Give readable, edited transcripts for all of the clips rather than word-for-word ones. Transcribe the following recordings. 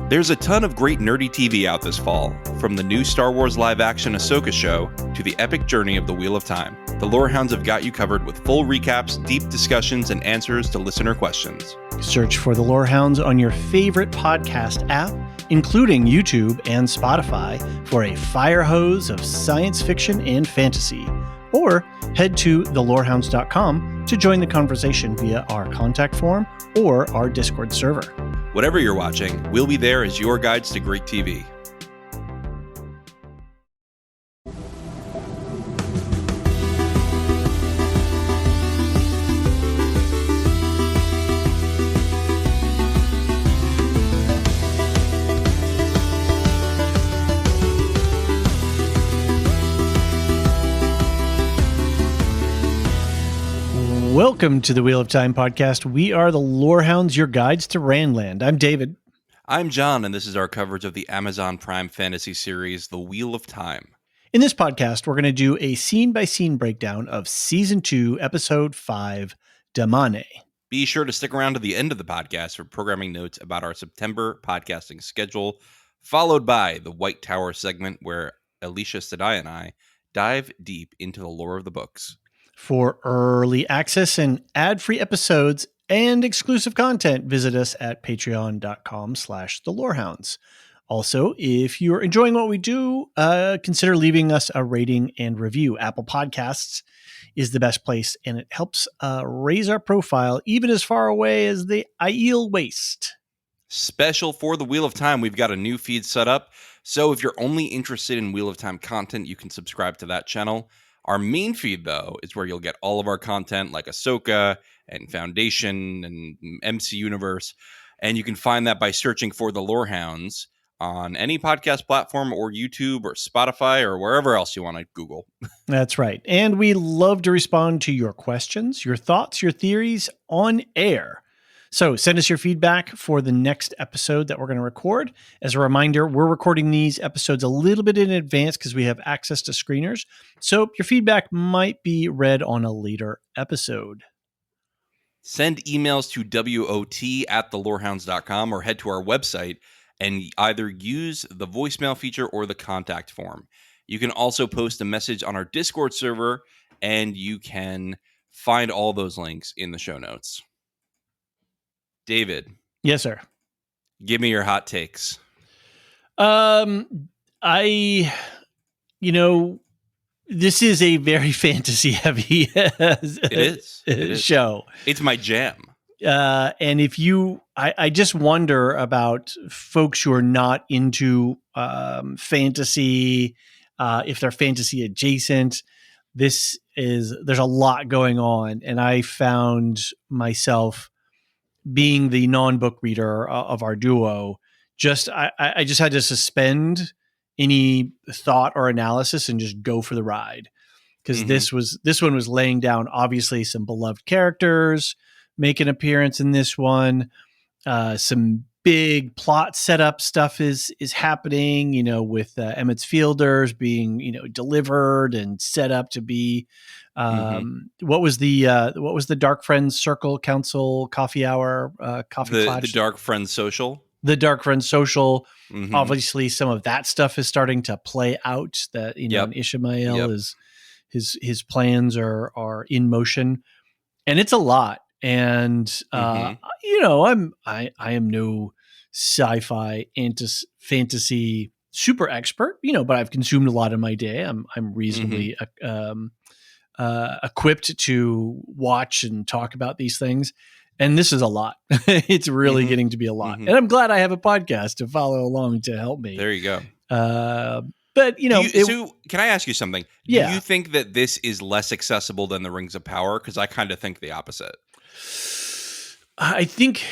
There's a ton of great nerdy TV out this fall, from the new Star Wars live-action Ahsoka show to the epic journey of the Wheel of Time. The Lorehounds have got you covered with full recaps, deep discussions, and answers to listener questions. Search for the Lorehounds on your favorite podcast app, including YouTube and Spotify, for a fire hose of science fiction and fantasy. Or head to thelorehounds.com to join the conversation via our contact form or our Discord server. Whatever you're watching, we'll be there as your guides to great TV. Welcome to the Wheel of Time podcast. We are the Lorehounds, your guides to Randland. I'm David. I'm John, and this is our coverage of the Amazon Prime fantasy series, The Wheel of Time. In this podcast, we're going to do a scene-by-scene breakdown of Season 2, Episode 5, Damane. Be sure to stick around to the end of the podcast for programming notes about our September podcasting schedule, followed by the White Tower segment where Elysia, Sedai, and I dive deep into the lore of the books. For early access and ad-free episodes and exclusive content, visit us at patreon.com/thelorehounds. Also, if you're enjoying what we do, consider leaving us a rating and review. Apple Podcasts is the best place, and it helps raise our profile even as far away as the Aiel Waste. Special for the Wheel of Time, we've got a new feed set up. So if you're only interested in Wheel of Time content, you can subscribe to that channel. Our main feed, though, is where you'll get all of our content like Ahsoka and Foundation and MC Universe. And you can find that by searching for the Lorehounds on any podcast platform or YouTube or Spotify or wherever else you want to Google. That's right. And we love to respond to your questions, your thoughts, your theories on air. So send us your feedback for the next episode that we're going to record. As a reminder, we're recording these episodes a little bit in advance because we have access to screeners. So your feedback might be read on a later episode. Send emails to wot@thelorehounds.com or head to our website and either use the voicemail feature or the contact form. You can also post a message on our Discord server, and you can find all those links in the show notes. David. Yes, sir. Give me your hot takes. This is a very fantasy heavy It is. show. It's my jam. And if I just wonder about folks who are not into fantasy, if they're fantasy adjacent. There's a lot going on, and I found myself being the non-book reader of our duo. I just had to suspend any thought or analysis and just go for the ride. Because this one was laying down, obviously, some beloved characters make an appearance in this one. Some big plot setup stuff is happening, with Emmett's Fielders being, delivered and set up to be, what was the Dark Friends Circle Council coffee hour, the Dark Friends Social. The Dark Friends Social. Obviously some of that stuff is starting to play out, that, and Ishmael is, his plans are in motion, and it's a lot. And, I am no sci-fi fantasy super expert, but I've consumed a lot in my day. I'm reasonably, equipped to watch and talk about these things. And this is a lot. It's really getting to be a lot. And I'm glad I have a podcast to follow along to help me. There you go. But, so can I ask you something? Yeah. Do you think that this is less accessible than the Rings of Power? Because I kind of think the opposite. I think,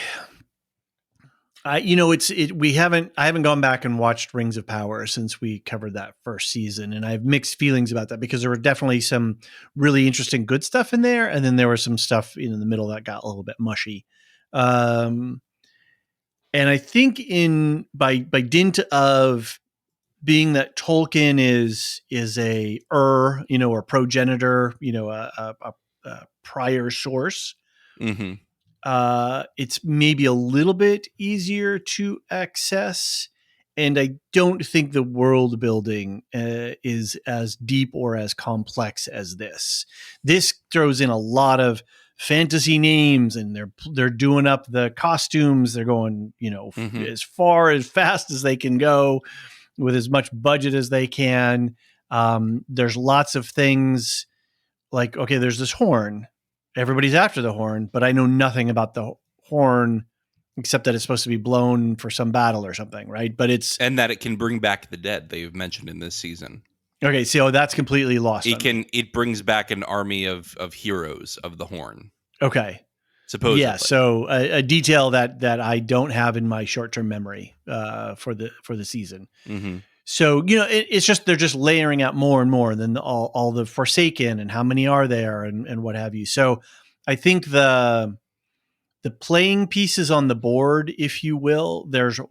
I haven't gone back and watched Rings of Power since we covered that first season. And I have mixed feelings about that because there were definitely some really interesting, good stuff in there. And then there was some stuff in the middle that got a little bit mushy. And I think by dint of being that Tolkien is a or progenitor, a prior source. it's maybe a little bit easier to access. And I don't think the world building is as deep or as complex as this. This throws in a lot of fantasy names, and they're doing up the costumes. They're going, as far as fast as they can go with as much budget as they can. There's lots of things like, okay, there's this horn. Everybody's after the horn, but I know nothing about the horn except that it's supposed to be blown for some battle or something, right? But and that it can bring back the dead. They've mentioned in this season. Okay, so that's completely lost. It brings back an army of heroes of the horn. Okay, supposedly. Yeah, so a detail that I don't have in my short term memory for the season. Mm-hmm. So it's just they're just layering out more and more than all the Forsaken and how many are there and what have you. So I think the playing pieces on the board, if you will, there's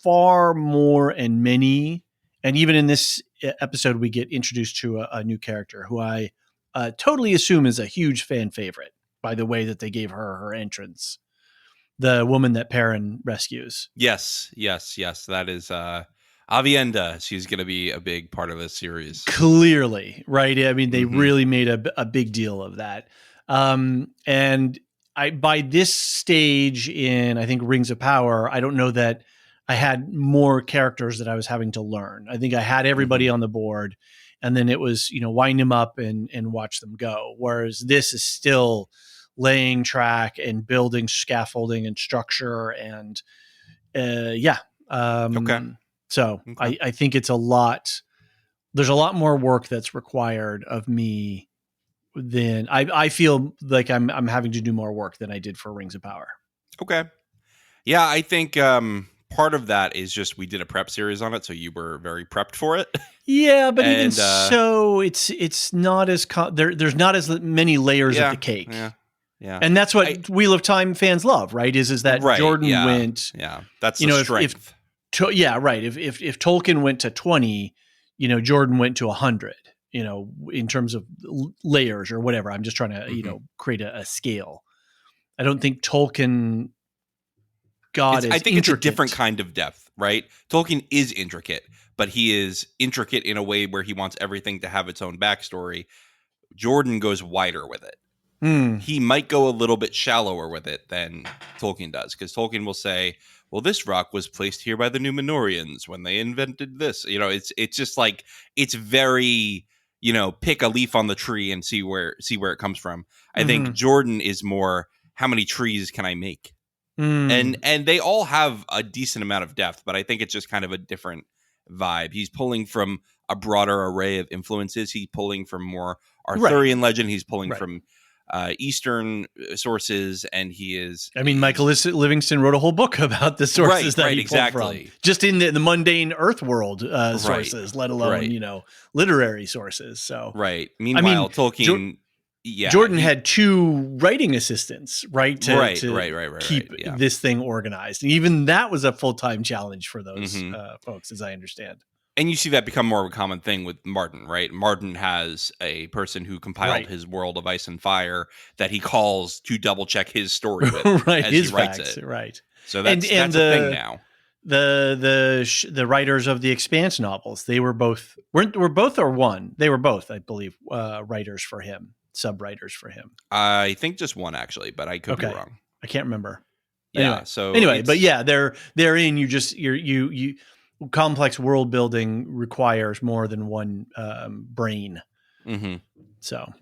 far more and many. And even in this episode, we get introduced to a new character who I totally assume is a huge fan favorite by the way that they gave her entrance. The woman that Perrin rescues. Yes. That is Avienda. She's going to be a big part of this series. Clearly, right? I mean, they really made a big deal of that. And by this stage in, I think, Rings of Power, I don't know that I had more characters that I was having to learn. I think I had everybody on the board, and then it was, wind them up and watch them go. Whereas this is still laying track and building scaffolding and structure. And So I think it's there's a lot more work that's required of me than I feel like I'm having to do more work than I did for Rings of Power. Okay. Yeah, I think part of that is just we did a prep series on it, so you were very prepped for it. Yeah, but even so, it's not as there's not as many layers of the cake. Yeah. And that's what Wheel of Time fans love, right? Is that Jordan went. Yeah, that's the strength. If Tolkien went to 20, Jordan went to 100. In terms of layers or whatever. I'm just trying to, create a scale. I don't think Tolkien got as I think intricate. It's a different kind of depth, right? Tolkien is intricate, but he is intricate in a way where he wants everything to have its own backstory. Jordan goes wider with it. He might go a little bit shallower with it than Tolkien does, because Tolkien will say, well, this rock was placed here by the Númenóreans when they invented this. It's just like, it's very, pick a leaf on the tree and see where it comes from. I think Jordan is more, how many trees can I make? And they all have a decent amount of depth, but I think it's just kind of a different vibe. He's pulling from a broader array of influences. He's pulling from more Arthurian legend. He's pulling from Eastern sources, and he is. I mean, Michael Livingston wrote a whole book about the sources that he pulled from, just in the mundane Earth world sources, let alone literary sources. So Meanwhile, Tolkien. Jordan had 2 writing assistants, to keep this thing organized, and even that was a full-time challenge for those folks, as I understand. And you see that become more of a common thing with Martin, right? Martin has a person who compiled his World of Ice and Fire that he calls to double check his story with as his he writes facts, it. Right. So that's a thing now. The writers of the Expanse novels, they were both were both or one. They were both, I believe, writers for him, sub-writers for him. I think just one actually, but I could be wrong. I can't remember. Yeah. Therein you complex world building requires more than one brain. So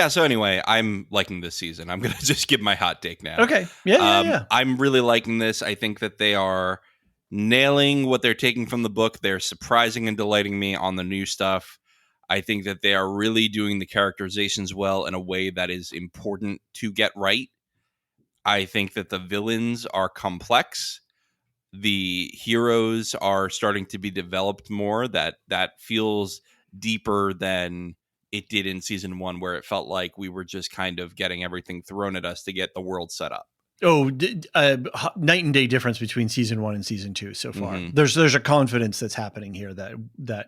So anyway, I'm liking this season. I'm gonna just give my hot take now. Okay. Yeah. I'm really liking this. I think that they are nailing what they're taking from the book. They're surprising and delighting me on the new stuff. I think that they are really doing the characterizations well in a way that is important to get right. I think that the villains are complex. The heroes are starting to be developed more. That feels deeper than it did in season 1, where it felt like we were just kind of getting everything thrown at us to get the world set up. Night and day difference between season 1 and season 2 so far. There's a confidence that's happening here that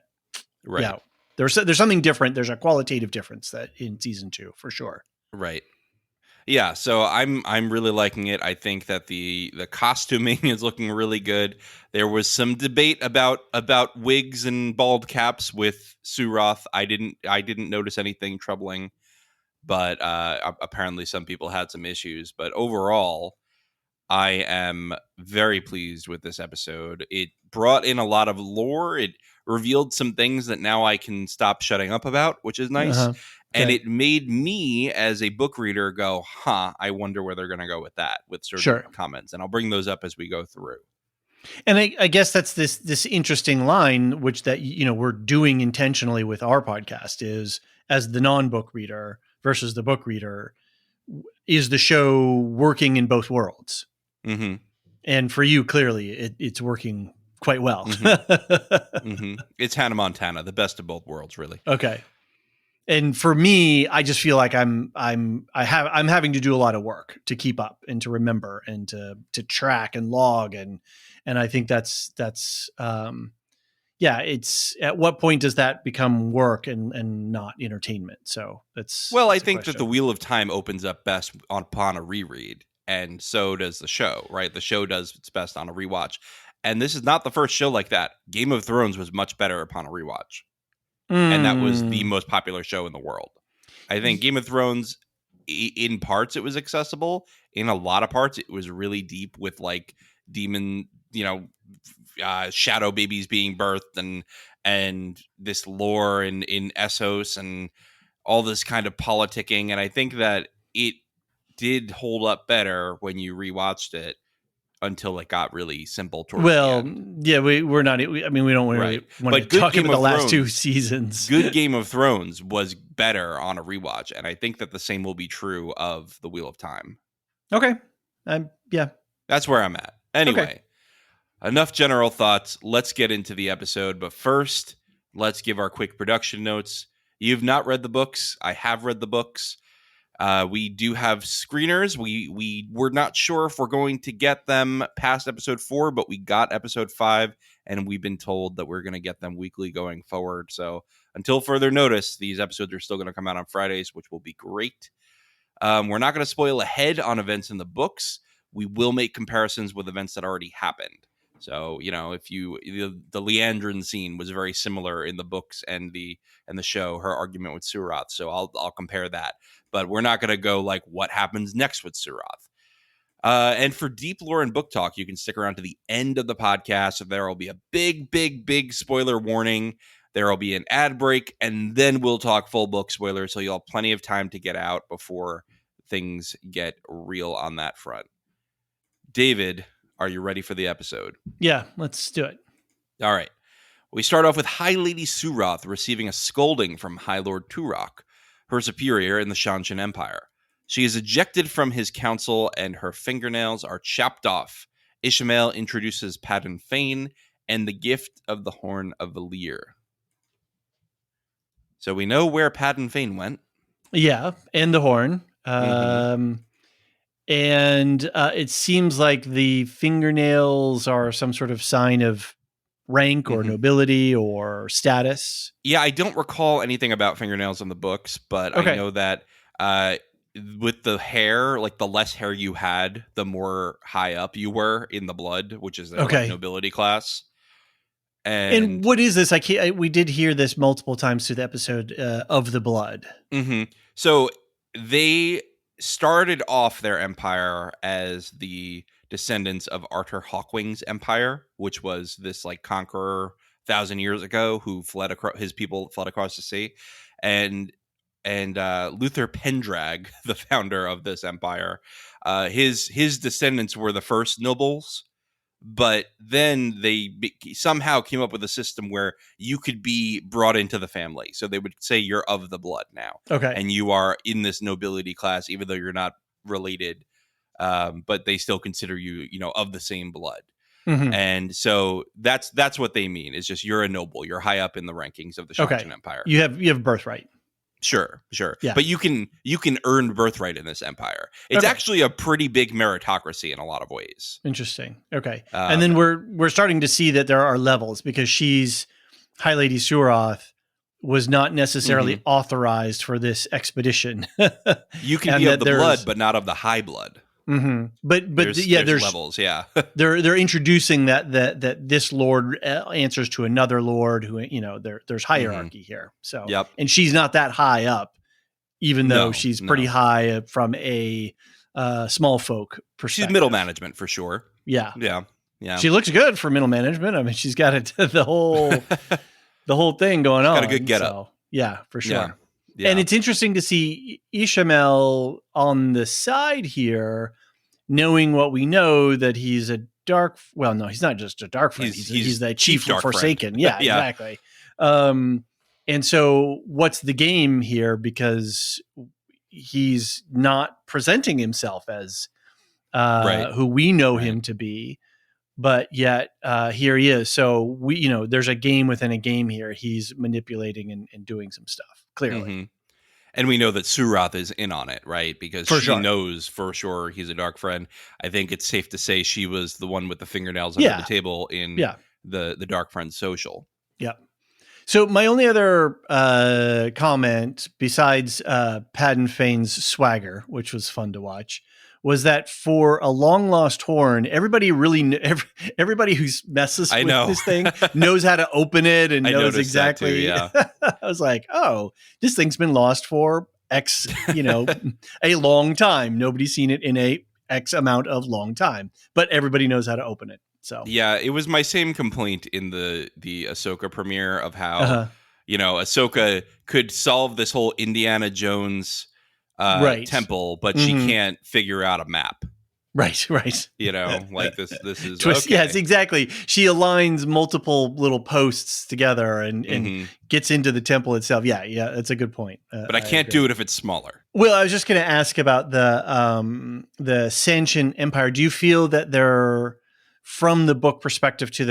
there's something different. There's a qualitative difference that in season 2 for sure. Right. Yeah, so I'm really liking it. I think that the costuming is looking really good. There was some debate about wigs and bald caps with Suroth. I didn't notice anything troubling, but apparently some people had some issues. But overall, I am very pleased with this episode. It brought in a lot of lore. It revealed some things that now I can stop shutting up about, which is nice. Uh-huh. And Okay. it made me, as a book reader, go, huh, I wonder where they're going to go with that, with certain Sure. comments. And I'll bring those up as we go through. And I guess that's this interesting line, which that we're doing intentionally with our podcast is as the non-book reader versus the book reader, is the show working in both worlds? Mm-hmm. And for you, clearly, it's working quite well. Mm-hmm. Mm-hmm. It's Hannah Montana, the best of both worlds, really. Okay. And for me, I just feel like I'm having to do a lot of work to keep up and to remember and to track and log and I think that's it's at what point does that become work and not entertainment? So Well, I that's a think that the question. Wheel of Time opens up best upon a reread, and so does the show, right? The show does its best on a rewatch. And this is not the first show like that. Game of Thrones was much better upon a rewatch. And that was the Mm. most popular show in the world. I think Game of Thrones, in parts, it was accessible. In a lot of parts, it was really deep with like demon, shadow babies being birthed and this lore in Essos and all this kind of politicking. And I think that it did hold up better when you rewatched it until it got really simple towards the Well, end. yeah, we don't really Right. want to But good talk Game about the of last two Thrones, seasons. good Game of Thrones was better on a rewatch. And I think that the same will be true of The Wheel of Time. Okay. Yeah. That's where I'm at. Okay. Anyway, enough general thoughts. Let's get into the episode. But first, let's give our quick production notes. You've not read the books. I have read the books. We do have screeners. We were not sure if we're going to get them past episode 4, but we got episode 5, and we've been told that we're going to get them weekly going forward. So until further notice, these episodes are still going to come out on Fridays, which will be great. We're not going to spoil ahead on events in the books. We will make comparisons with events that already happened. So, if the Leandrin scene was very similar in the books and the show, her argument with Suroth. So I'll compare that. But we're not going to go like what happens next with Suroth. And for deep lore and book talk, you can stick around to the end of the podcast. There will be a big, big, big spoiler warning. There will be an ad break, and then we'll talk full book spoilers. So you'll have plenty of time to get out before things get real on that front. David, are you ready for the episode? Yeah, let's do it. All right. We start off with High Lady Suroth receiving a scolding from High Lord Turok, her superior in the Shanshan Empire. She is ejected from his council and her fingernails are chopped off. Ishmael introduces Padden Fane and the gift of the Horn of Valir. So we know where Padden Fane went. Yeah, and the horn. Mm-hmm. And it seems like the fingernails are some sort of sign of rank or nobility or status. Yeah, I don't recall anything about fingernails in the books, but Okay. I know that with the hair, like the less hair you had, the more high up you were in the blood, which is their like nobility class. And what is this? We did hear this multiple times through the episode of the blood. Mm-hmm. So they started off their empire as the descendants of Arthur Hawkwing's empire, which was this like conqueror 1,000 years ago who fled across, his people fled across the sea, and Luther Pendrag, the founder of this empire, his descendants were the first nobles. But then they somehow came up with a system where you could be brought into the family. So they would say you're of the blood now. Okay. And you are in this nobility class, even though you're not related. But they still consider you, of the same blood. Mm-hmm. And so that's what they mean. It's just you're a noble. You're high up in the rankings of the Shanshan Empire. You have birthright. Sure. Yeah. But you can earn birthright in this empire. It's actually a pretty big meritocracy in a lot of ways. Interesting. Okay. And then we're starting to see that there are levels because she's High Lady Suroth, was not necessarily authorized for this expedition. You can And be of that the blood, but not of the high blood. But There's levels. Yeah. they're introducing that this lord answers to another lord who, there's hierarchy here. So, Yep. and she's not that high up, even though she's pretty high from a small folk perspective. She's middle management for sure. Yeah. Yeah. Yeah. She looks good for middle management. I mean, she's got the whole thing going on. Got a good get up. Yeah, for sure. Yeah. Yeah. And it's interesting to see Ishmael on the side here, knowing what we know, that he's a dark. Well, no, he's not just a dark friend. He's the chief of Forsaken. Friend. Yeah, exactly. And so, what's the game here? Because he's not presenting himself as who we know him to be, but yet here he is. So there's a game within a game here. He's manipulating and doing some stuff, clearly. And we know that Surath is in on it, right? Because she knows for sure he's a dark friend. I think it's safe to say she was the one with the fingernails under the table in the dark friend social. Yeah. So my only other comment, besides Padden Fane's swagger, which was fun to watch, was that for a long lost horn, everybody everybody who messes with this thing knows how to open it and knows exactly. Too, yeah. I was like, oh, this thing's been lost for X, a long time. Nobody's seen it in a X amount of long time, but everybody knows how to open it. So yeah, it was my same complaint in the Ahsoka premiere of how Ahsoka could solve this whole Indiana Jones temple, but she can't figure out a map. Right. Like this is twist. Okay. Yes, exactly. She aligns multiple little posts together and gets into the temple itself. Yeah, that's a good point. But I can't do it if it's smaller. Well, I was just going to ask about the Sentient Empire. Do you feel that they're, from the book perspective to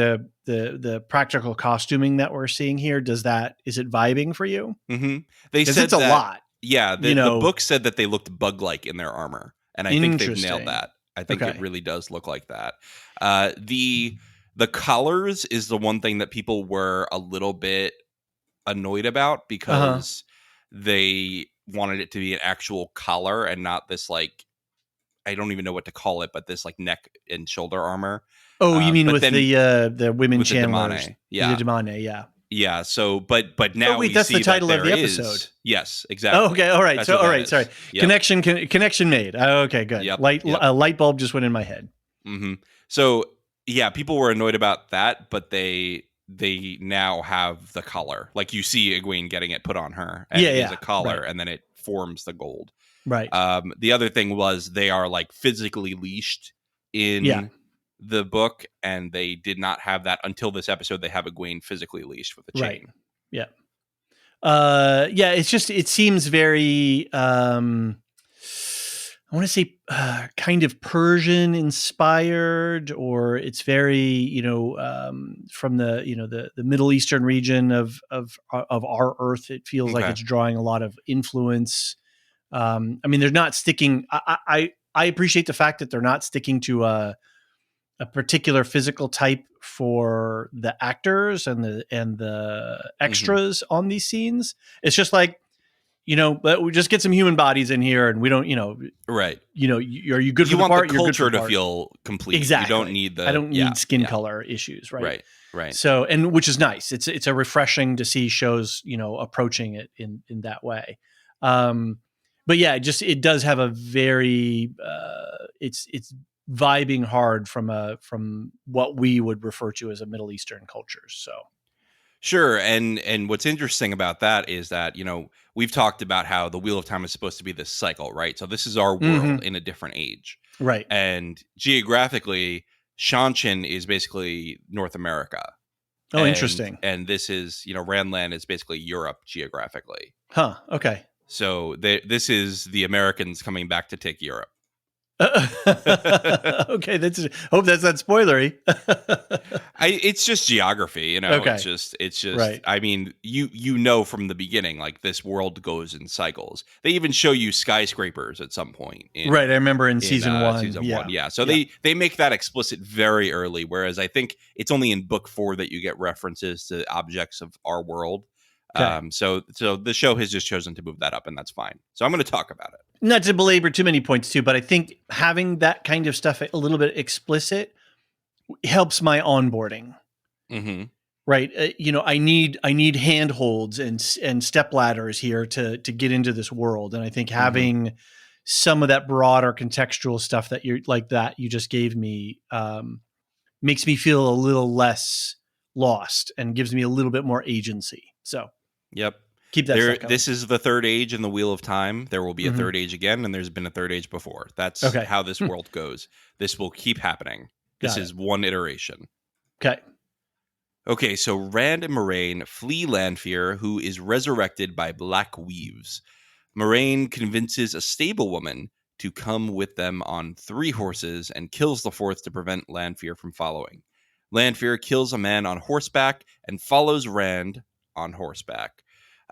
the practical costuming that we're seeing here, is it vibing for you? They said it's a lot. Yeah, the book said that they looked bug-like in their armor, and I think they've nailed that. I think it really does look like that. The colors is the one thing that people were a little bit annoyed about because they wanted it to be an actual collar and not this, like, I don't even know what to call it, but this like neck and shoulder armor. Oh, you mean with the women with channelers? The Damane, yeah. Yeah. So, but now we that's see the title that of the episode. Yes, exactly. Oh, okay. All right. That's Sorry. Yep. Connection made. Oh, okay. Good. Yep. A light bulb just went in my head. So yeah, people were annoyed about that, but they now have the collar. Like you see Egwene getting it put on her, and it's a collar, and then it forms the gold. Right. The other thing was they are like physically leashed in the book, and they did not have that until this episode. They have Egwene physically leashed with a chain. Right. Yeah. It's just, it seems very, I want to say kind of Persian inspired, or it's very, from the Middle Eastern region of our Earth. It feels like it's drawing a lot of influence. I mean, they're not sticking. I appreciate the fact that they're not sticking to a particular physical type for the actors and the extras on these scenes. It's just like, but we just get some human bodies in here, and we don't, right. Are you good for the part? You want the You're culture good for the to part. feel complete. Exactly. You don't need I don't need skin color issues. Right. Right. So, and which is nice. It's a refreshing to see shows, approaching it in that way. But yeah, it does have a very, it's vibing hard from what we would refer to as a Middle Eastern culture. So. Sure. And what's interesting about that is that, we've talked about how the Wheel of Time is supposed to be this cycle, right? So this is our world in a different age. Right. And geographically, Shanshan is basically North America. Oh, interesting. And this is, Randland is basically Europe geographically. Huh. Okay. So this is the Americans coming back to take Europe. Okay, hope that's not spoilery. It's just geography, Okay. It's just. Right. I mean, from the beginning, like this world goes in cycles. They even show you skyscrapers at some point. Right, I remember in season one. Season one, yeah. So they make that explicit very early. Whereas I think it's only in book 4 that you get references to objects of our world. Okay. So the show has just chosen to move that up, and that's fine. So I'm going to talk about it. Not to belabor too many points too, but I think having that kind of stuff a little bit explicit helps my onboarding. Mm-hmm. Right. I need handholds and step ladders here to get into this world. And I think having some of that broader contextual stuff that you just gave me makes me feel a little less lost and gives me a little bit more agency. So yep. Keep that stuff coming. This is the third age in the Wheel of Time. There will be a third age again, and there's been a third age before. That's how this world goes. This will keep happening. This is one iteration. Okay, so Rand and Moraine flee Lanfear, who is resurrected by Black Weaves. Moraine convinces a stable woman to come with them on 3 horses and kills the 4th to prevent Lanfear from following. Lanfear kills a man on horseback and follows Rand on horseback.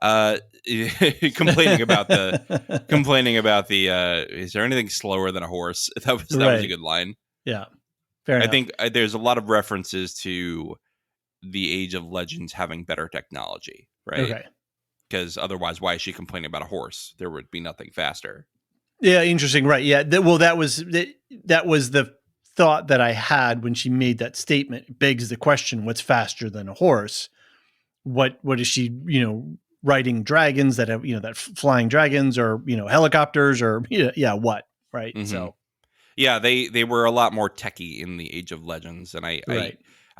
Complaining about the is there anything slower than a horse? That was a good line. Yeah. Fair enough. I think there's a lot of references to the Age of Legends having better technology, right? Okay. Because otherwise, why is she complaining about a horse? There would be nothing faster. Yeah, interesting. Right. Yeah. That was the thought that I had when she made that statement. It begs the question: what's faster than a horse? What is she? Riding dragons that have that flying dragons or helicopters or what? Right. Mm-hmm. So. Yeah, they were a lot more techie in the Age of Legends, and I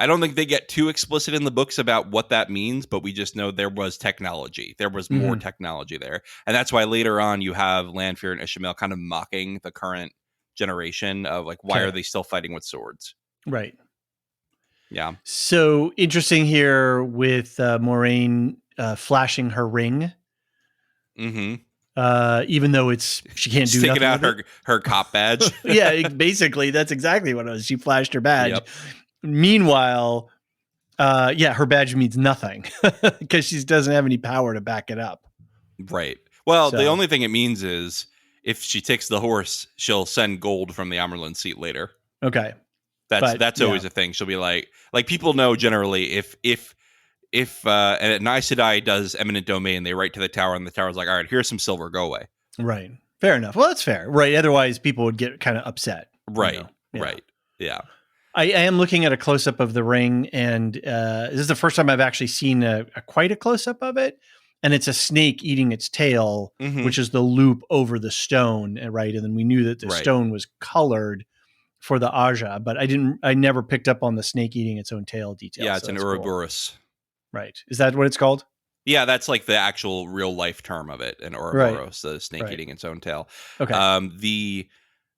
don't think they get too explicit in the books about what that means, but we just know there was technology. There was more technology there. And that's why later on you have Lanfear and Ishamael kind of mocking the current generation of why are they still fighting with swords? Right. Yeah. So interesting here with Moraine flashing her ring. Mm-hmm. Even though she can't do nothing. Taking out her cop badge. Yeah, basically that's exactly what it was. She flashed her badge. Yep. Meanwhile, her badge means nothing because she doesn't have any power to back it up. Right. Well, the only thing it means is if she takes the horse, she'll send gold from the Amerlin seat later. Okay. That's always a thing. She'll be like people know generally if an Aes Sedai does eminent domain, they write to the tower, and the tower's like, all right, here's some silver, go away. Right. Fair enough. Well, that's fair. Right. Otherwise, people would get kind of upset. Right. Right. Yeah. I am looking at a close-up of the ring, and this is the first time I've actually seen quite a close-up of it, and it's a snake eating its tail, which is the loop over the stone, right? And then we knew that the stone was colored for the Aja, but I never picked up on the snake eating its own tail detail. Yeah, it's an Ouroboros. Cool. Right. Is that what it's called? Yeah, that's like the actual real life term of it, an Ouroboros, the snake eating its own tail. Okay.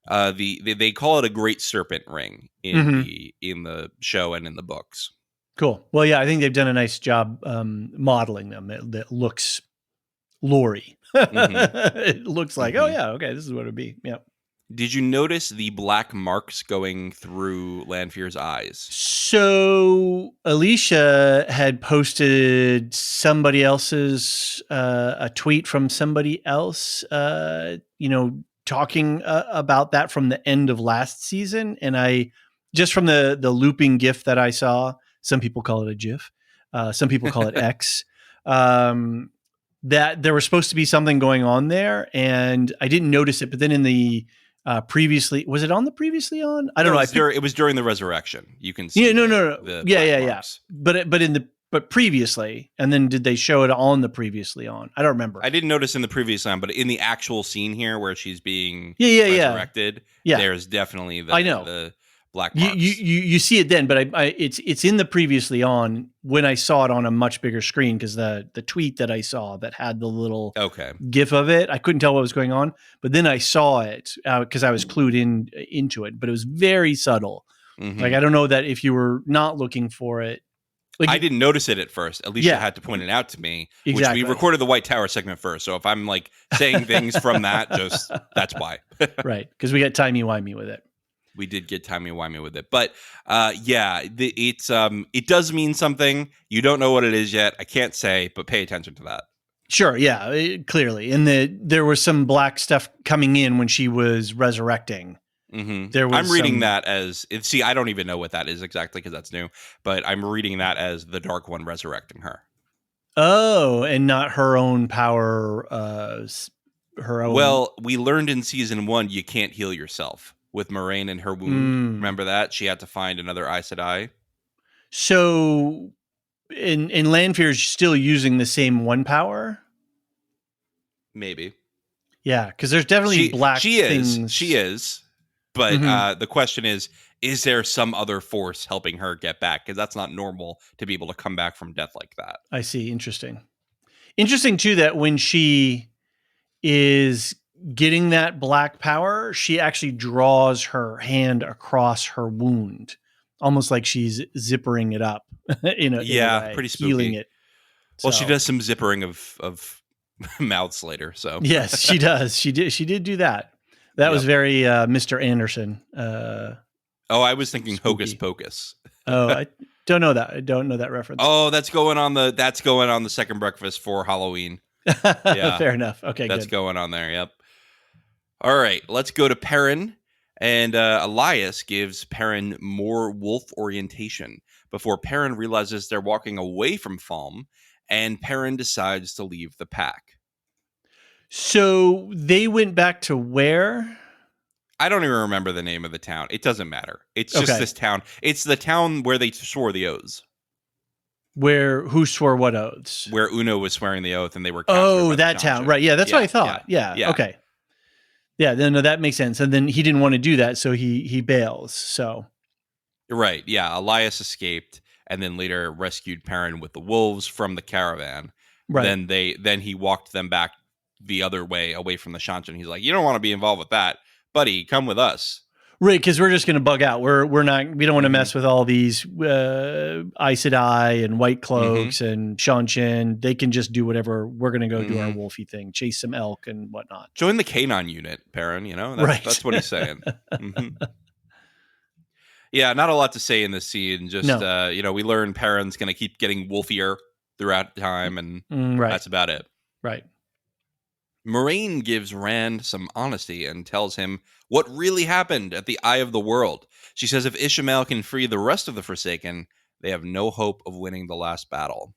They call it a great serpent ring in the show and in the books. Cool. Well, yeah, I think they've done a nice job modeling them. That looks Lori. It looks like, oh yeah, okay, this is what it'd be. Yep. Did you notice the black marks going through Lanfear's eyes? So Elysia had posted somebody else's a tweet from somebody else, talking about that from the end of last season, and I just from the looping GIF that I saw. Some people call it a GIF. Some people call it X. That there was supposed to be something going on there, and I didn't notice it. But then in the previously, was it on the previously on? I don't know. It was during the resurrection. You can see. Yeah, no. Yeah. But previously, and then did they show it on the previously on? I don't remember. I didn't notice in the previous on, but in the actual scene here where she's being resurrected, there's definitely the black marks. You see it then, but it's in the previously on when I saw it on a much bigger screen because the tweet that I saw that had the little GIF of it, I couldn't tell what was going on, but then I saw it because I was clued into it, but it was very subtle. Like I don't know that if you were not looking for it. Like, I didn't notice it at first. Elysia had to point it out to me, which we recorded the White Tower segment first. So if I'm saying things from that, that's why. Right. Because we got timey-wimey with it. We did get timey-wimey with it. But it does mean something. You don't know what it is yet. I can't say, but pay attention to that. Sure. Yeah, clearly. And there was some black stuff coming in when she was resurrecting. I'm reading that as I don't even know what that is exactly because that's new, but I'm reading that as the Dark One resurrecting her. Oh, and not her own power, her own. Well, we learned in season 1 you can't heal yourself with Moraine and her wound. Mm. Remember that? She had to find another Aes Sedai. So in Lanfear, is still using the same one power? Maybe. Yeah, because there's definitely black she things. She is. But Mhm. the question is there some other force helping her get back? Because that's not normal to be able to come back from death like that. I see. Interesting. Interesting, too, that when she is getting that black power, she actually draws her hand across her wound, almost like she's zippering it up in a Yeah, way, pretty healing spooky. it. Well, she So does some zippering of mouths later, so. yes, she does. She did do that. That was Yep. very Mr. Anderson. Oh, I was thinking Hocus Spooky. Pocus. Oh, I don't know that. I don't know that reference. Oh, that's going on the second breakfast for Halloween. Yeah. Fair enough. Okay, That's good. going on there. Yep. All right, let's go to Perrin. And Elias gives Perrin more wolf orientation before Perrin realizes they're walking away from Falm, and Perrin decides to leave the pack. So they went back to where? I don't even remember the name of the town. It doesn't matter. It's just Okay. this town. It's the town where they swore the oaths. Who swore what oaths? Where Uno was swearing the oath and they were captured Oh, by the that town. Shancha. Right. Yeah, that's what I thought. Yeah. Yeah. Okay. Yeah, no, that makes sense. And then he didn't want to do that, so he bails. So Right. Yeah. Elias escaped and then later rescued Perrin with the wolves from the caravan. right. Then he walked them back the other way away from the Shancha. And he's like, you don't want to be involved with that, buddy. Come with us. Right, because we're just going to bug out. We don't want to mess with all these Aes Sedai and White Cloaks and Shanshin. They can just do whatever. We're going to go do our wolfy thing, chase some elk and whatnot. Join the canine unit, Perrin. You know, that's what he's saying. Yeah, not a lot to say in this scene. Just No. We learn Perrin's going to keep getting wolfier throughout time, and that's about it. Right. Moraine gives Rand some honesty and tells him what really happened at the Eye of the World. She says if Ishamael can free the rest of the Forsaken, they have no hope of winning the last battle.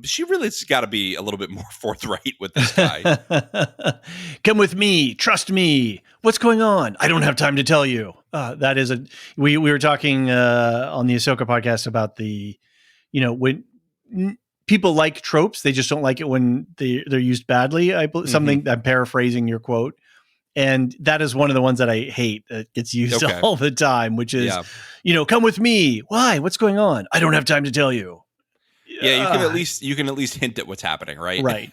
She really's got to be a little bit more forthright with this guy. Come with me. Trust me. What's going on? I don't have time to tell you. That is we were talking on the Ahsoka podcast about when people like tropes, they just don't like it when they're used badly. Something I'm paraphrasing your quote, and that is one of the ones that I hate that gets used all the time, which is, come with me. Why? What's going on? I don't have time to tell you. Yeah, you can at least hint at what's happening, right? Right.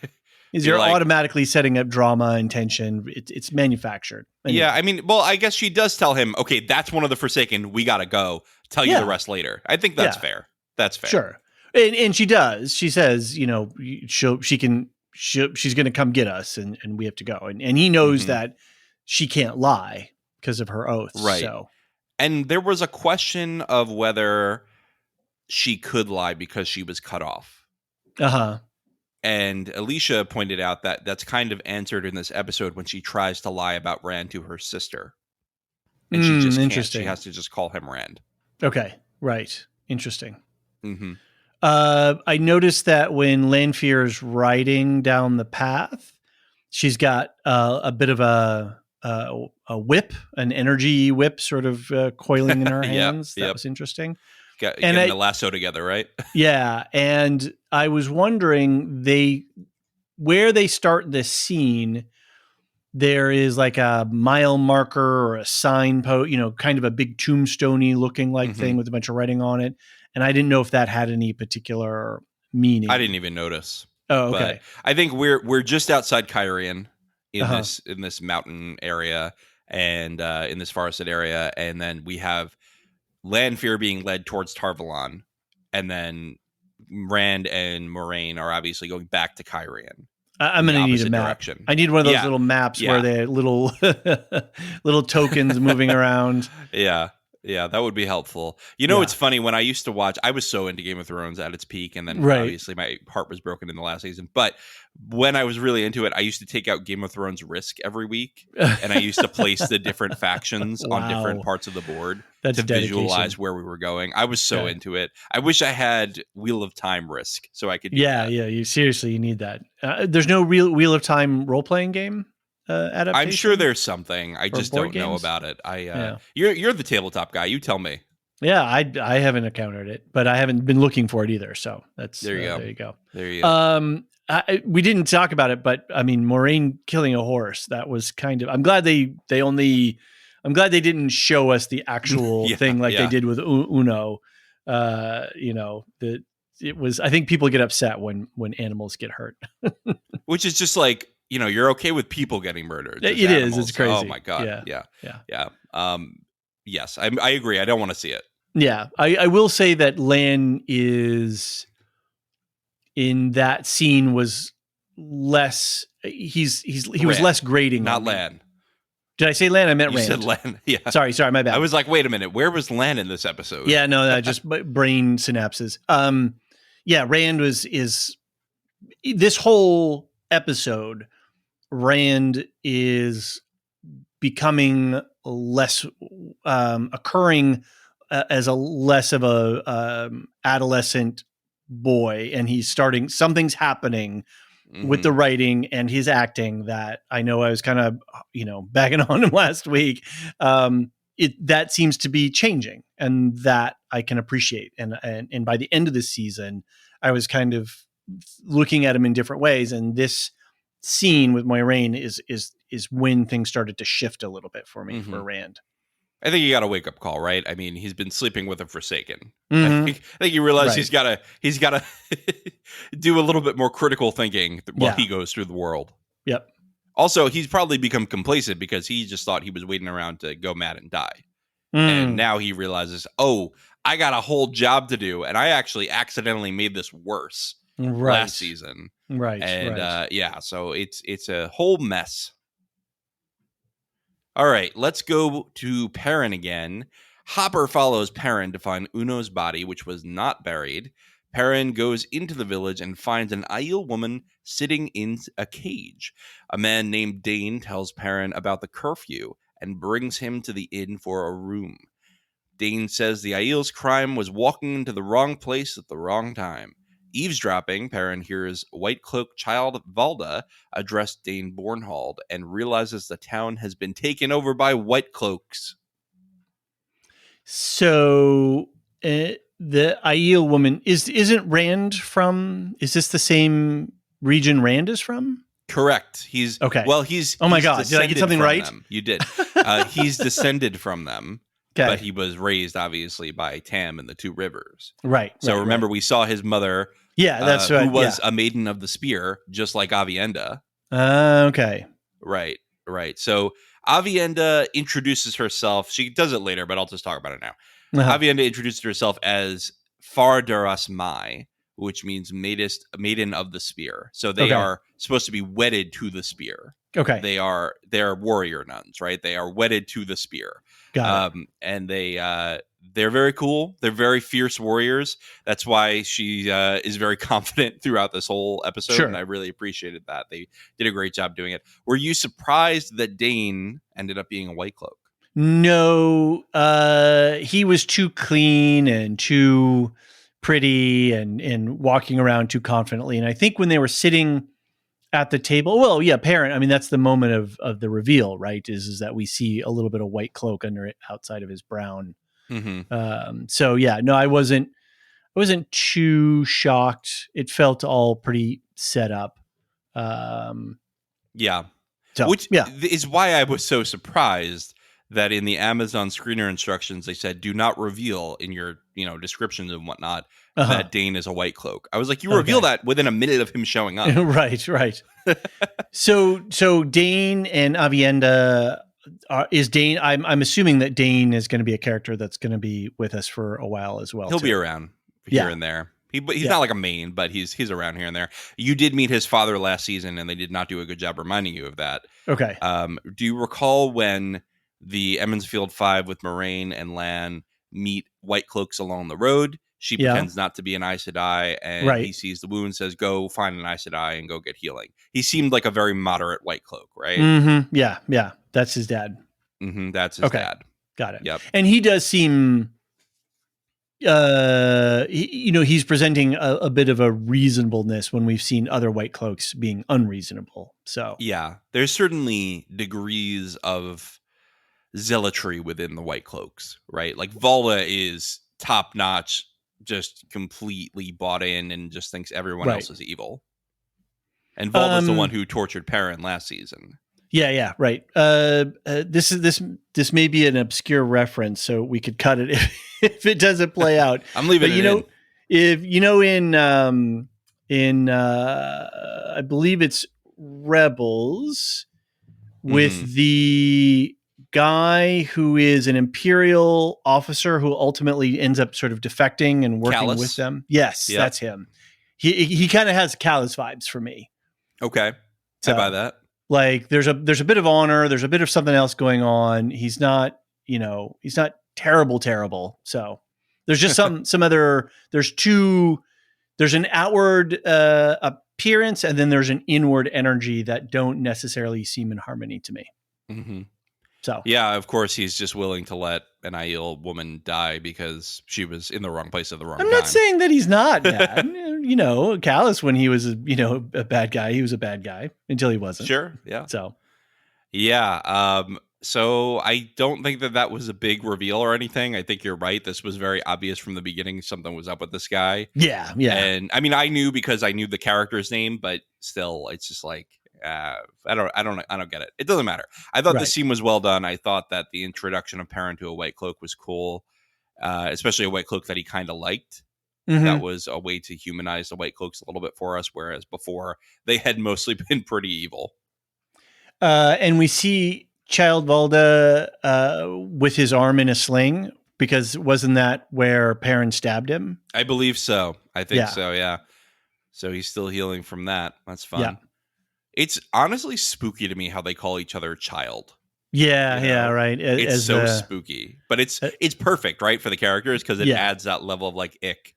You're automatically setting up drama and tension. It's manufactured. Anyway. Yeah, I mean, well, I guess she does tell him, okay, that's one of the Forsaken. We got to go. Tell you the rest later. I think that's fair. That's fair. Sure. And she does. She says, she's going to come get us and we have to go. And he knows that she can't lie because of her oath. Right. So. And there was a question of whether she could lie because she was cut off. Uh-huh. And Elysia pointed out that that's kind of answered in this episode when she tries to lie about Rand to her sister. And she just can't. She has to just call him Rand. Okay. Right. Interesting. I noticed that when Lanfear's riding down the path, she's got a bit of a whip, an energy whip sort of coiling in her hands. That was interesting. Getting the lasso together, right? Yeah. And I was wondering, where they start this scene, there is like a mile marker or a signpost, kind of a big tombstone-y looking like thing with a bunch of writing on it. And I didn't know if that had any particular meaning. I didn't even notice. Oh, okay. But I think we're just outside Kyrian in this mountain area and in this forested area, and then we have Lanfear being led towards Tarvalon, and then Rand and Moraine are obviously going back to Kyrian. I'm going to need a map. Direction. I need one of those little maps where they little tokens moving around. Yeah. Yeah, that would be helpful. Yeah. It's funny when I used to watch, I was so into Game of Thrones at its peak, and then Right. obviously my heart was broken in the last season. But when I was really into it, I used to take out Game of Thrones Risk every week, and I used to place the different factions on different Wow. parts of the board That's to dedication. visualize where we were going. I was so Okay. into it. I wish I had Wheel of Time Risk so I could do Yeah, that. yeah. You need that. There's no real Wheel of Time role playing game I'm sure adaptation there's something. I or just board don't know games. about it. Yeah, You're the tabletop guy. You tell me. yeah. I haven't encountered it, but I haven't been looking for it either. So that's There you go. there you go. There you go. We didn't talk about it, but I mean, Moraine killing a horse. That was kind of. I'm glad they only. I'm glad they didn't show us the actual Yeah, thing like they yeah. did with Uno. That it was. I think people get upset when animals get hurt. Which is just like, you're okay with people getting murdered. It Just is. animals. It's crazy. Oh my God. Yeah. Yeah. Yeah. Yeah. Yes, I agree. I don't want to see it. Yeah. I will say that Lan is in that scene was less. He was Rand, less grating. not on me. Lan. Did I say Lan? I meant You Rand. said Lan. Yeah. Sorry, my bad. I was like, wait a minute. Where was Lan in this episode? Yeah, no, just brain synapses. Yeah, Rand is this whole episode. Rand is becoming less occurring as a less of a adolescent boy, and he's starting. Something's happening with the writing and his acting that I know I was kind of bagging on him last week. That seems to be changing, and that I can appreciate. And by the end of the season, I was kind of looking at him in different ways. And this scene with Moiraine is when things started to shift a little bit for me for Rand. I think you got a wake up call, right? I mean, he's been sleeping with a Forsaken. Mm-hmm. I think you realize Right. he's gotta do a little bit more critical thinking while Yeah. he goes through the world. Yep. Also, he's probably become complacent because he just thought he was waiting around to go mad and die. And now he realizes, oh, I got a whole job to do, and I actually accidentally made this worse last season. Right. And yeah, so it's a whole mess. All right, let's go to Perrin again. Hopper follows Perrin to find Uno's body, which was not buried. Perrin goes into the village and finds an Aiel woman sitting in a cage. A man named Dane tells Perrin about the curfew and brings him to the inn for a room. Dane says the Aiel's crime was walking into the wrong place at the wrong time. Eavesdropping, Perrin hears White Cloak child Valda address Dane Bornhald and realizes the town has been taken over by White Cloaks. So the Aiel woman isn't Rand from? Is this the same region Rand is from? Correct. He's okay. Well, he's. Oh my he's God! Did I get something right? Them. You did. He's descended from them. Okay. But he was raised, obviously, by Tam in the Two Rivers. Right. So remember, we saw his mother. Yeah, that's right. Who was a maiden of the spear, just like Avienda. Okay. Right. So Avienda introduces herself. She does it later, but I'll just talk about it now. Uh-huh. Avienda introduced herself as Fardaras Mai, which means maiden of the spear. So they are supposed to be wedded to the spear. Okay. They're warrior nuns, right? They are wedded to the spear. Got it. And they're very cool. They're very fierce warriors. That's why she is very confident throughout this whole episode. Sure. And I really appreciated that. They did a great job doing it. Were you surprised that Dane ended up being a White Cloak? No, he was too clean and too pretty and walking around too confidently. And I think when they were sitting at the table, well, yeah, Perrin, I mean, that's the moment of the reveal, right? Is that we see a little bit of White Cloak under it outside of his brown. Mm-hmm. So yeah, no, I wasn't too shocked. It felt all pretty set up. Yeah. So, which is why I was so surprised that in the Amazon screener instructions, they said, do not reveal in your, descriptions and whatnot that Dane is a White Cloak. I was like, you reveal that within a minute of him showing up. Right. So Dane and Avienda is Dane. I'm assuming that Dane is going to be a character that's going to be with us for a while as well. He'll be around here and there. He's not like a main, but he's around here and there. You did meet his father last season, and they did not do a good job reminding you of that. Okay. Do you recall when The Emmonsfield Five with Moraine and Lan meet White Cloaks along the road. She Yeah. pretends not to be an Aes Sedai, and he sees the wound, says, go find an Aes Sedai and go get healing. He seemed like a very moderate White Cloak, right? Mm-hmm. Yeah. That's his dad. Mm-hmm. That's his dad. Got it. Yep. And he does seem, he's presenting a bit of a reasonableness when we've seen other White Cloaks being unreasonable. So yeah, there's certainly degrees of zealotry within the White Cloaks, right? Like Volva is top notch, just completely bought in and just thinks everyone else is evil. And Volva's the one who tortured Perrin last season. Yeah, right. This may be an obscure reference, so we could cut it if it doesn't play out. I'm leaving it in. If in I believe it's Rebels with the guy who is an Imperial officer who ultimately ends up sort of defecting and working Callus. with them. Yes, that's him. He kind of has Callus vibes for me. Okay, so, I buy that. Like there's a bit of honor, there's a bit of something else going on. He's not terrible. So there's just some other. There's an outward appearance, and then there's an inward energy that don't necessarily seem in harmony to me. Mm-hmm. So yeah, of course, he's just willing to let an Aiel woman die because she was in the wrong place at the wrong time. I'm not saying that he's not bad. Callus, when he was a bad guy, he was a bad guy until he wasn't. Sure, yeah. So yeah, so I don't think that was a big reveal or anything. I think you're right. This was very obvious from the beginning. Something was up with this guy. Yeah. And I mean, I knew because I knew the character's name, but still, it's just like. I don't get it. It doesn't matter. I thought the scene was well done. I thought that the introduction of Perrin to a White Cloak was cool, especially a White Cloak that he kind of liked. Mm-hmm. That was a way to humanize the White Cloaks a little bit for us, whereas before they had mostly been pretty evil. And we see Child Valda with his arm in a sling, because wasn't that where Perrin stabbed him? I believe so. I think so, yeah. So he's still healing from that. That's fun. Yeah. It's honestly spooky to me how they call each other child. Yeah, right. It's so spooky, but it's perfect, right, for the characters because it adds that level of like ick.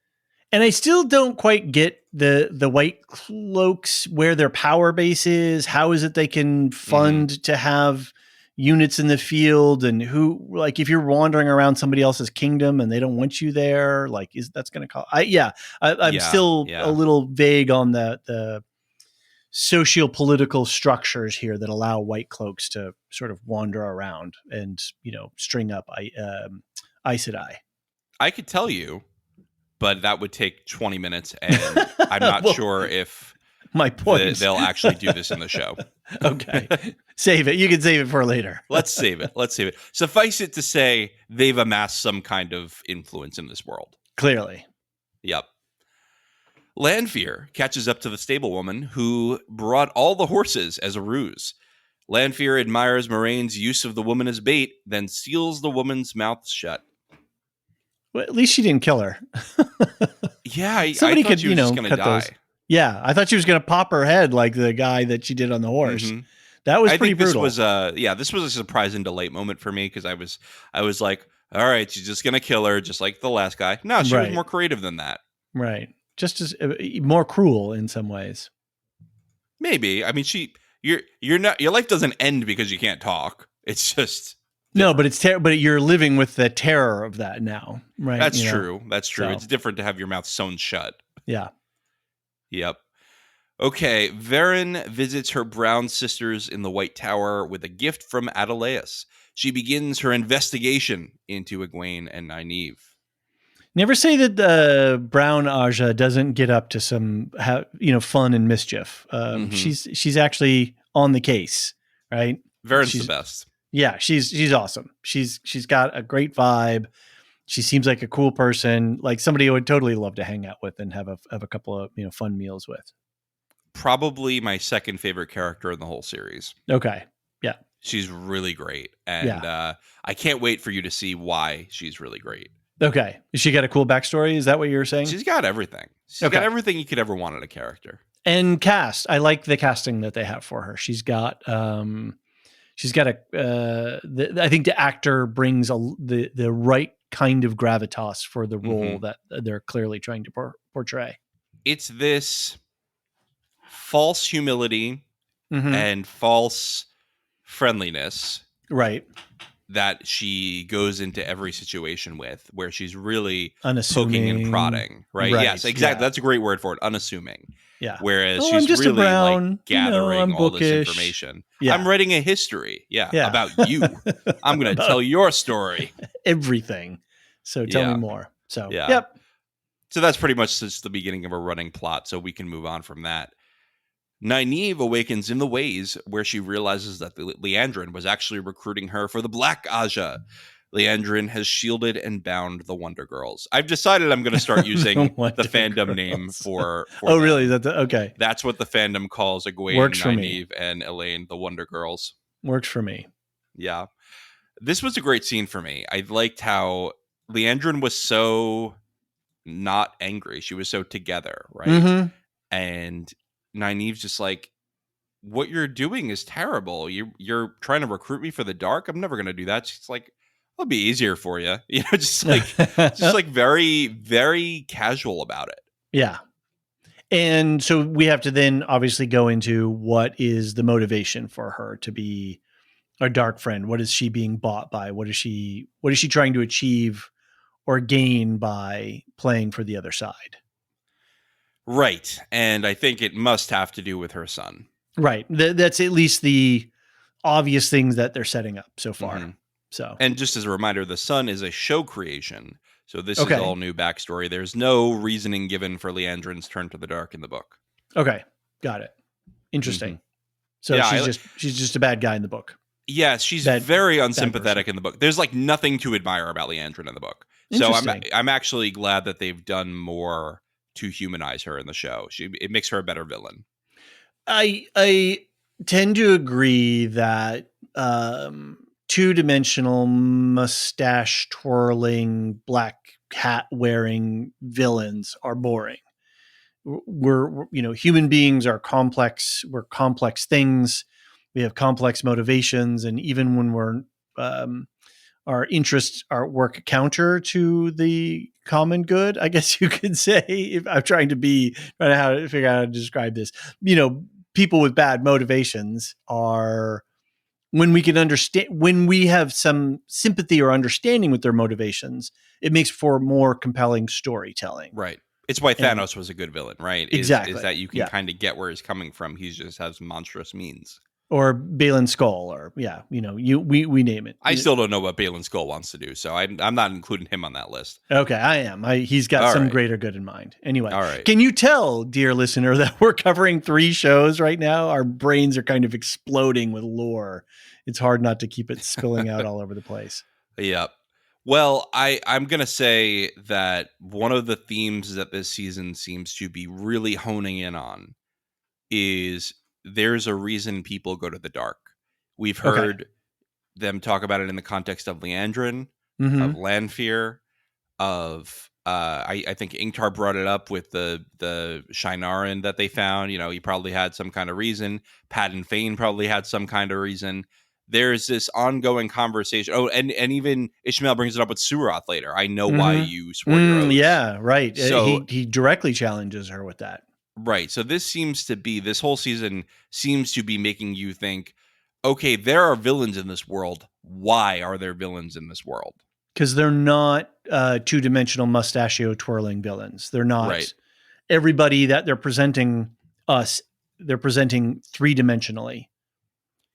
And I still don't quite get the White Cloaks, where their power base is. How is it they can fund to have units in the field, and who, like, if you're wandering around somebody else's kingdom and they don't want you there, like, that's going to cause? I'm still a little vague on the socio-political structures here that allow White Cloaks to sort of wander around and, string up Aes Sedai. I could tell you, but that would take 20 minutes, and I'm not sure if my point they'll actually do this in the show. Okay. Save it. You can save it for later. Let's save it. Suffice it to say, they've amassed some kind of influence in this world. Clearly. Yep. Lanfear catches up to the stablewoman who brought all the horses as a ruse. Lanfear admires Moraine's use of the woman as bait, then seals the woman's mouth shut. Well, at least she didn't kill her. Yeah, I somebody thought could, she was just going to die. Those. Yeah, I thought she was going to pop her head like the guy that she did on the horse. Mm-hmm. That was pretty brutal. This was a surprise and delight moment for me because I was like, all right, she's just going to kill her just like the last guy. No, she was more creative than that. Right. Just as more cruel in some ways. Maybe. I mean, your life doesn't end because you can't talk. It's just different. No, but you're living with the terror of that now, right? That's true. That's true. So. It's different to have your mouth sewn shut. Yeah. Yep. Okay, Varen visits her brown sisters in the White Tower with a gift from Adelaus. She begins her investigation into Egwene and Nynaeve. Never say that brown Aja doesn't get up to some fun and mischief. She's actually on the case, right? Varen's the best. Yeah, she's awesome. She's got a great vibe. She seems like a cool person, like somebody I would totally love to hang out with and have a couple of fun meals with. Probably my second favorite character in the whole series. Okay, yeah, she's really great, and I can't wait for you to see why she's really great. Okay. Has she got a cool backstory? Is that what you're saying? She's got everything. She's got everything you could ever want in a character. And cast. I like the casting that they have for her. She's got she's got a. I think the actor brings the right kind of gravitas for the role that they're clearly trying to portray. It's this false humility and false friendliness, right? that she goes into every situation with, where she's really poking and Unassuming, prodding, right? Yes, exactly. Yeah. That's a great word for it, unassuming. Yeah. Whereas Oh, I'm she's just a really like brown, gathering I'm all this bookish. information. Yeah. I'm writing a history, Yeah. about you. I'm going to tell your story. Everything. So tell me more. So, yep. So that's pretty much just the beginning of a running plot, so we can move on from that. Nynaeve awakens in the ways where she realizes that the Leandrin was actually recruiting her for the Black Aja. Leandrin has shielded and bound the Wonder Girls. I've decided I'm going to start using the fandom name for oh, them. really? Okay. That's what the fandom calls Egwene, Works for Nynaeve, me. and Elaine, the Wonder Girls. Works for me. Yeah. This was a great scene for me. I liked how Leandrin was so not angry. She was so together, right? And Nynaeve's just like, what you're doing is terrible. You're trying to recruit me for the dark. I'm never going to do that. She's like, it'll be easier for you. Just like very, very casual about it. Yeah. And so we have to then obviously go into what is the motivation for her to be a dark friend. What is she being bought by? What is she trying to achieve or gain by playing for the other side? Right. And I think it must have to do with her son. Right. That's at least the obvious things that they're setting up so far. So, and just as a reminder, the son is a show creation. So this is all new backstory. There's no reasoning given for Leandrin's turn to the dark in the book. Okay. Got it. Interesting. So she's just a bad guy in the book. Yeah, she's very unsympathetic in the book. There's like nothing to admire about Leandrin in the book. So I'm actually glad that they've done more to humanize her in the show. It makes her a better villain. I tend to agree that two-dimensional mustache twirling black hat wearing villains are boring. We're human beings are complex. We're complex things. We have complex motivations, and even when we're our interests work counter to the common good, I guess you could say. If I'm trying to figure out how to describe this, people with bad motivations are, when we can understand, when we have some sympathy or understanding with their motivations, it makes for more compelling storytelling. Right. It's why Thanos was a good villain, right? Exactly. Is that you can kind of get where he's coming from. He just has monstrous means. Or Balin Skull, or we name it. I still don't know what Balin Skull wants to do, so I'm not including him on that list. Okay, I am. He's got some greater good in mind. Anyway, all right. Can you tell, dear listener, that we're covering 3 shows right now? Our brains are kind of exploding with lore. It's hard not to keep it spilling out all over the place. Yep. Well, I'm going to say that one of the themes that this season seems to be really honing in on is there's a reason people go to the dark. We've heard them talk about it in the context of Leandrin, of Lanfear, of I think Ingtar brought it up with the Shinaran that they found. He probably had some kind of reason. Padden Fane probably had some kind of reason. There's this ongoing conversation. Oh, and even Ishmael brings it up with Surath later. I know why you swore your oaths. Yeah, right. So he directly challenges her with that. Right. So this whole season seems to be making you think, okay, there are villains in this world. Why are there villains in this world? Because they're not two-dimensional mustachio twirling villains. They're not everybody that they're presenting us. They're presenting 3-dimensionally.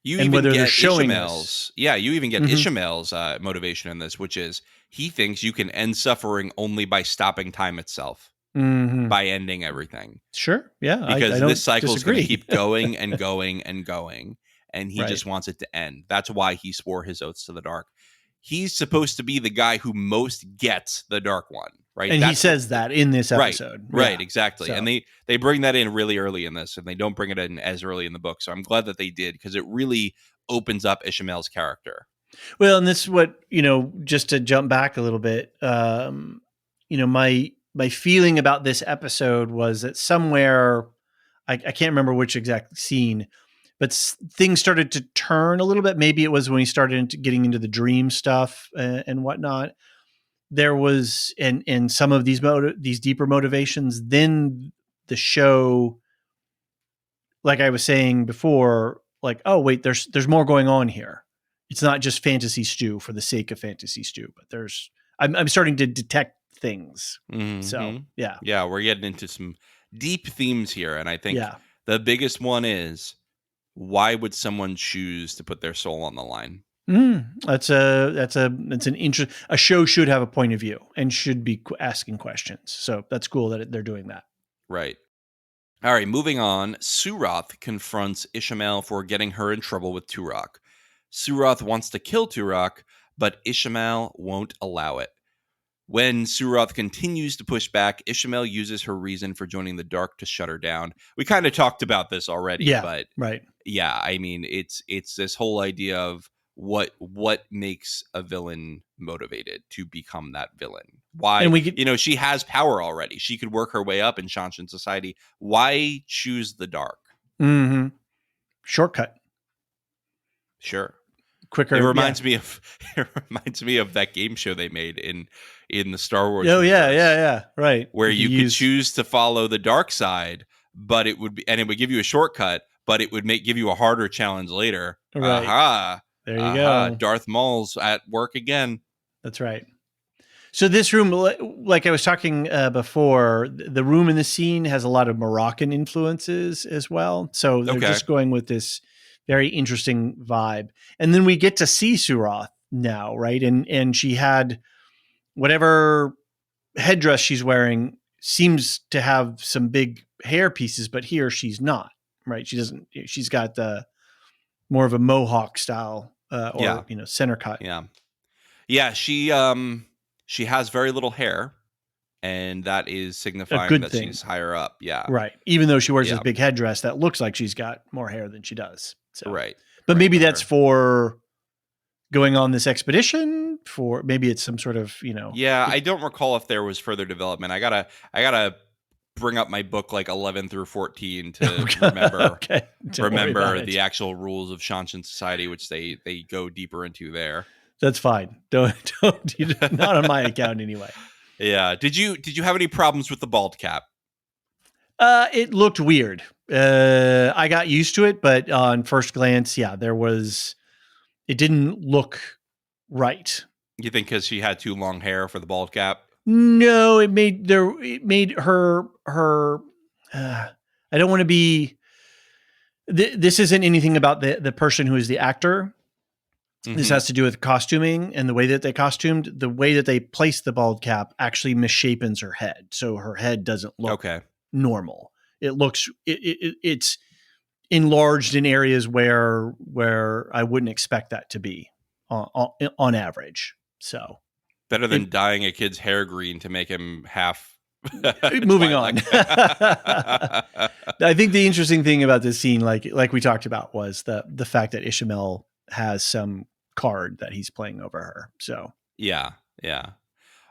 You even get Ishmael's. Yeah, you even get Ishmael's motivation in this, which is he thinks you can end suffering only by stopping time itself. By ending everything. Sure. Yeah. Because this cycle is going to keep going and going and going. And he just wants it to end. That's why he swore his oaths to the dark. He's supposed to be the guy who most gets the dark one, right? And he says that in this episode. Right, exactly. So. And they bring that in really early in this, and they don't bring it in as early in the book. So I'm glad that they did, because it really opens up Ishmael's character. Well, and this is what, just to jump back a little bit, my feeling about this episode was that somewhere, I can't remember which exact scene, but things started to turn a little bit. Maybe it was when he started getting into the dream stuff and whatnot. There was, and some of these deeper motivations. Then the show, like I was saying before, like, oh wait, there's more going on here. It's not just fantasy stew for the sake of fantasy stew, but I'm starting to detect things. Mm-hmm. So yeah, we're getting into some deep themes here, and I think yeah. the biggest one is, why would someone choose to put their soul on the line? That's an interest. A show should have a point of view and should be asking questions. So that's cool that they're doing that. Right. All right, moving on. Suroth confronts Ishamael for getting her in trouble with Turok. Suroth wants to kill Turok, but Ishamael won't allow it. When Suroth continues to push back, Ishamael uses her reason for joining the Dark to shut her down. We kind of talked about this already, but right. Yeah, I mean, it's this whole idea of what makes a villain motivated to become that villain. Why? And we could, she has power already. She could work her way up in Shanshan society. Why choose the Dark? mm-hmm. Shortcut. Sure. Quicker. It reminds me of that game show they made in the Star Wars. Oh yeah, right. Where you could choose to follow the dark side, but it would give you a shortcut, but it would give you a harder challenge later. Right. Aha! There you go. Darth Maul's at work again. That's right. So this room, like I was talking before, the room in the scene has a lot of Moroccan influences as well. So they're just going with this very interesting vibe. And then we get to see Suroth now, right? And she had whatever headdress she's wearing seems to have some big hair pieces, but here she's not, right? She's got the more of a mohawk style center cut. Yeah. She has very little hair, and that is signifying that she's higher up. Yeah. Right. Even though she wears this big headdress that looks like she's got more hair than she does. So. Right. But maybe that's for going on this expedition, for maybe it's some sort of, Yeah, I don't recall if there was further development. I gotta bring up my book like 11 through 14 to remember the actual rules of Shanshan society, which they go deeper into there. That's fine. Don't not on my account anyway. Yeah. Did you have any problems with the bald cap? It looked weird. I got used to it, but on first glance, it didn't look right. You think because she had too long hair for the bald cap? No, it made her. I don't want to be. This isn't anything about the person who is the actor. Mm-hmm. This has to do with costuming and the way that they costumed. The way that they placed the bald cap actually misshapens her head, so her head doesn't look normal. It looks it's enlarged in areas where I wouldn't expect that to be on average. So better than dyeing a kid's hair green to make him half. Moving on. I think the interesting thing about this scene, like we talked about, was the fact that Ishamael has some card that he's playing over her. So yeah.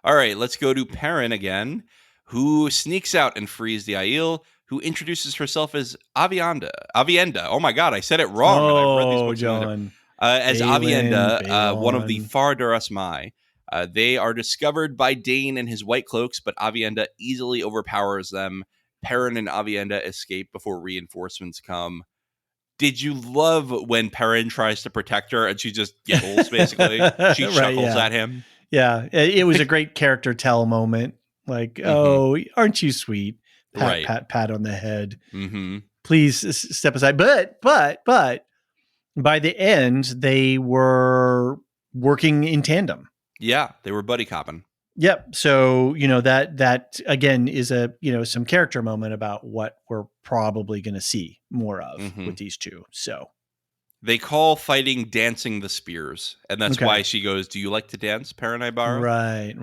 All right, let's go to Perrin again, who sneaks out and frees the Aiel, who introduces herself as Avienda. Oh my God, I said it wrong. Oh, I've read these books John. As Avienda, one of the Far-Duras Mai. They are discovered by Dane and his White Cloaks, but Avienda easily overpowers them. Perrin and Avienda escape before reinforcements come. Did you love when Perrin tries to protect her and she just giggles, basically? She chuckles at him. Yeah, it was a great character tell moment. Like, oh, aren't you sweet? Pat on the head. Mm-hmm. Please step aside. But by the end, they were working in tandem. Yeah, they were buddy copping. Yep. So, that again is some character moment about what we're probably going to see more of with these two. So they call fighting dancing the spears. And that's why she goes, "Do you like to dance, Perrin Ibarra?" Right.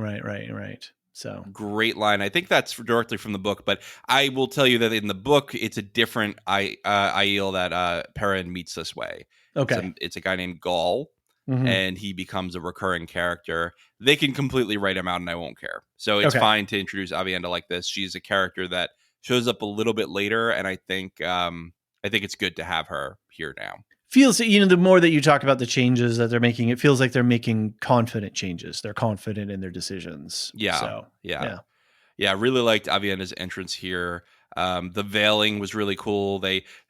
So great line. I think that's directly from the book, but I will tell you that in the book, it's a different Aiel that Perrin meets this way. Okay. It's a guy named Gaul. Mm-hmm. And he becomes a recurring character. They can completely write him out and I won't care. So it's fine to introduce Avienda like this. She's a character that shows up a little bit later, and I think I think it's good to have her here now. Feels, the more that you talk about the changes that they're making, it feels like they're making confident changes. They're confident in their decisions. Yeah, So, yeah. Yeah, I really liked Aviendha's entrance here. The veiling was really cool.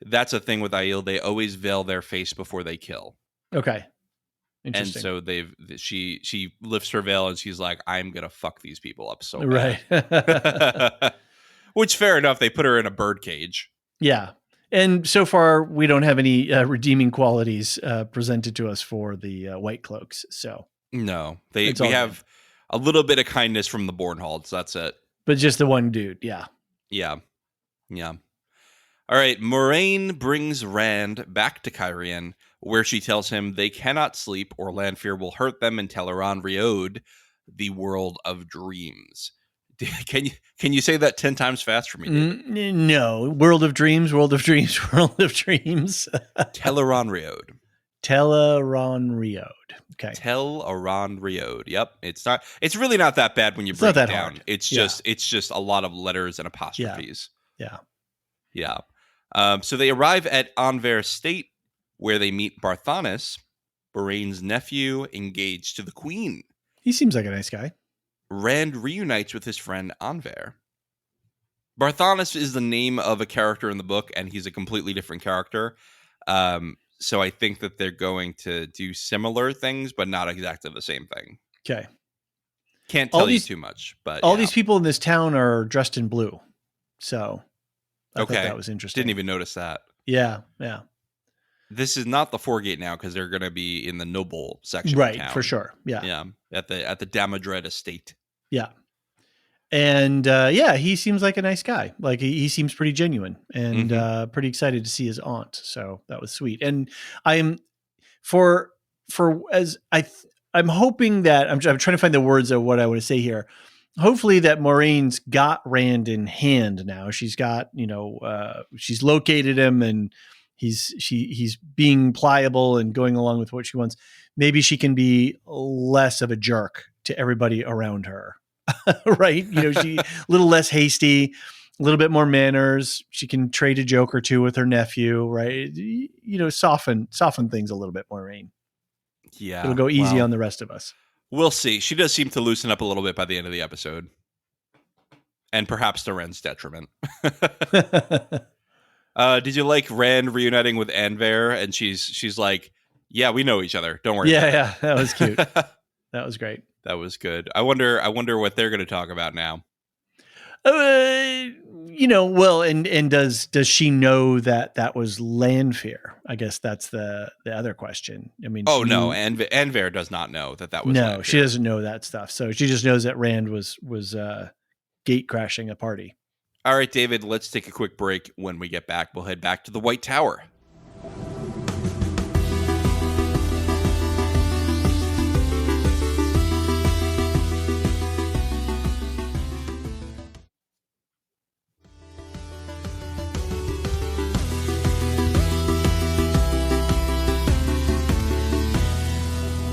That's a thing with Aiel. They always veil their face before they kill. Okay. And Interesting. so she lifts her veil and she's like, I'm gonna fuck these people up so Right. bad. Which, fair enough. They put her in a bird cage. Yeah. And so far, we don't have any redeeming qualities presented to us for the White Cloaks. So No, we good. have a little bit of kindness from the Bornholds. That's it. But just the one dude. Yeah. Yeah. Yeah. All right. Moraine brings Rand back to Cairhien, where she tells him they cannot sleep or Lanfear will hurt them in Teleron Riod, the world of dreams. Can you say that 10 times fast for me, David? No. World of dreams, world of dreams, world of dreams. Teleron Riod. Teleron Riod. Okay. Teleron Riod. Yep. It's really not that bad when you break it down. Hard. It's just a lot of letters and apostrophes. Yeah. Yeah. So they arrive at Anver State, where they meet Barthanes, Boraine's nephew, engaged to the queen. He seems like a nice guy. Rand reunites with his friend Anver. Barthanes is the name of a character in the book, and he's a completely different character. So I think that they're going to do similar things, but not exactly the same thing. Okay. Can't tell you too much, but all these people in this town are dressed in blue. So I thought that was interesting. Didn't even notice that. Yeah. This is not the Foregate now because they're going to be in the noble section, right? Of town. For sure. Yeah. At the Damadred estate. Yeah. And he seems like a nice guy. Like he seems pretty genuine and pretty excited to see his aunt. So that was sweet. And I'm I'm hoping that I'm trying to find the words of what I want to say here. Hopefully that Moraine's got Rand in hand now. She's got, she's located him and he's being pliable and going along with what she wants. Maybe she can be less of a jerk to everybody around her. Right. She a little less hasty, a little bit more manners. She can trade a joke or two with her nephew, right? Soften things a little bit, Moraine. Yeah. It'll go easy on the rest of us. We'll see. She does seem to loosen up a little bit by the end of the episode. And perhaps to Rand's detriment. Did you like Rand reuniting with Anver? And she's like, yeah, we know each other. Don't worry. Yeah. That was cute. That was great. That was good. I wonder what they're going to talk about now. Well, and does she know that was Lanfear? I guess that's the other question. I mean, no, Anver does not know that was. No, Lanfear. She doesn't know that stuff. So she just knows that Rand was gate crashing a party. All right, David, let's take a quick break. When we get back, we'll head back to the White Tower.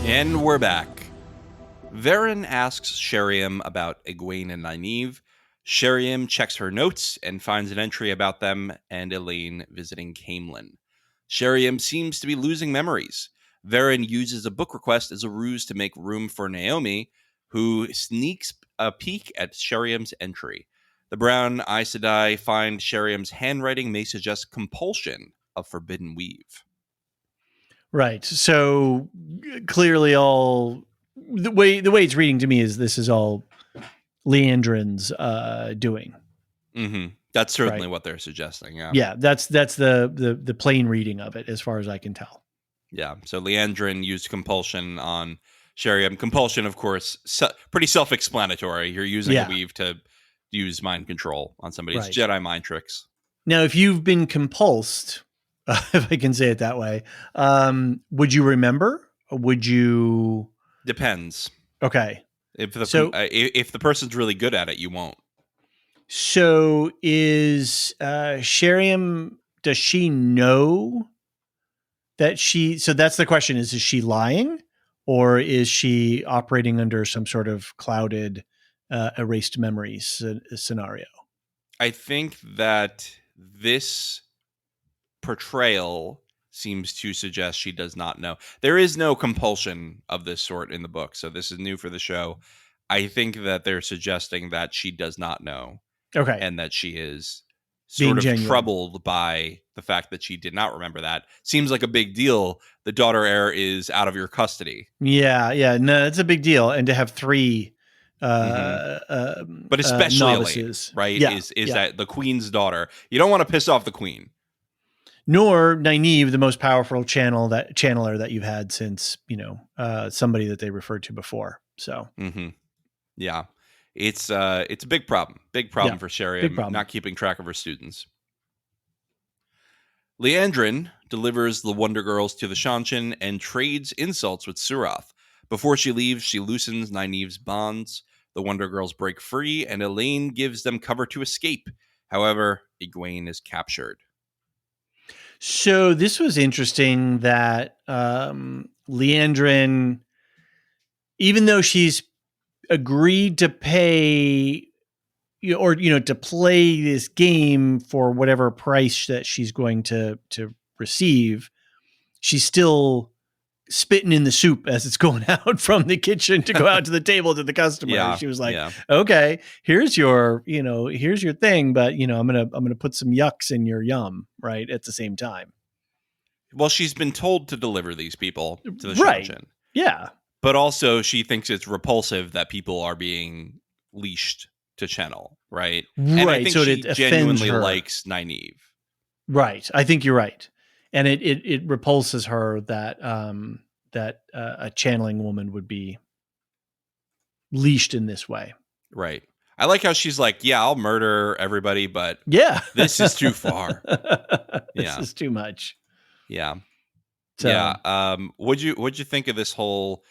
And we're back. Varen asks Sheriam about Egwene and Nynaeve. Sheriam checks her notes and finds an entry about them and Elaine visiting Caemlyn. Sheriam seems to be losing memories. Varen uses a book request as a ruse to make room for Naomi, who sneaks a peek at Sheriam's entry. The Brown Aes Sedai find Sheriam's handwriting may suggest compulsion of forbidden weave. Right. So clearly all the way it's reading to me is this is all Leandrin's doing. Mm-hmm. That's certainly what they're suggesting. Yeah. Yeah. That's the plain reading of it as far as I can tell. Yeah. So Leandrin used compulsion on Sheriam. Compulsion, of course, pretty self-explanatory. You're using a weave to use mind control on somebody. It's Jedi mind tricks. Now, if you've been compulsed, if I can say it that way, would you remember? Or would you? Depends. Okay. If the person's really good at it, you won't. So is Sheriam? Does she know that she? So that's the question: is she lying, or is she operating under some sort of clouded, erased memories scenario? I think that this portrayal seems to suggest she does not know. There is no compulsion of this sort in the book, so this is new for the show. I think that they're suggesting that she does not know Okay. and that she is sort Being of genuine. troubled by the fact that she did not remember that. Seems like a big deal. The daughter heir is out of your custody. Yeah. No, it's a big deal. And to have 3 But especially novices. Elaine, right? Yeah. Is that the queen's daughter? You don't want to piss off the queen. Nor Nynaeve, the most powerful channeler that you've had since, somebody that they referred to before. So, yeah, it's a big problem. Big problem for Sherry not keeping track of her students. Leandrin delivers the Wonder Girls to the Shanshan and trades insults with Surath. Before she leaves, she loosens Nynaeve's bonds. The Wonder Girls break free, and Elaine gives them cover to escape. However, Egwene is captured. So this was interesting that Leandrin, even though she's agreed to pay or to play this game for whatever price that she's going to receive, she's still spitting in the soup as it's going out from the kitchen to go out to the table to the customer. Yeah, she was like, okay, here's your thing, but I'm gonna put some yucks in your yum right at the same time. Well, she's been told to deliver these people to the right. Shanshan. Yeah. But also she thinks it's repulsive that people are being leashed to channel, right? And I think she genuinely likes Nynaeve. Right. I think you're right. And it repulses her that a channeling woman would be leashed in this way. Right. I like how she's like, yeah, I'll murder everybody, but this is too far. This is too much. Yeah. So, yeah. What'd you think of this whole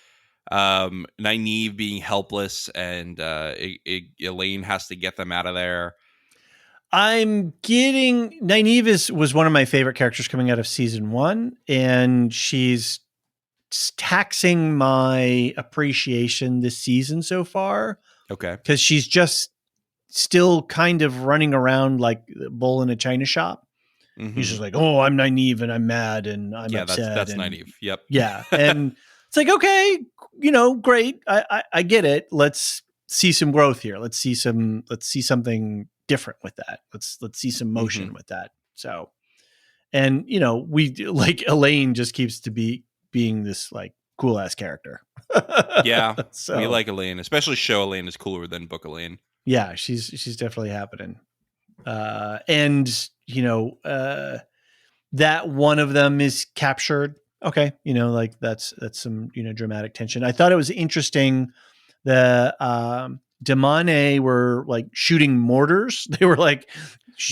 Nynaeve being helpless and Elaine has to get them out of there? Nynaeve was one of my favorite characters coming out of season 1, and she's taxing my appreciation this season so far. Okay. Because she's just still kind of running around like a bull in a china shop. He's just like, oh, I'm Nynaeve and I'm mad and I'm upset. That's Nynaeve. Yep. Yeah. And it's like, okay, great. I get it. Let's see some growth here. Let's see something different with that. Let's see some motion with that. So, and we like Elaine just keeps being this like cool ass character. Yeah. So we like Elaine, especially show Elaine is cooler than book Elaine. Yeah, she's definitely happening. And that one of them is captured. Okay. Like that's some, dramatic tension. I thought it was interesting. The Damane were like shooting mortars. They were like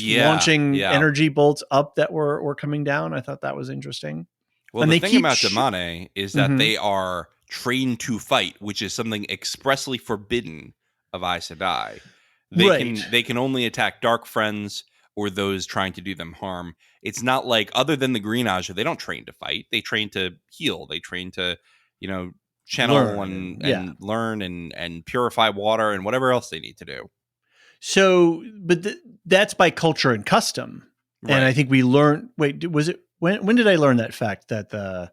launching energy bolts up that were coming down. I thought that was interesting. Well, and the thing about Damane is that they are trained to fight, which is something expressly forbidden of Aes Sedai. They can only attack dark friends or those trying to do them harm. It's not like, other than the Green Aja, they don't train to fight. They train to heal. They train to, channel and learn and purify water and whatever else they need to do. So, but that's by culture and custom. Right. And I think we learned, was it, when did I learn that fact that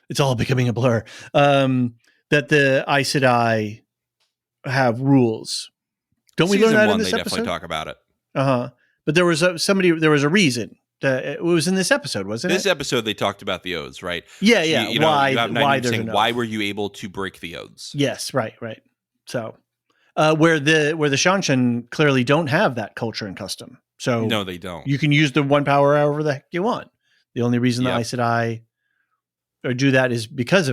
it's all becoming a blur, that the Aes Sedai have rules? Don't we learn that in this episode? Definitely talk about it. But there was a reason. It was in this episode, wasn't it? This episode, they talked about the oaths, right? Yeah. You have why were you able to break the oaths? Yes, right. So, where the Shanshan clearly don't have that culture and custom. So no, they don't. You can use the one power however the heck you want. The only reason the Aes Sedai do that is because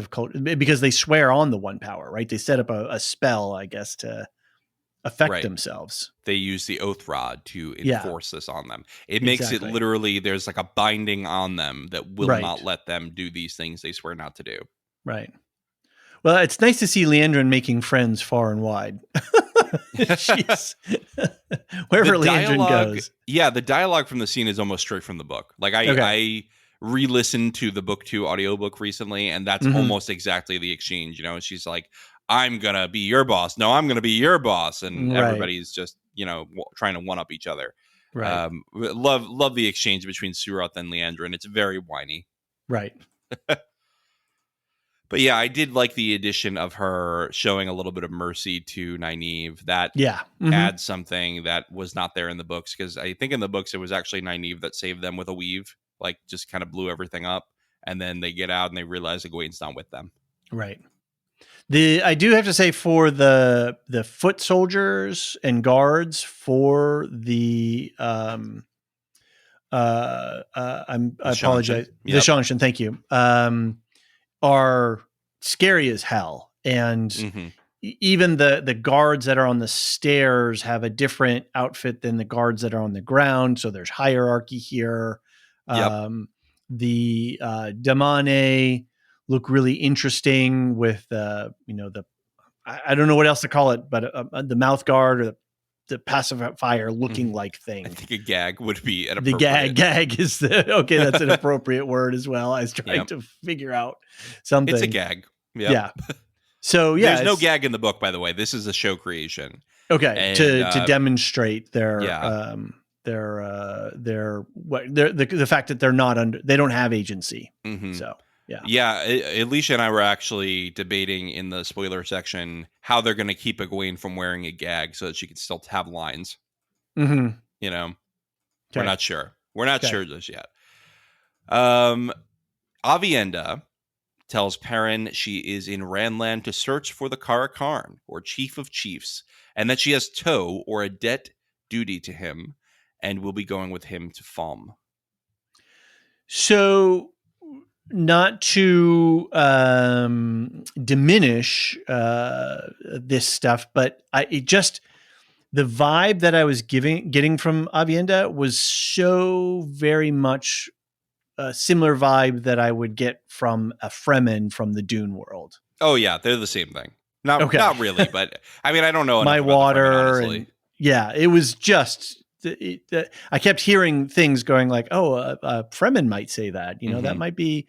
they swear on the one power, right? They set up a spell, I guess, to affect themselves. They use the oath rod to enforce this on them. It makes it literally, there's like a binding on them that will not let them do these things they swear not to do. Right. Well, it's nice to see Leandrin making friends far and wide. Wherever Leandrin goes. Yeah, the dialogue from the scene is almost straight from the book. Like I re-listened to the book 2 audiobook recently, and that's almost exactly the exchange. She's like, I'm going to be your boss. No, I'm going to be your boss. And everybody's just, trying to one up each other. Right. Love the exchange between Suroth and Leandra, and it's very whiny. Right. But yeah, I did like the addition of her showing a little bit of mercy to Nynaeve. That Yeah. Mm-hmm. adds something that was not there in the books, because I think in the books it was actually Nynaeve that saved them with a weave, like just kind of blew everything up, and then they get out and they realize Egwene's not with them. Right. I do have to say, for the foot soldiers and guards for the I apologize. Yep. The Shanshan, thank you. Are scary as hell. And even the guards that are on the stairs have a different outfit than the guards that are on the ground. So there's hierarchy here. Yep. The Damane look really interesting with I don't know what else to call it, but the mouth guard or the pacifier looking like thing. I think a gag would be an The appropriate. gag is okay. That's an appropriate word as well. I was trying to figure out something. It's a gag. Yep. Yeah. So yeah, there's no gag in the book, by the way. This is a show creation. Okay, and, to demonstrate their the fact that they're not they don't have agency. So yeah. Elysia and I were actually debating in the spoiler section how they're going to keep Egwene from wearing a gag so that she can still have lines. Mm-hmm. You know, okay. We're not sure. We're not sure just yet. Avienda tells Perrin she is in Ranland to search for the Karakarn, or Chief of Chiefs, and that she has tow, or a debt duty to him, and will be going with him to Falm. So, not to diminish this stuff, but the vibe that I was getting from Avienda was so very much a similar vibe that I would get from a Fremen from the Dune world. Oh yeah, they're the same thing. Not really, but I mean, I don't know enough My about water, the Fremen, honestly. It was just. I kept hearing things going like, "Oh, Fremen might say that." You know, that might be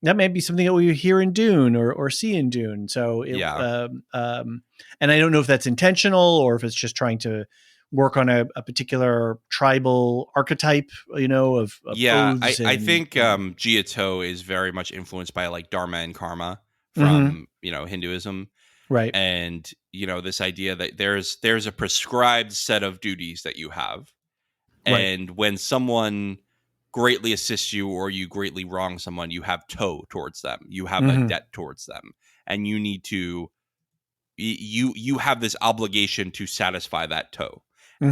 something that we hear in Dune or see in Dune. So, and I don't know if that's intentional or if it's just trying to work on a particular tribal archetype, of oaths. I think Giotto is very much influenced by like Dharma and Karma from Hinduism, right? And this idea that there's a prescribed set of duties that you have, and when someone greatly assists you or you greatly wrong someone, you have tow towards them. You have a debt towards them, and you need to you have this obligation to satisfy that tow.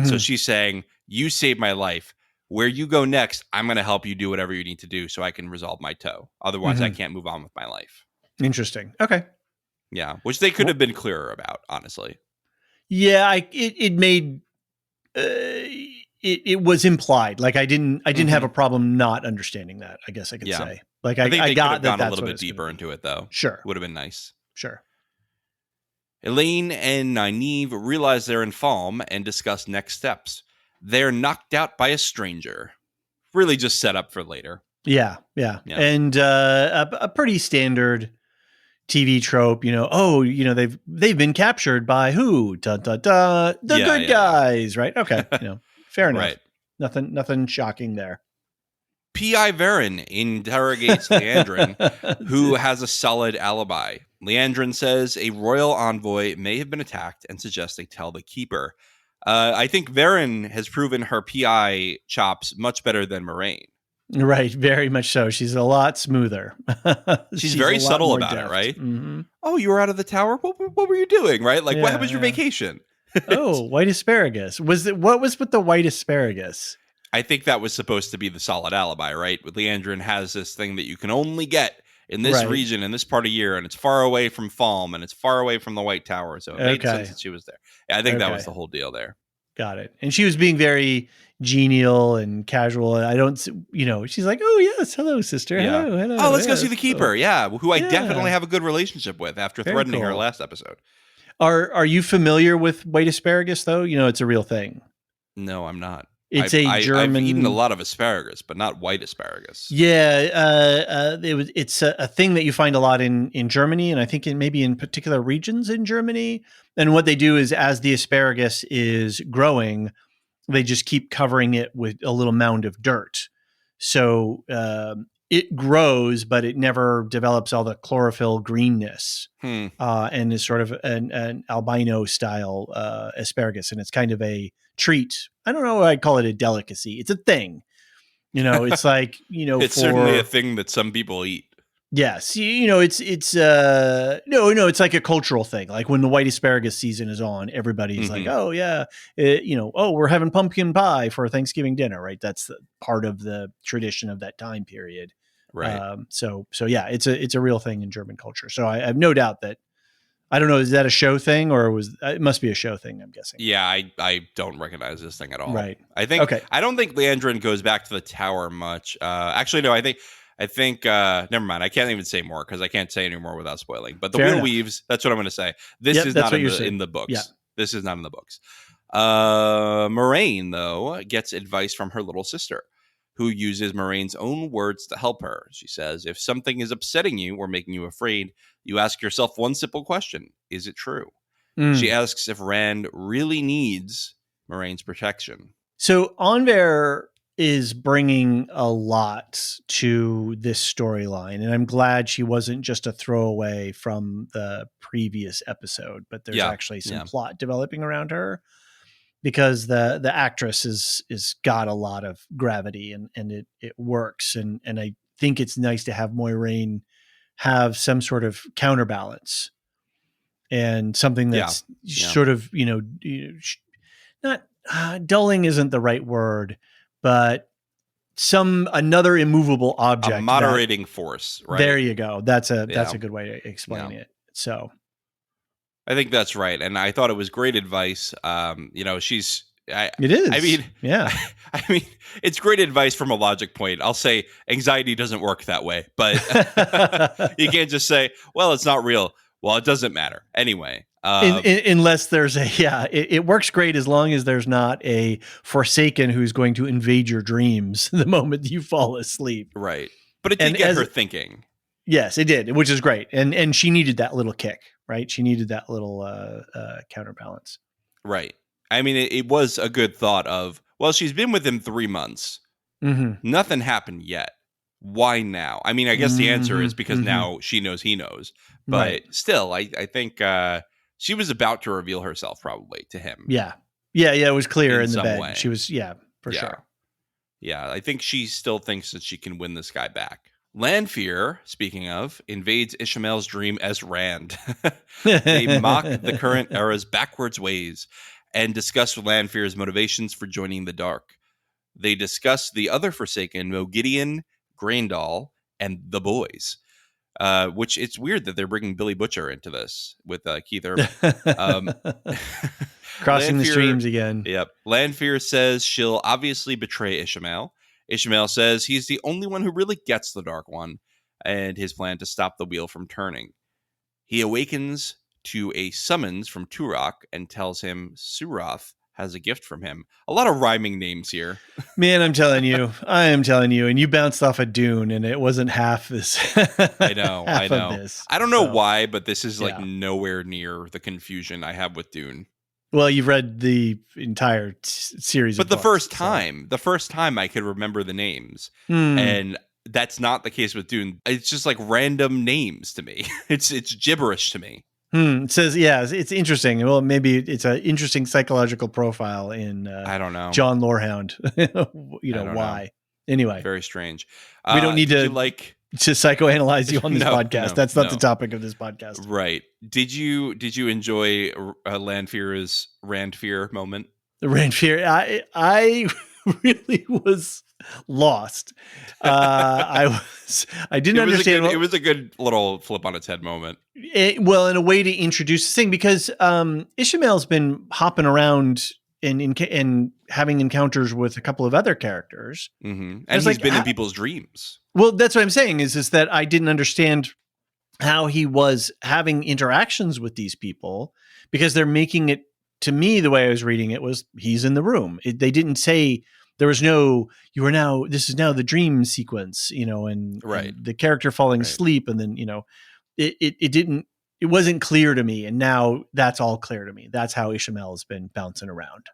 So she's saying, you saved my life. Where you go next, I'm going to help you do whatever you need to do so I can resolve my tow. Otherwise, I can't move on with my life. Interesting. Okay. Yeah, which they could have been clearer about, honestly. Yeah, it made it was implied. Like I didn't have a problem not understanding that. I guess I could say. Like I think they got could have gone that's a little bit deeper into it, though. Sure, would have been nice. Sure. Elaine and Nynaeve realize they're in Falm and discuss next steps. They're knocked out by a stranger. Really just set up for later. Yeah. And a pretty standard TV trope, they've been captured by who? The good guys, right? Okay, fair enough. Right. Nothing shocking there. P.I. Varen interrogates Leandrin, who has a solid alibi. Leandrin says a royal envoy may have been attacked and suggests they tell the keeper. I think Varen has proven her PI chops much better than Moraine. Right, very much so. She's a lot smoother. She's very subtle about it, right? Mm-hmm. Oh, you were out of the tower? What were you doing, right? Like, what happened to your vacation? Oh, white asparagus. What was with the white asparagus? I think that was supposed to be the solid alibi, right? Leandrin has this thing that you can only get in this region, in this part of year, and it's far away from Falm, and it's far away from the White Tower, so it made sense that she was there. Yeah, I think that was the whole deal there. Got it. And she was being very genial and casual. I don't, she's like, "Oh yes, hello, sister. Yeah. Hello. Oh, let's go see the keeper." Who I definitely have a good relationship with after threatening her last episode. Are you familiar with white asparagus though? It's a real thing. No, I'm not. It's German. I've eaten a lot of asparagus, but not white asparagus. Yeah, it's a thing that you find a lot in Germany, and I think maybe in particular regions in Germany. And what they do is, as the asparagus is growing, they just keep covering it with a little mound of dirt. So it grows, but it never develops all the chlorophyll greenness. And is sort of an albino style asparagus. And it's kind of a treat. I don't know why I'd call it a delicacy. It's a thing. It's like, it's certainly a thing that some people eat. Yes, it's like a cultural thing. Like when the white asparagus season is on, everybody's like, "Oh yeah, we're having pumpkin pie for Thanksgiving dinner," right? That's part of the tradition of that time period, right? So yeah, it's a real thing in German culture. So I have no doubt that I don't know, is that a show thing or it must be a show thing? I'm guessing. Yeah, I don't recognize this thing at all. Right. I don't think Leandrin goes back to the tower much. Actually, no. I think never mind. I can't even say more because I can't say any more without spoiling. But the wheel weaves. That's what I'm going to say. This is not in the books. Yeah. This is not in the books. Moraine, though, gets advice from her little sister, who uses Moraine's own words to help her. She says, if something is upsetting you or making you afraid, you ask yourself one simple question. Is it true? She asks if Rand really needs Moraine's protection. So Anver is bringing a lot to this storyline, and I'm glad she wasn't just a throwaway from the previous episode, but there's actually some plot developing around her, because the actress is got a lot of gravity and it works, and I think it's nice to have Moiraine have some sort of counterbalance and something that's sort of not dulling isn't the right word, but another immovable object, a moderating force, right? There you go. That's a good way to explain it. So I think that's right. And I thought it was great advice. It is. I mean, yeah. I mean, it's great advice from a logic point. I'll say anxiety doesn't work that way, but you can't just say, well, it's not real. Well, it doesn't matter anyway. Unless there's it works great as long as there's not a Forsaken who's going to invade your dreams the moment you fall asleep. Right. But it did get her thinking. Yes, it did, which is great. And she needed that little kick, right? She needed that little counterbalance. Right. I mean, it was a good thought of, well, she's been with him 3 months. Nothing happened yet. Why now? I mean, I guess the answer is because now she knows he knows. But still, I think she was about to reveal herself probably to him. Yeah. It was clear in the bed. Way. She was, for sure. Yeah, I think she still thinks that she can win this guy back. Lanfear, speaking of, invades Ishmael's dream as Rand. They mock the current era's backwards ways and discuss Lanfear's motivations for joining the Dark. They discuss the other Forsaken, Mogideon, Graendal, and the boys. Which it's weird that they're bringing Billy Butcher into this with Keith Urban. Crossing the streams again. Yep. Lanfear says she'll obviously betray Ishmael. Ishmael says he's the only one who really gets the Dark One and his plan to stop the wheel from turning. He awakens to a summons from Turok and tells him Suroth has a gift from him. A lot of rhyming names here. Man, I am telling you. And you bounced off a Dune, and it wasn't half this. I know. I don't know why, but this is nowhere near the confusion I have with Dune. Well, you've read the entire series, but the first time I could remember the names, and that's not the case with Dune. It's just like random names to me. It's gibberish to me. It says, it's interesting. Well, maybe it's an interesting psychological profile in I don't know, John Lorehound. Why? Know. Anyway, very strange. We don't need to psychoanalyze you on this podcast. That's not the topic of this podcast. Right. Did you enjoy Lanfear's Randfear moment? The Randfear. I really was lost. I didn't understand. It was a good little flip on its head moment. In a way to introduce the thing, because Ishmael's been hopping around and having encounters with a couple of other characters. And he's been in people's dreams. Well, that's what I'm saying is that I didn't understand how he was having interactions with these people, because they're making it, to me, the way I was reading it was he's in the room. They didn't say there was no, this is now the dream sequence, and the character falling asleep. And then, it wasn't clear to me. And now that's all clear to me. That's how Ishmael has been bouncing around.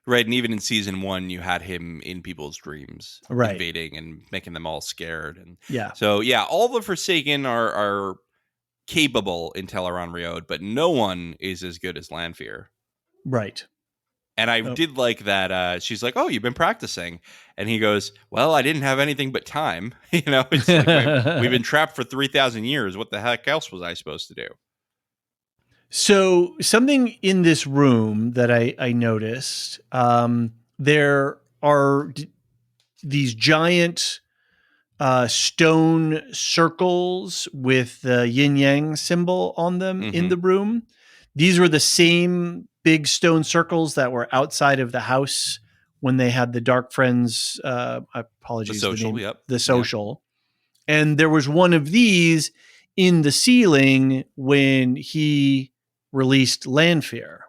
Right, and even in season 1, you had him in people's dreams, Right. invading and making them all scared. And Yeah. so, yeah, all the Forsaken are capable in Teleron Riod, but no one is as good as Lanfear. Right. And I did like that. She's like, "Oh, you've been practicing," and he goes, "Well, I didn't have anything but time. It's like we've been trapped for 3,000 years. What the heck else was I supposed to do?" So something in this room that I noticed, there are these giant stone circles with the yin yang symbol on them in the room. These were the same big stone circles that were outside of the house when they had the Dark Friends. Apologies, The social, name, yep. the social. Yep. And there was one of these in the ceiling when he released Lanfear.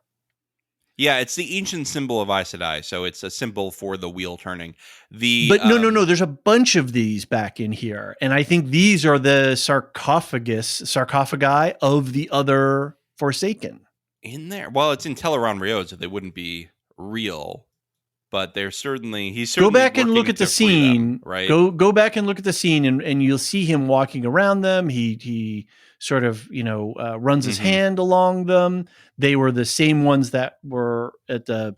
Yeah, it's the ancient symbol of Aes Sedai, so it's a symbol for the wheel turning. But no. There's a bunch of these back in here, and I think these are the sarcophagi of the other Forsaken. In there, well, it's in Teleron Riod, so they wouldn't be real. But they're certainly go back and look at the scene. Them, right? Go back and look at the scene, and you'll see him walking around them. He sort of runs his hand along them. They were the same ones that were at the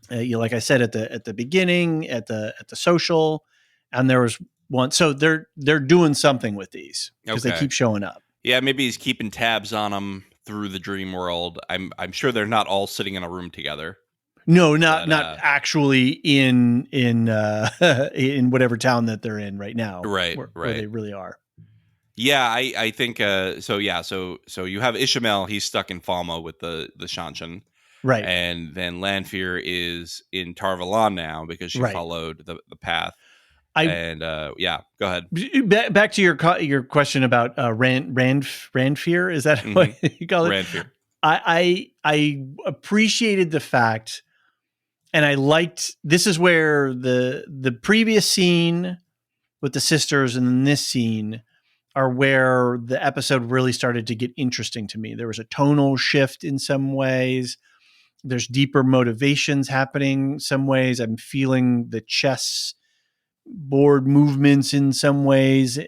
like I said at the beginning at the social, and there was one. So they're doing something with these because they keep showing up. Yeah, maybe he's keeping tabs on them through the dream world. I'm sure they're not all sitting in a room together. No, not actually in in whatever town that they're in right now. Right, where they really are. Yeah, I think so. Yeah, so you have Ishmael. He's stuck in Falma with the Shanshan. Right. And then Lanfear is in Tarvalon now because she followed the path. Go ahead. Back to your question about Randfear. Is that what you call it? Randfear. I appreciated the fact, and I liked, this is where the previous scene with the sisters and then this scene are where the episode really started to get interesting to me. There was a tonal shift in some ways. There's deeper motivations happening some ways. I'm feeling the chess board movements in some ways.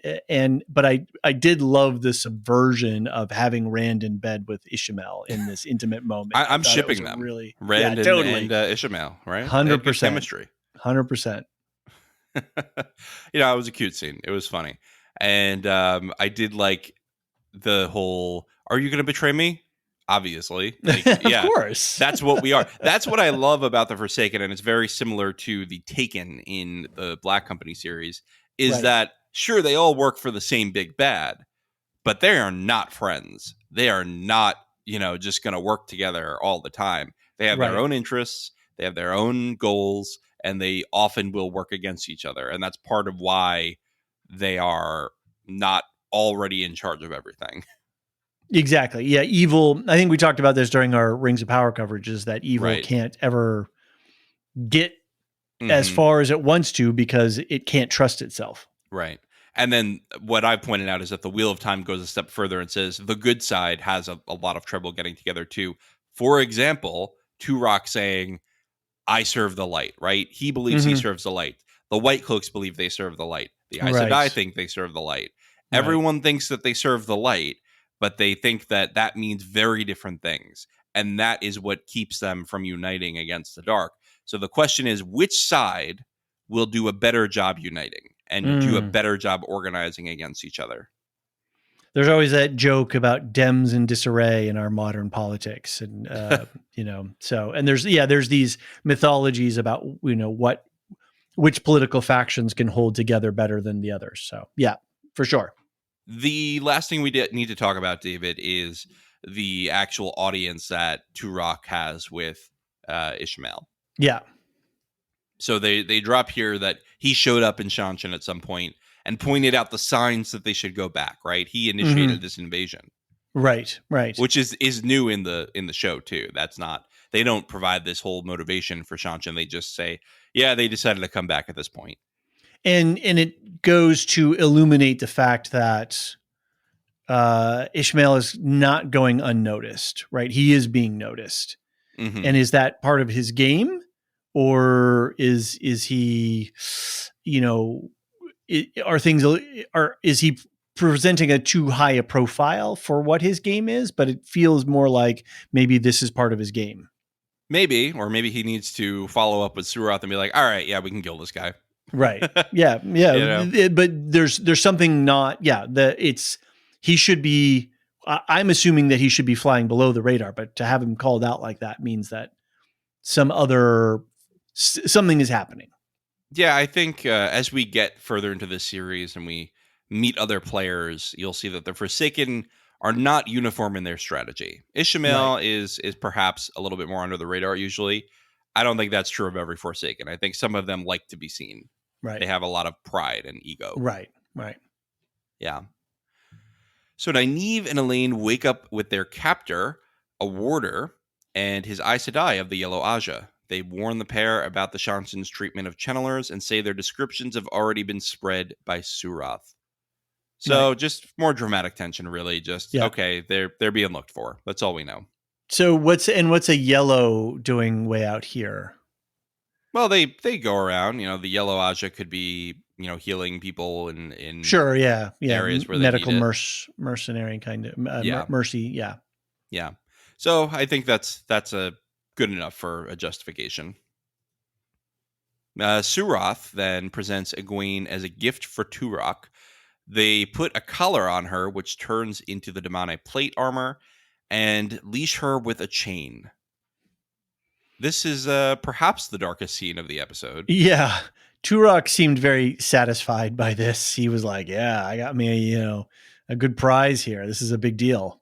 But I did love the subversion of having Rand in bed with Ishmael in this intimate moment. I'm shipping them. Really, Rand and Ishmael, right? 100% chemistry. 100%. It was a cute scene. It was funny. And I did like the whole, are you going to betray me? Obviously. Of course. That's what we are. That's what I love about the Forsaken, and it's very similar to the Taken in the Black Company series, is that, sure, they all work for the same big bad, but they are not friends. They are not, just going to work together all the time. They have their own interests, they have their own goals, and they often will work against each other. And that's part of why they are not already in charge of everything. Exactly. Yeah. Evil. I think we talked about this during our Rings of Power coverage, is that evil can't ever get as far as it wants to because it can't trust itself. Right. And then what I pointed out is that the Wheel of Time goes a step further and says the good side has a lot of trouble getting together too. For example, Turok saying, I serve the light, right? He believes he serves the light. The White Cloaks believe they serve the light. The Aes Sedai think they serve the light. Everyone thinks that they serve the light, but they think that means very different things. And that is what keeps them from uniting against the dark. So the question is, which side will do a better job uniting and do a better job organizing against each other? There's always that joke about Dems in disarray in our modern politics. And, and there's these mythologies about, which political factions can hold together better than the others. So yeah, for sure. The last thing we need to talk about, David, is the actual audience that Turok has with Ishmael. Yeah. So they drop here that he showed up in Shanshan at some point and pointed out the signs that they should go back, right? He initiated this invasion. Right. Which is new in the show too. That's not, they don't provide this whole motivation for Shanshan. They just say, yeah, they decided to come back at this point. And it goes to illuminate the fact that Ishmael is not going unnoticed, right? He is being noticed. And is that part of his game? or is he, you know, are things are is he presenting a too high a profile for what his game is? But it feels more like maybe this is part of his game. Maybe, or maybe he needs to follow up with Suroth and be like, all right, yeah, we can kill this guy. Right. Yeah. Yeah. You know? But there's something not. Yeah. He should be. I'm assuming that he should be flying below the radar, but to have him called out like that means that something is happening. Yeah, I think as we get further into this series and we meet other players, you'll see that the Forsaken are not uniform in their strategy. Ishmael is perhaps a little bit more under the radar usually. I don't think that's true of every Forsaken. I think some of them like to be seen. Right. They have a lot of pride and ego. Right. Yeah. So Nynaeve and Elaine wake up with their captor, a warder, and his Aes Sedai of the Yellow Aja. They warn the pair about the Shanshan's treatment of channelers and say their descriptions have already been spread by Suroth. So just more dramatic tension, really. Just, okay, they're being looked for. That's all we know. So what's a yellow doing way out here? Well, they go around. The Yellow Aja could be, healing people in areas where medical they need it. mercenary kind of mercy. Yeah. So I think that's a good enough for a justification. Suroth then presents Egwene as a gift for Turok. They put a collar on her, which turns into the Damane plate armor, and leash her with a chain. This is perhaps the darkest scene of the episode. Yeah. Turok seemed very satisfied by this. He was like, yeah, I got me a good prize here. This is a big deal.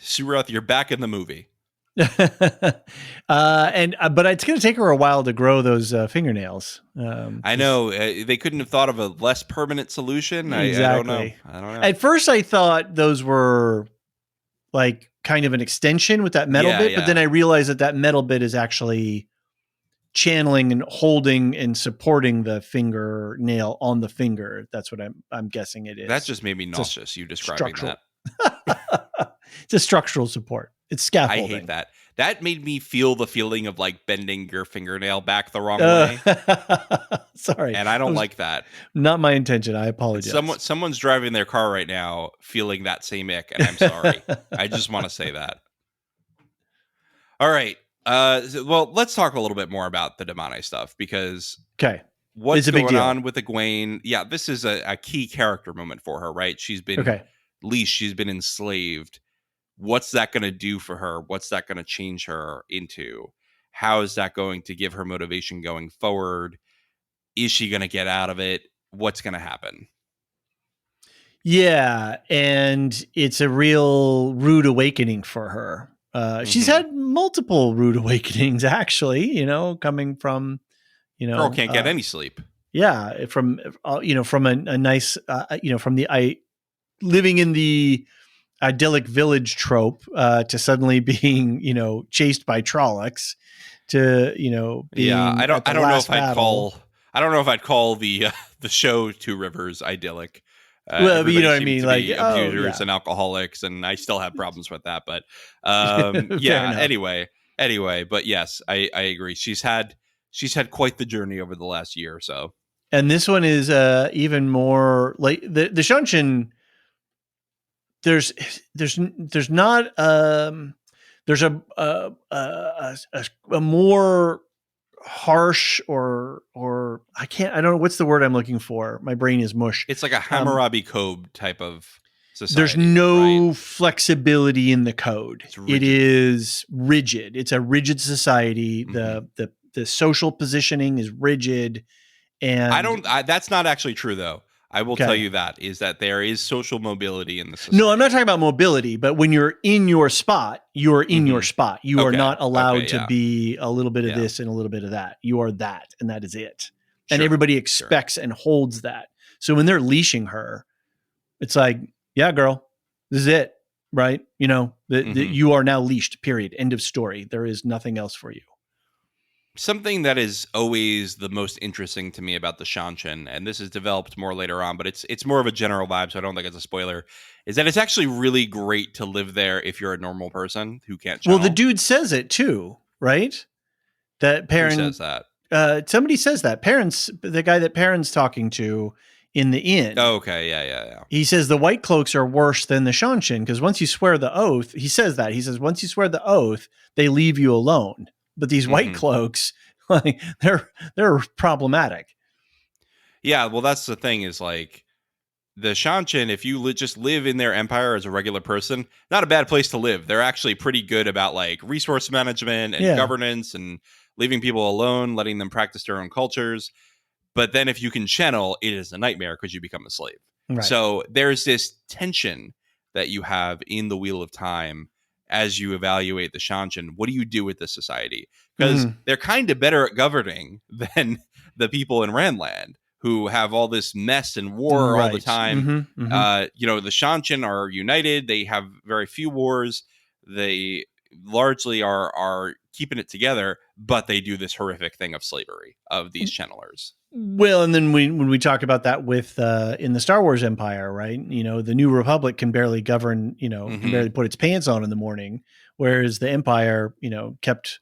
Suroth, you're back in the movie. But it's going to take her a while to grow those fingernails. I know they couldn't have thought of a less permanent solution. Exactly. I don't know. At first, I thought those were like kind of an extension with that metal bit, but then I realized that metal bit is actually channeling and holding and supporting the fingernail on the finger. That's what I'm guessing it is. That just made me nauseous. You describing that. It's a structural support. It's scaffolding. I hate that. That made me feel the feeling of like bending your fingernail back the wrong way. Sorry. And I don't like that. Not my intention. I apologize. Someone's driving their car right now feeling that same ick, and I'm sorry. I just want to say that. All right. Well, let's talk a little bit more about the Damane stuff, because what's going on with Egwene? Yeah, this is a key character moment for her, right? She's been leashed. She's been enslaved. What's that going to do for her? What's that going to change her into? How is that going to give her motivation going forward? Is she going to get out of it? What's going to happen? Yeah, and it's a real rude awakening for her. She's had multiple rude awakenings, actually, coming from, girl can't get any sleep. Yeah. From a nice, from the living in the idyllic village trope to suddenly being, chased by Trollocs to, being I don't know if I'd call the show Two Rivers idyllic. Well, you know what I mean, like abusers and alcoholics, and I still have problems with that. But anyway, but yes, I agree. She's had quite the journey over the last year or so. And this one is even more like the Shanshan. There's not there's a more harsh or I don't know what's the word I'm looking for. My brain is mush. It's like a Hammurabi Code type of society. There's no flexibility in the code. It is rigid. It's a rigid society. The social positioning is rigid, and that's not actually true though. I will tell you that there is social mobility in the society. No, I'm not talking about mobility, but when you're in your spot, you're in your spot. You are not allowed to be a little bit of this and a little bit of that. You are that, and that is it. And everybody expects and holds that. So when they're leashing her, it's like, yeah, girl, this is it, right? You are now leashed, period. End of story. There is nothing else for you. Something that is always the most interesting to me about the Shanshan, and this is developed more later on, but it's more of a general vibe, so I don't think it's a spoiler, is that it's actually really great to live there if you're a normal person who can't channel. Well, the dude says it too, right? That pairing. Who says that? Somebody says that the guy that Perrin's talking to in the inn. Oh, okay, yeah. He says the white cloaks are worse than the Shanshin because once you swear the oath, he says once you swear the oath, they leave you alone. But these white cloaks, like they're problematic. Yeah, well, that's the thing is like the Shanshin, if you just live in their empire as a regular person, not a bad place to live. They're actually pretty good about like resource management and governance and leaving people alone, letting them practice their own cultures. But then if you can channel, it is a nightmare because you become a slave. Right. So there's this tension that you have in the Wheel of Time as you evaluate the Shanshin. What do you do with the society? Because they're kind of better at governing than the people in Randland, who have all this mess and war all the time. The Shanshin are united. They have very few wars. They largely are keeping it together, but they do this horrific thing of slavery of these channelers. Well, and then when we talk about that with in the Star Wars Empire, right? The New Republic can barely govern, can barely put its pants on in the morning, whereas the Empire, kept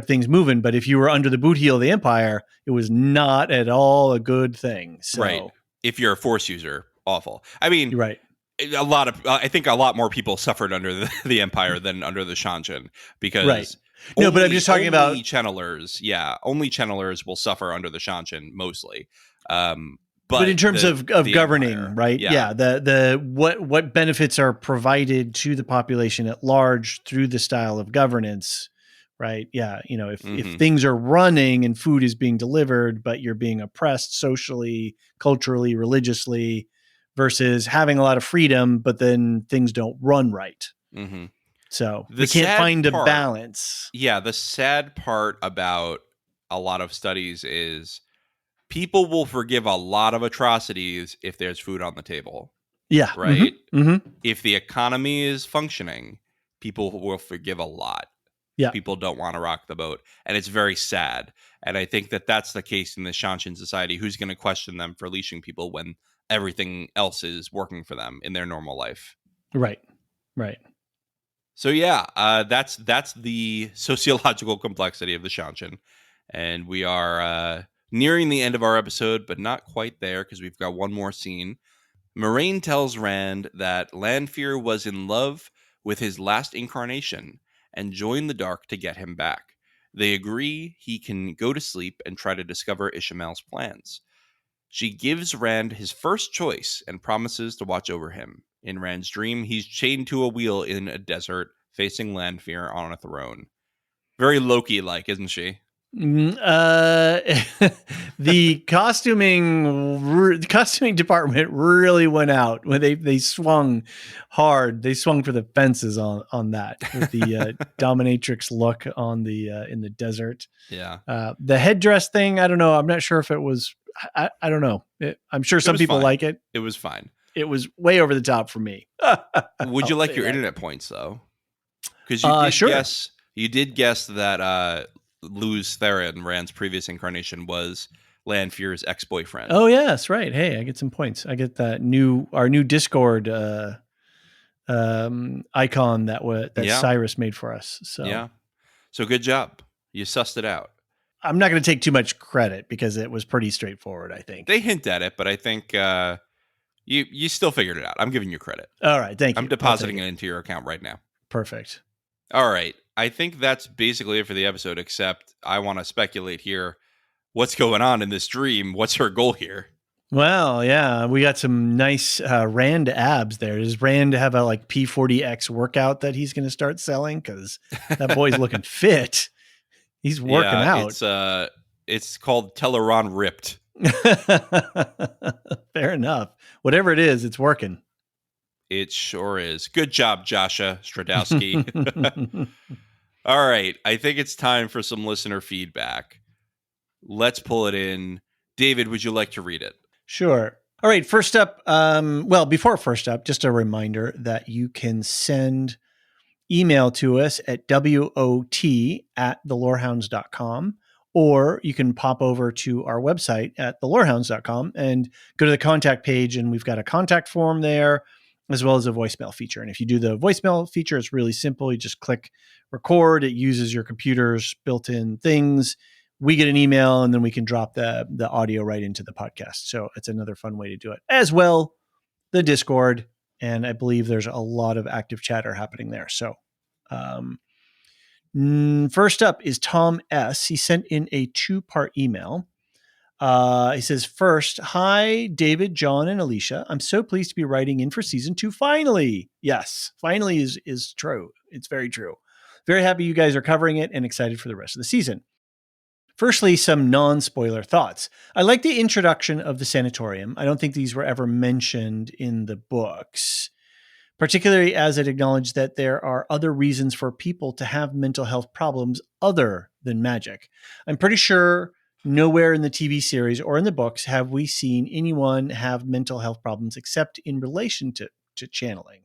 things moving. But if you were under the boot heel of the Empire, it was not at all a good thing. So, right. If you're a Force user, awful. I mean, you're right. I think a lot more people suffered under the Empire than under the Shanshin because. Right. No, but I'm just talking about channelers. Yeah, only channelers will suffer under the Shanshin mostly. But in terms of governing, Empire, right? Yeah. The what benefits are provided to the population at large through the style of governance, right? Yeah, if things are running and food is being delivered, but you're being oppressed socially, culturally, religiously, versus having a lot of freedom, but then things don't run right. Mm-hmm. So we can't find a balance. Yeah, the sad part about a lot of studies is people will forgive a lot of atrocities if there's food on the table. Yeah. Right? Mm-hmm. If the economy is functioning, people will forgive a lot. Yeah. People don't want to rock the boat. And it's very sad. And I think that that's the case in the Shanshin society. Who's going to question them for leashing people when everything else is working for them in their normal life? Right. So yeah, that's the sociological complexity of the Shanshin, and we are nearing the end of our episode, but not quite there because we've got one more scene. Moraine tells Rand that Lanfear was in love with his last incarnation and joined the Dark to get him back. They agree he can go to sleep and try to discover Ishmael's plans. She gives Rand his first choice and promises to watch over him. In Rand's dream, he's chained to a wheel in a desert, facing Lanfear on a throne. Very Loki-like, isn't she? The costuming department really went out when they swung hard. They swung for the fences on that with the dominatrix look on the in the desert. Yeah. The headdress thing, I don't know. I'm not sure if it was. I don't know. I'm sure some people like it. It was fine. It was way over the top for me. Would you like your internet points though? Because you did guess that Luz Theron, Rand's previous incarnation, was Lanfear's ex-boyfriend. Oh yes, right. Hey, I get some points. I get that our new Discord icon that Cyrus made for us. So good job. You sussed it out. I'm not going to take too much credit because it was pretty straightforward, I think. They hint at it, but I think you still figured it out. I'm giving you credit. All right, thank you. I'm depositing it into your account right now. Perfect. All right. I think that's basically it for the episode, except I want to speculate here. What's going on in this dream? What's her goal here? Well, yeah, we got some nice Rand abs there. Does Rand have a P40X workout that he's going to start selling? Because that boy's looking fit. He's working out. It's called Teleron Ripped. Fair enough. Whatever it is, it's working. It sure is. Good job, Joshua Stradowski. All right. I think it's time for some listener feedback. Let's pull it in. David, would you like to read it? Sure. All right. First up, before first up, just a reminder that you can send email to us at wot@thelorehounds.com, or you can pop over to our website at thelorehounds.com and go to the contact page, and we've got a contact form there as well as a voicemail feature. And if you do the voicemail feature, it's really simple. You just click record. It uses your computer's built-in things. we get an email and then we can drop the audio right into the podcast. So it's another fun way to do it. As well, the Discord, and I believe there's a lot of active chatter happening there. So first up is Tom S. He sent in a 2-part email. He says, first, hi, David, John, and Elysia. I'm so pleased to be writing in for season 2. Finally. Yes, finally is true. It's very true. Very happy you guys are covering it and excited for the rest of the season. Firstly, some non-spoiler thoughts. I like the introduction of the sanatorium. I don't think these were ever mentioned in the books, particularly as it acknowledged that there are other reasons for people to have mental health problems other than magic. I'm pretty sure nowhere in the TV series or in the books have we seen anyone have mental health problems except in relation to channeling.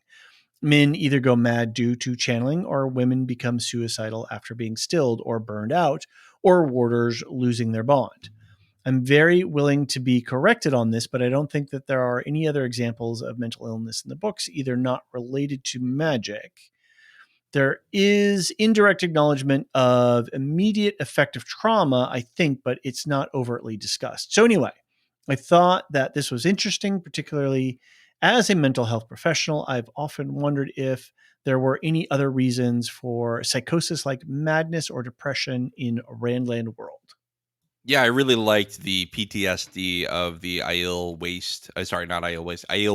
Men either go mad due to channeling, or women become suicidal after being stilled or burned out, or warders losing their bond. I'm very willing to be corrected on this, but I don't think that there are any other examples of mental illness in the books, either not related to magic. There is indirect acknowledgement of immediate effective trauma, I think, but it's not overtly discussed. So anyway, I thought that this was interesting, particularly as a mental health professional. I've often wondered if there were any other reasons for psychosis like madness or depression in Randland World. Yeah, I really liked the PTSD of the Aiel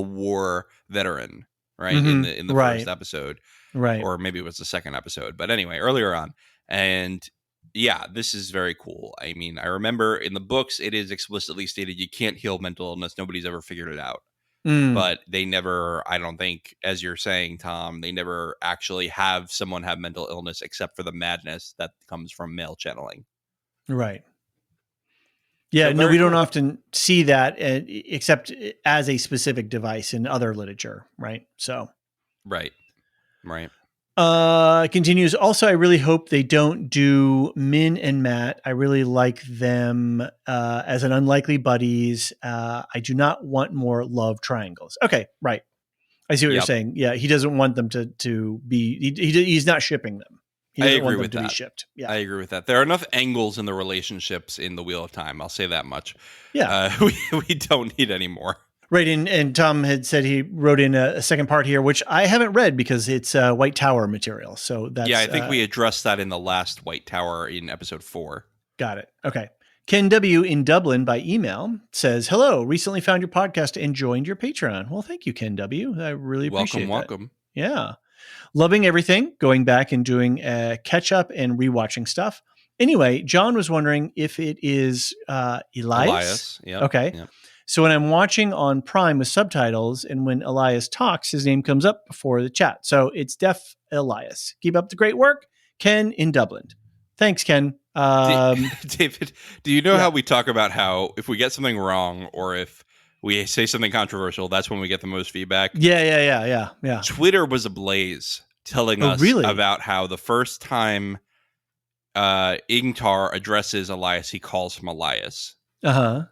War veteran, right? Mm-hmm. In the Right. first episode. Right. Or maybe it was the second episode. But anyway, earlier on. And yeah, this is very cool. I mean, I remember in the books, it is explicitly stated you can't heal mental illness. Nobody's ever figured it out. But they never, I don't think, as you're saying, Tom, they never actually have someone have mental illness except for the madness that comes from male channeling. Right. Yeah, So no, we don't cool. often see that except as a specific device in other literature, right? So, right. Continues. Also, I really hope they don't do Min and Matt. I really like them as an unlikely buddies. I do not want more love triangles. Okay, right. I see what you're saying. Yeah, he doesn't want them to be. He's not shipping them. He doesn't want them to be shipped. Yeah, I agree with that. There are enough angles in the relationships in the Wheel of Time. I'll say that much. Yeah, we don't need any more. Right, and Tom had said he wrote in a second part here, which I haven't read because it's White Tower material. So that's I think we addressed that in the last White Tower in episode 4. Got it. Okay. Ken W. in Dublin by email says, hello, recently found your podcast and joined your Patreon. Well, thank you, Ken W. I really appreciate it. Welcome. Yeah. Loving everything, going back and doing catch up and rewatching stuff. Anyway, John was wondering if it is Elias. Yep. Okay. Yep. So when I'm watching on Prime with subtitles and when Elias talks, his name comes up before the chat. So it's Def Elias. Keep up the great work. Ken in Dublin. Thanks, Ken. David, do you know how we talk about how if we get something wrong or if we say something controversial, that's when we get the most feedback? Yeah. Twitter was ablaze telling us about how the first time Ingtar addresses Elias, he calls him Elias. Uh-huh.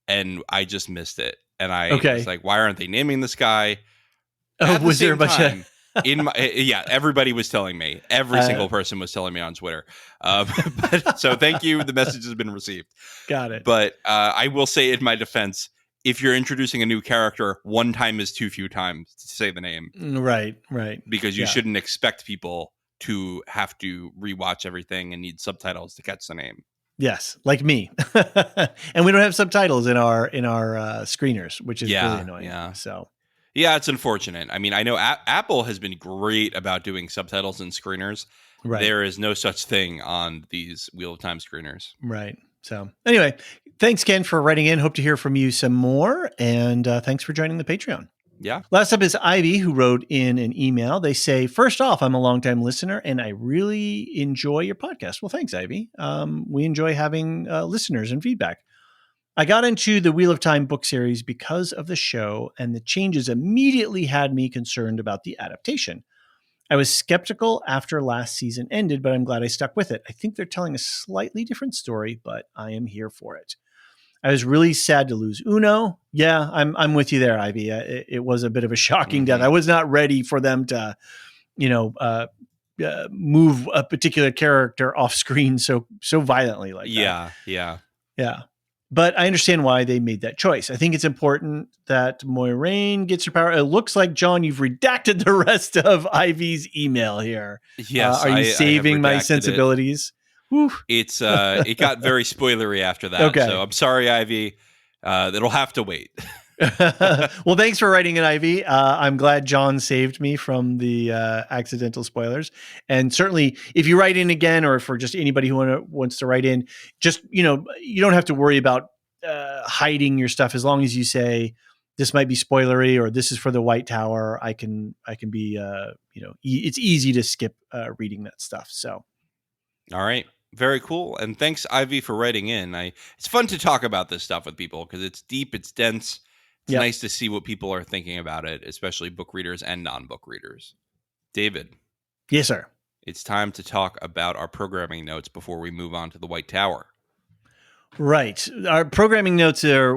And I just missed it. And I was like, why aren't they naming this guy? Was there a bunch of... everybody was telling me. Every single person was telling me on Twitter. So thank you. The message has been received. Got it. But I will say in my defense, if you're introducing a new character, one time is too few times to say the name. Right. Because you shouldn't expect people to have to rewatch everything and need subtitles to catch the name. Yes, like me. And we don't have subtitles in our screeners, which is really annoying. Yeah. So yeah, it's unfortunate. I mean, I know Apple has been great about doing subtitles and screeners. Right. There is no such thing on these Wheel of Time screeners. Right. So anyway, thanks, Ken, for writing in. Hope to hear from you some more. And thanks for joining the Patreon. Yeah. Last up is Ivy, who wrote in an email. They say, first off, I'm a longtime listener and I really enjoy your podcast. Well, thanks, Ivy. We enjoy having listeners and feedback. I got into the Wheel of Time book series because of the show, and the changes immediately had me concerned about the adaptation. I was skeptical after last season ended, but I'm glad I stuck with it. I think they're telling a slightly different story, but I am here for it. I was really sad to lose Uno. Yeah, I'm with you there, Ivy. It was a bit of a shocking death. I was not ready for them to, move a particular character off screen so violently like that. Yeah. But I understand why they made that choice. I think it's important that Moiraine gets her power. It looks like, John, you've redacted the rest of Ivy's email here. Yes, are you I saving have my redacted sensibilities? It got very spoilery after that. Okay. So I'm sorry, Ivy. It'll have to wait. Well, thanks for writing it, Ivy. I'm glad John saved me from the accidental spoilers. And certainly, if you write in again, or for just anybody who wants to write in, just you don't have to worry about hiding your stuff as long as you say this might be spoilery or this is for the White Tower. I can be it's easy to skip reading that stuff. So, all right. Very cool. And thanks, Ivy, for writing in. It's fun to talk about this stuff with people because it's deep, it's dense. It's nice to see what people are thinking about it, especially book readers and non-book readers. David. Yes, sir. It's time to talk about our programming notes before we move on to the White Tower. Right. Our programming notes are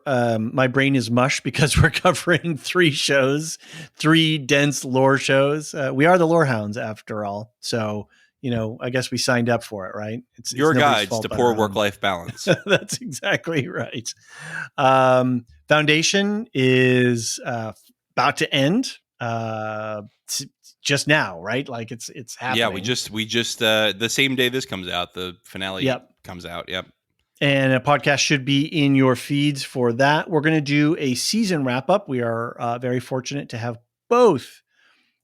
my brain is mush because we're covering 3 shows, 3 dense lore shows. We are the Lorehounds after all. So, I guess we signed up for it, right? It's your guides to poor work-life balance. That's exactly right. Foundation is about to end just now, right? Like it's happening. Yeah, we just the same day this comes out, the finale comes out. Yep. And a podcast should be in your feeds for that. We're going to do a season wrap up. We are very fortunate to have both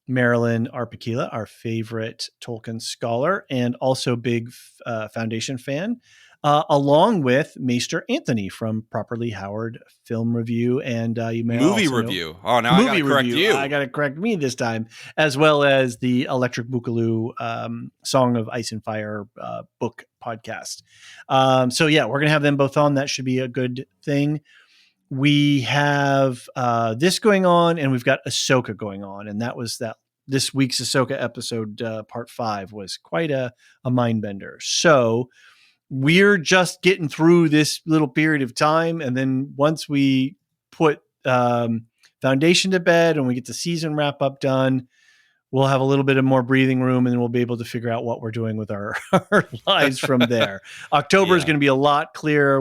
Marilyn Arpakila, our favorite Tolkien scholar, and also big Foundation fan, along with Maester Anthony from Properly Howard Film Review and you may movie review. Oh, now I got to correct you. I got to correct me this time, as well as the Electric Boogaloo Song of Ice and Fire book podcast. So yeah, we're gonna have them both on. That should be a good thing. We have this going on, and we've got Ahsoka going on, and that was this week's Ahsoka episode, part 5, was quite a mind bender. So we're just getting through this little period of time, and then once we put Foundation to bed and we get the season wrap up done, we'll have a little bit of more breathing room, and then we'll be able to figure out what we're doing with our lives from there. October is going to be a lot clearer.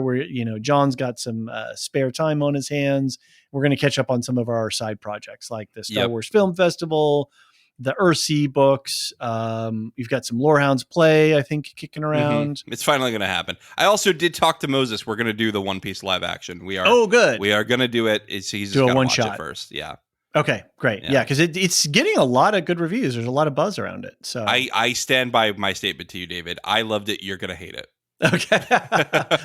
John's got some spare time on his hands. We're going to catch up on some of our side projects like the Star Wars Film Festival, the Earthsea books. You've got some Lorehounds play, I think, kicking around. It's finally going to happen. I also did talk to Moses. We're going to do the One Piece live action. We are. Oh, good. We are going to do it. He's just got to watch it first. Yeah. Okay, great. Yeah, because it's getting a lot of good reviews. There's a lot of buzz around it. So I stand by my statement to you, David. I loved it. You're going to hate it. Okay.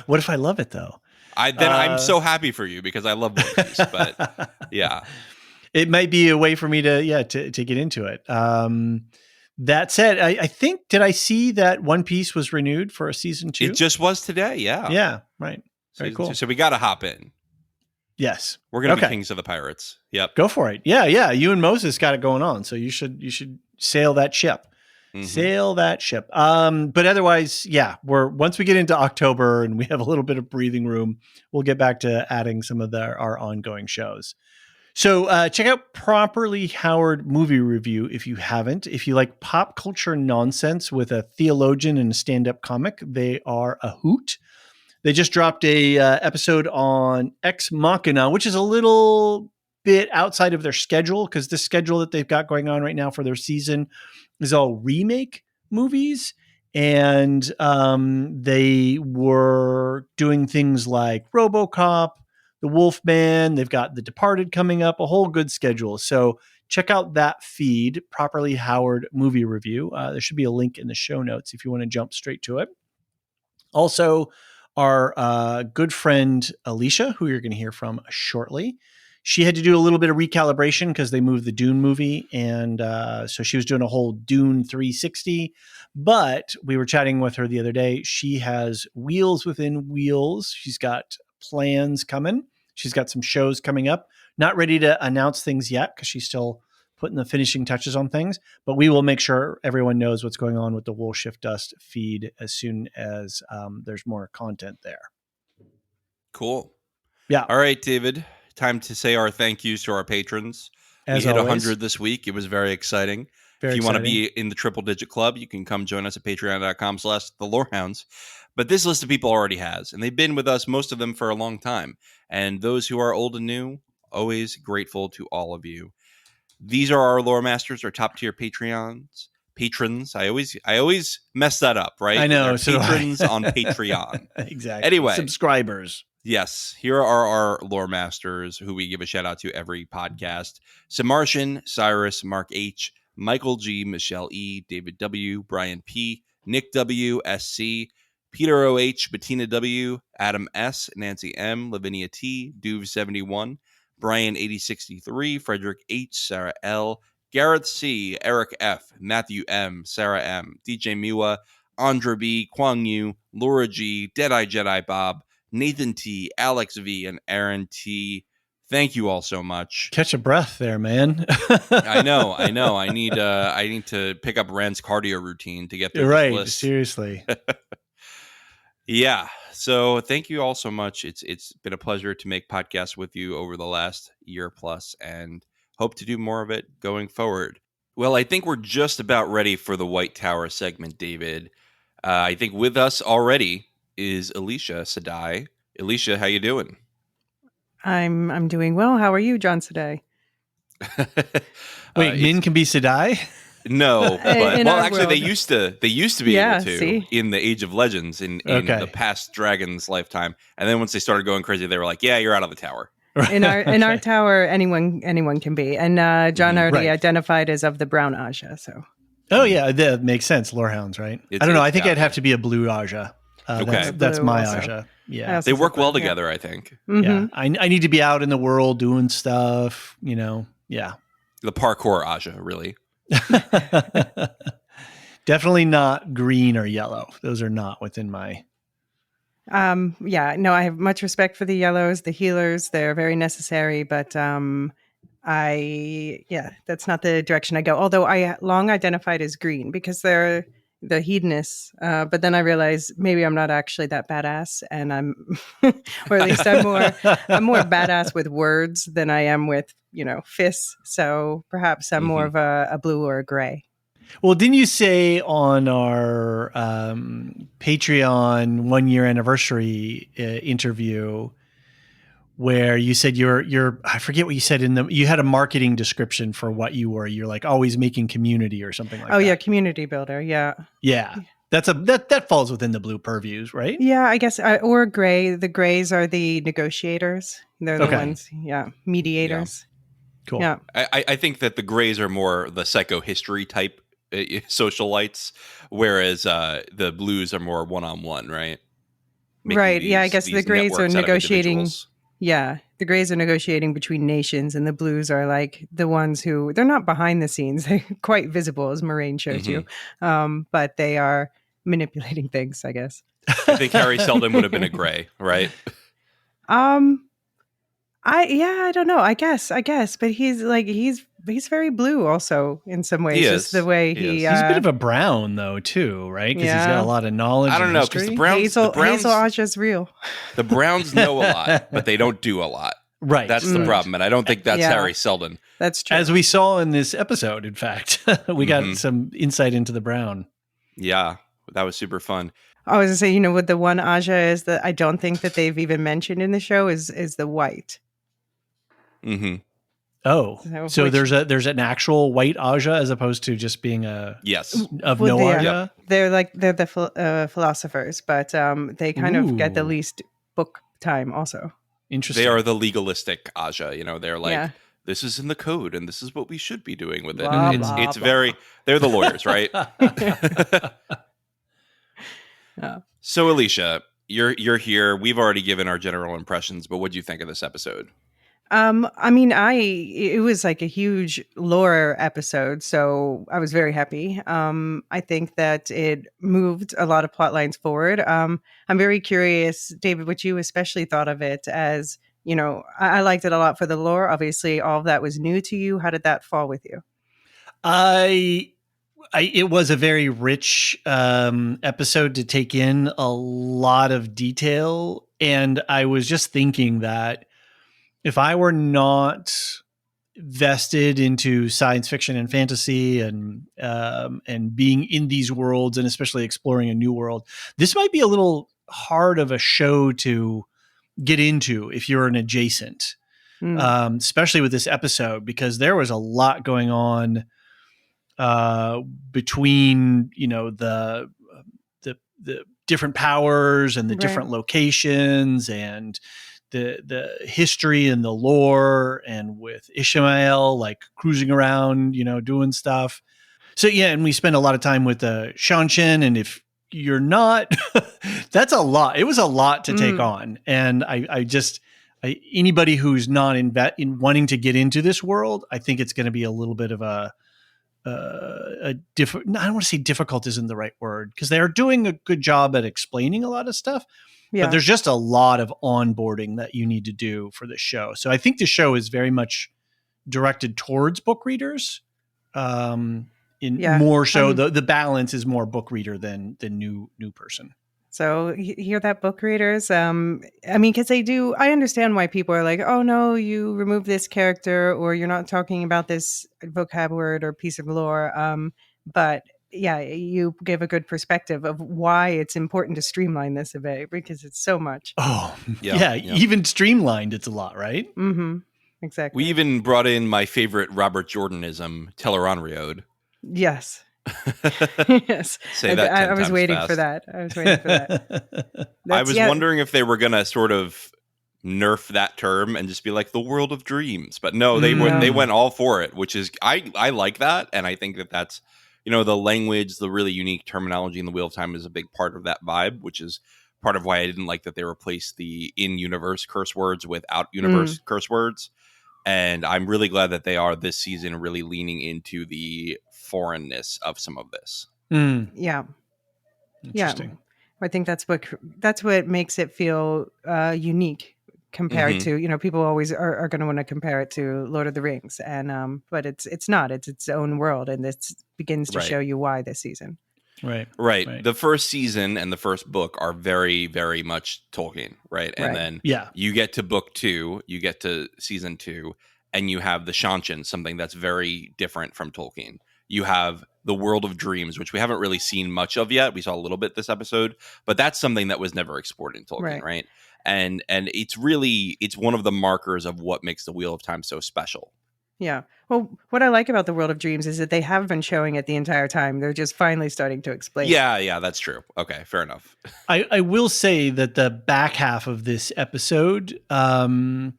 What if I love it, though? I'm so happy for you because I love One Piece. But yeah. It might be a way for me to get into it. That said, I think, did I see that One Piece was renewed for a season 2? It just was today, yeah. Yeah, right. Very cool. So we got to hop in. Yes. We're going to be kings of the pirates. Yep. Go for it. Yeah. You and Moses got it going on, so you should sail that ship. Mm-hmm. Sail that ship. But otherwise, once we get into October and we have a little bit of breathing room, we'll get back to adding some of our ongoing shows. So check out Properly Howard Movie Review if you haven't. If you like pop culture nonsense with a theologian and a stand-up comic, they are a hoot. They just dropped a episode on Ex Machina, which is a little bit outside of their schedule because the schedule that they've got going on right now for their season is all remake movies. And they were doing things like RoboCop, The Wolfman. They've got The Departed coming up, a whole good schedule. So check out that feed, Properly Howard Movie Review. There should be a link in the show notes if you want to jump straight to it. Also, our good friend Elysia, who you're going to hear from shortly, she had to do a little bit of recalibration because they moved the Dune movie. And so she was doing a whole Dune 360. But we were chatting with her the other day. She has wheels within wheels. She's got plans coming. She's got some shows coming up. Not ready to announce things yet because she's still putting the finishing touches on things, but we will make sure everyone knows what's going on with the Wool Shift Dust feed as soon as there's more content there. Cool. Yeah. All right, David, time to say our thank yous to our patrons. As we hit always. 100 this week. It was very exciting. Very If you want to exciting. be in the triple digit club, you can come join us at patreon.com/thelorehounds. But this list of people already has, and they've been with us, most of them, for a long time. And those who are old and new, always grateful to all of you. These are our lore masters, our top tier patrons. I always mess that up, right? I know. They're So patrons on Patreon. Exactly. Anyway, Subscribers. yes, here are our lore masters who we give a shout out to every podcast: Samartian, Cyrus, Mark H, Michael G, Michelle E, David W, Brian P, Nick W, SC, Peter OH, Bettina W, Adam S, Nancy M, Lavinia T, Duve71, Brian 8063, Frederick H, Sarah L, Gareth C, Eric F, Matthew M, Sarah M, DJ Miwa, Andra B, Kwang Yu, Laura G, Deadeye Jedi Bob, Nathan T, Alex V, and Aaron T. Thank you all so much. Catch a breath there, man. I know. I need to pick up Rand's cardio routine to get through Right. this list. Seriously. Yeah. So thank you all so much. It's been a pleasure to make podcasts with you over the last year plus, and hope to do more of it going forward. Well, I think we're just about ready for the White Tower segment, David. I think with us already is Elysia Sadai. Elysia, how you doing? I'm doing well. How are you, John Sadai? Wait, Min can be Sadai? No, but In well, our actually, world. they used to be Yeah, able to see? in the Age of Legends in Okay. the past Dragon's lifetime, and then once they started going crazy, they were like, "Yeah, you're out of the tower." In our tower, anyone can be. And John already Right. identified as of the brown Aja. So Oh, yeah. That makes sense. Lorehounds, right? I don't know. I think I'd have to be a blue Aja. Okay. That's Blue my also. Aja. I Yeah. also They work said well blue, yeah. together, I think. Mhm. Yeah. I need to be out in the world doing stuff, Yeah. The parkour Aja, really. Definitely not green or yellow. Those are not within my. Yeah, no, I have much respect for the yellows, the healers. They're very necessary, but that's not the direction I go. Although I long identified as green because they're the hedonists. But then I realized maybe I'm not actually that badass, and I'm, or at least I'm more badass with words than I am with fists. So perhaps I'm more of a blue or a gray. Well, didn't you say on our Patreon 1-year anniversary interview where you said you're I forget what you said you had a marketing description for what you were. You're like always making community or something like that. Oh yeah, community builder. Yeah. Yeah. That falls within the blue purviews, right? Yeah, I guess, or gray. The grays are the negotiators. They're the Okay. ones, mediators. Cool. Yeah. I think that the Greys are more the psychohistory type socialites, whereas the Blues are more one-on-one, right? Making Right. Yeah, I guess the these grays are networks out of negotiating. individuals. Yeah, the grays are negotiating between nations, and the blues are like the ones who they're not behind the scenes. They're quite visible, as Moraine showed you, but they are manipulating things, I guess. I think Harry Seldon would have been a Grey, right? I don't know. I guess, but he's very blue also in some ways. He Just is. the way He he is. He's a bit of a brown though, too, right? Because he's got Yeah. a lot of knowledge. I don't and know, because history. Hazel Aja's real. the Browns know a lot, but they don't do a lot. Right. That's the problem, and I don't think that's Yeah. Harry Seldon. That's true. As we saw in this episode, in fact, we got some insight into the brown. Yeah, that was super fun. I was gonna say, what the one Aja is that I don't think that they've even mentioned in the show is the white. Mm-hmm. Oh, so which- there's an actual white Aja as opposed to just being a Yes. of Well, no they are. Aja. They're the philosophers, but they kind of get the Ooh. least book time also. Interesting. They are the legalistic Aja. They're like, Yeah. this is in the code, and this is what we should be doing with it. Blah, And blah, it's blah. very. They're the lawyers, right? Yeah. So, Elysia, you're here. We've already given our general impressions, but what do you think of this episode? It was like a huge lore episode, so I was very happy. I think that it moved a lot of plot lines forward. I'm very curious, David, what you especially thought of it as, I liked it a lot for the lore. Obviously, all of that was new to you. How did that fall with you? It was a very rich episode to take in, a lot of detail, and I was just thinking that if I were not vested into science fiction and fantasy and being in these worlds, and especially exploring a new world, this might be a little hard of a show to get into if you're an adjacent, especially with this episode, because there was a lot going on between, the different powers and the different locations and the history and the lore, and with Ishmael like cruising around, doing stuff. So yeah, and we spend a lot of time with the Shanshin, and if you're not, that's a lot. It was a lot to take on, and anybody who's not in wanting to get into this world, I think it's going to be a little bit of a different. I don't want to say difficult isn't the right word, because they're doing a good job at explaining a lot of stuff. Yeah. But there's just a lot of onboarding that you need to do for this show. So I think the show is very much directed towards book readers. More so, the balance is more book reader than new person. So you hear that, book readers? Because I understand why people are like, oh no, you remove this character, or you're not talking about this vocab word or piece of lore. But yeah, you give a good perspective of why it's important to streamline this a bit, because it's so much. Oh, yeah. Even streamlined, it's a lot, right? Mm-hmm. Exactly. We even brought in my favorite Robert Jordanism, Teleronriode. Yes. Yes. Say that 10 I was times waiting fast. for that. I was wondering if they were going to sort of nerf that term and just be like the world of dreams, but no, they went all for it, which is I like that, and I think that's the language, the really unique terminology in the Wheel of Time is a big part of that vibe, which is part of why I didn't like that they replaced the in-universe curse words with out-universe curse words. And I'm really glad that they are this season really leaning into the foreignness of some of this. Yeah. Interesting. I think that's what makes it feel unique compared to, people always are going to want to compare it to Lord of the Rings, and but it's not. It's its own world, and this begins to show you why this season. Right. The first season and the first book are very, very much Tolkien, right? And then you get to book 2, you get to season 2, and you have the Shanshin, something that's very different from Tolkien. You have the World of Dreams, which we haven't really seen much of yet. We saw a little bit this episode, but that's something that was never explored in Tolkien, right? And it's one of the markers of what makes the Wheel of Time so special. Yeah. Well, what I like about the World of Dreams is that they have been showing it the entire time. They're just finally starting to explain. Yeah, that's true. Okay, fair enough. I will say that the back half of this episode, I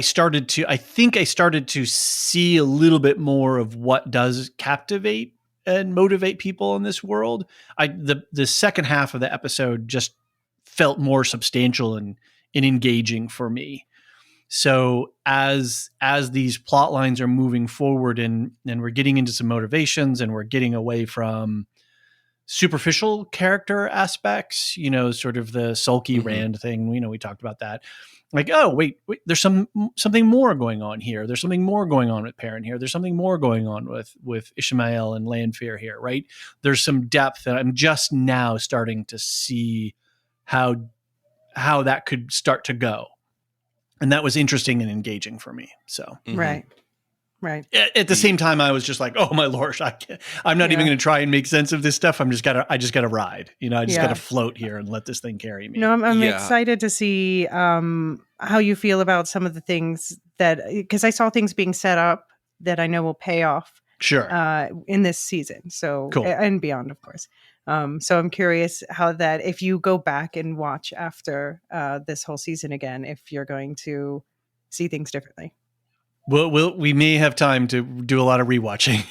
started to see a little bit more of what does captivate and motivate people in this world. The second half of the episode just felt more substantial and engaging for me. So as these plot lines are moving forward and we're getting into some motivations, and we're getting away from superficial character aspects, sort of the sulky Rand thing, we talked about that. Like, oh, wait, there's something more going on here. There's something more going on with Perrin here. There's something more going on with Ishmael and Lanfear here, right? There's some depth that I'm just now starting to see how that could start to go. And that was interesting and engaging for me. So Right. At the same time, I was just like, "Oh my lord, I'm not even going to try and make sense of this stuff. I just got to ride. I just got to float here and let this thing carry me." No, I'm excited to see how you feel about some of the things because I saw things being set up that I know will pay off. Sure. In this season, so cool. And beyond, of course. So I'm curious how that, if you go back and watch after this whole season again, if you're going to see things differently. Well, we may have time to do a lot of rewatching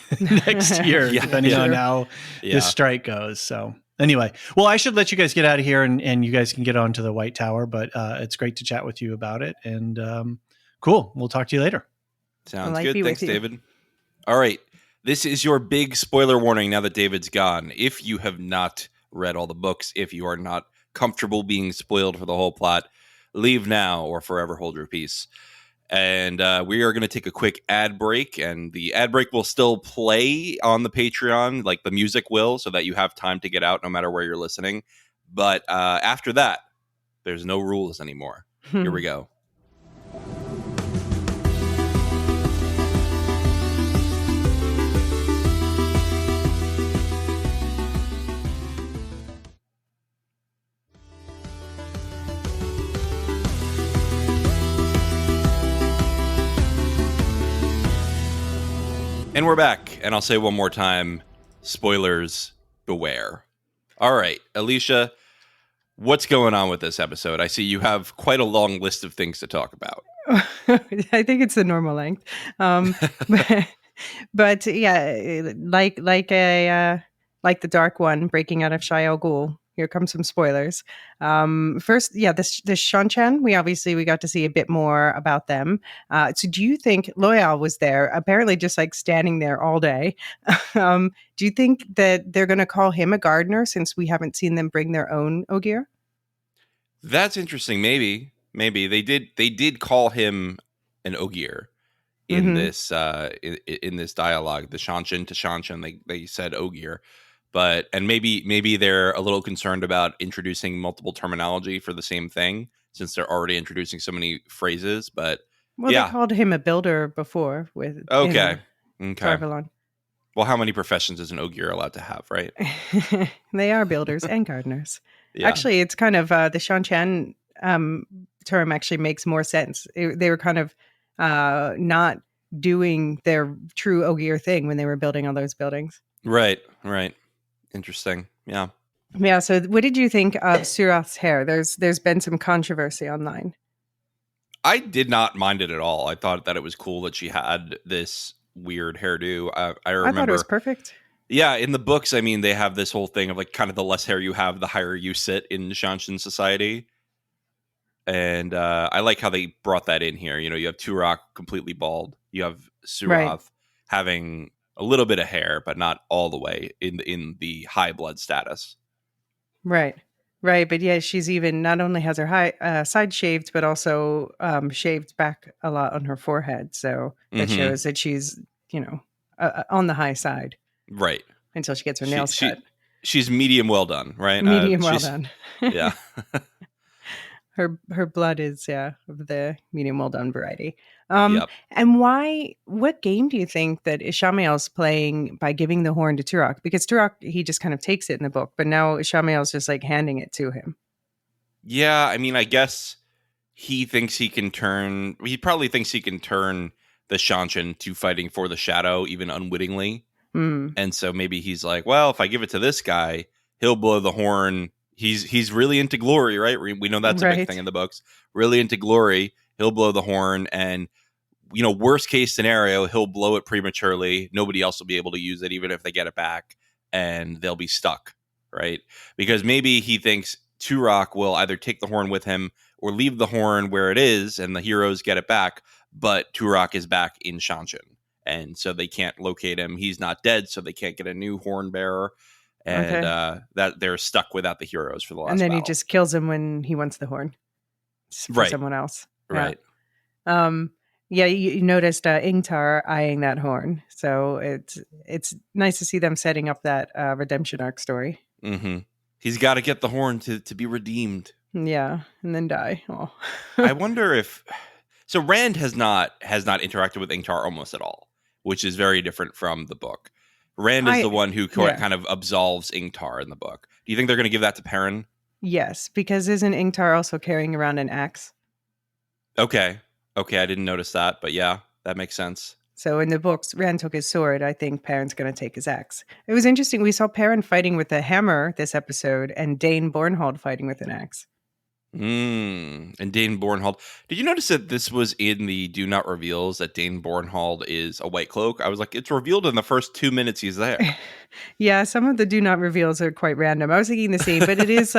next year, depending on how this strike goes. So anyway, well, I should let you guys get out of here, and you guys can get on to the White Tower, but it's great to chat with you about it. And cool. We'll talk to you later. Sounds good. Thanks, David. All right. This is your big spoiler warning now that David's gone. If you have not read all the books, if you are not comfortable being spoiled for the whole plot, leave now or forever hold your peace. And we are going to take a quick ad break, and the ad break will still play on the Patreon, like the music will, so that you have time to get out no matter where you're listening. But after that, there's no rules anymore. Here we go. And we're back, and I'll say one more time, spoilers beware. All right, Elysia, what's going on with this episode? I see you have quite a long list of things to talk about. I think it's the normal length. But, but yeah, like the Dark One breaking out of Shai Al Ghul. Here comes some spoilers. First, yeah, this Shanchan, we got to see a bit more about them. So do you think Loyal was there? Apparently, just like standing there all day. Do you think that they're going to call him a gardener since we haven't seen them bring their own Ogier? That's interesting. Maybe they did call him an Ogier in this in this dialogue. The Shanchan to Shanchan, they said Ogier, and maybe they're a little concerned about introducing multiple terminology for the same thing since they're already introducing so many phrases. But Well, yeah, they called him a builder before with okay. Tarvalon. Well, how many professions is an Ogier allowed to have, right? They are builders and gardeners. Yeah. Actually, it's kind of the Shanchan term actually makes more sense. They were kind of not doing their true Ogier thing when they were building all those buildings. Right. Interesting. Yeah. Yeah. So, what did you think of Surath's hair? There's been some controversy online. I did not mind it at all. I thought that it was cool that she had this weird hairdo. I remember. I thought it was perfect. Yeah, in the books, I mean, they have this whole thing of like kind of the less hair you have, the higher you sit in Shanshan society. And I like how they brought that in here. You know, you have Turok completely bald. You have Surath having a little bit of hair, but not all the way in the high blood status. Right. But yeah, she's even not only has her side shaved, but also shaved back a lot on her forehead. So that shows that she's, on the high side. Right. Until she gets her nails cut. She's medium well done, right? Medium well done. Yeah. Her blood is, of the medium well done variety. Yep. And what game do you think that Ishamael's playing by giving the horn to Turok? Because Turok, he just kind of takes it in the book, but now Ishamael's just like handing it to him. Yeah, I mean, I guess he probably thinks he can turn the Shanshan to fighting for the shadow, even unwittingly. And so maybe he's like, well, if I give it to this guy, he'll blow the horn. He's really into glory, right? We know that's a big thing in the books. Really into glory. He'll blow the horn, and worst case scenario, he'll blow it prematurely. Nobody else will be able to use it, even if they get it back, and they'll be stuck, right? Because maybe he thinks Turok will either take the horn with him or leave the horn where it is, and the heroes get it back. But Turok is back in Shanshan, and so they can't locate him. He's not dead, so they can't get a new horn bearer. And that they're stuck without the heroes for the last. And then battle. he just kills him when he wants the horn for someone else. Right. Yeah, you noticed Ingtar eyeing that horn, so it's nice to see them setting up that redemption arc story. Mm-hmm. He's got to get the horn to be redeemed. Yeah, and then die. Oh. I wonder if Rand has not interacted with Ingtar almost at all, which is very different from the book. Rand is the one who kind of absolves Ingtar in the book. Do you think they're going to give that to Perrin? Yes, because isn't Ingtar also carrying around an axe? Okay, I didn't notice that, but yeah, that makes sense. So in the books, Rand took his sword. I think Perrin's going to take his axe. It was interesting. We saw Perrin fighting with a hammer this episode, and Dane Bornhold fighting with an axe. And Dane Bornhold. Did you notice that this was in the Do Not Reveals that Dane Bornhold is a White Cloak? I was like, it's revealed in the first 2 minutes he's there. Yeah, some of the Do Not Reveals are quite random. I was thinking the same, but it is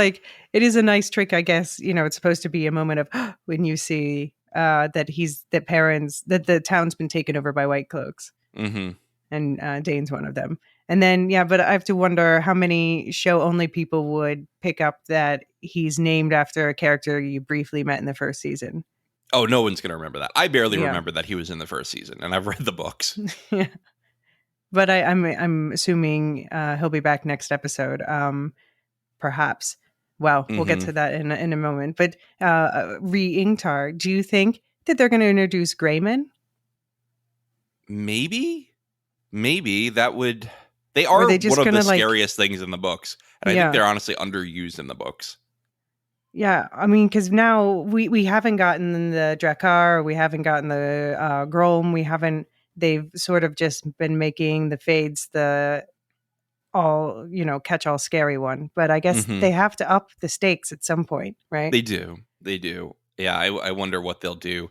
a nice trick, I guess. It's supposed to be a moment of when you see that the town's been taken over by White Cloaks. Mm-hmm. And Dane's one of them. And then, but I have to wonder how many show-only people would pick up that he's named after a character you briefly met in the first season. Oh, no one's going to remember that. I barely remember that he was in the first season, and I've read the books. Yeah. But I'm assuming he'll be back next episode, perhaps. Well, we'll get to that in a moment. But Ingtar, do you think that they're going to introduce Greyman? Maybe that would. They are one of the scariest things in the books, and I think they're honestly underused in the books. Yeah, I mean, because now we haven't gotten the Drakkar, we haven't gotten the Grom, we haven't they've sort of just been making the fades the all, catch all scary one. But I guess Mhm. they have to up the stakes at some point, right? They do. They do. Yeah, I wonder what they'll do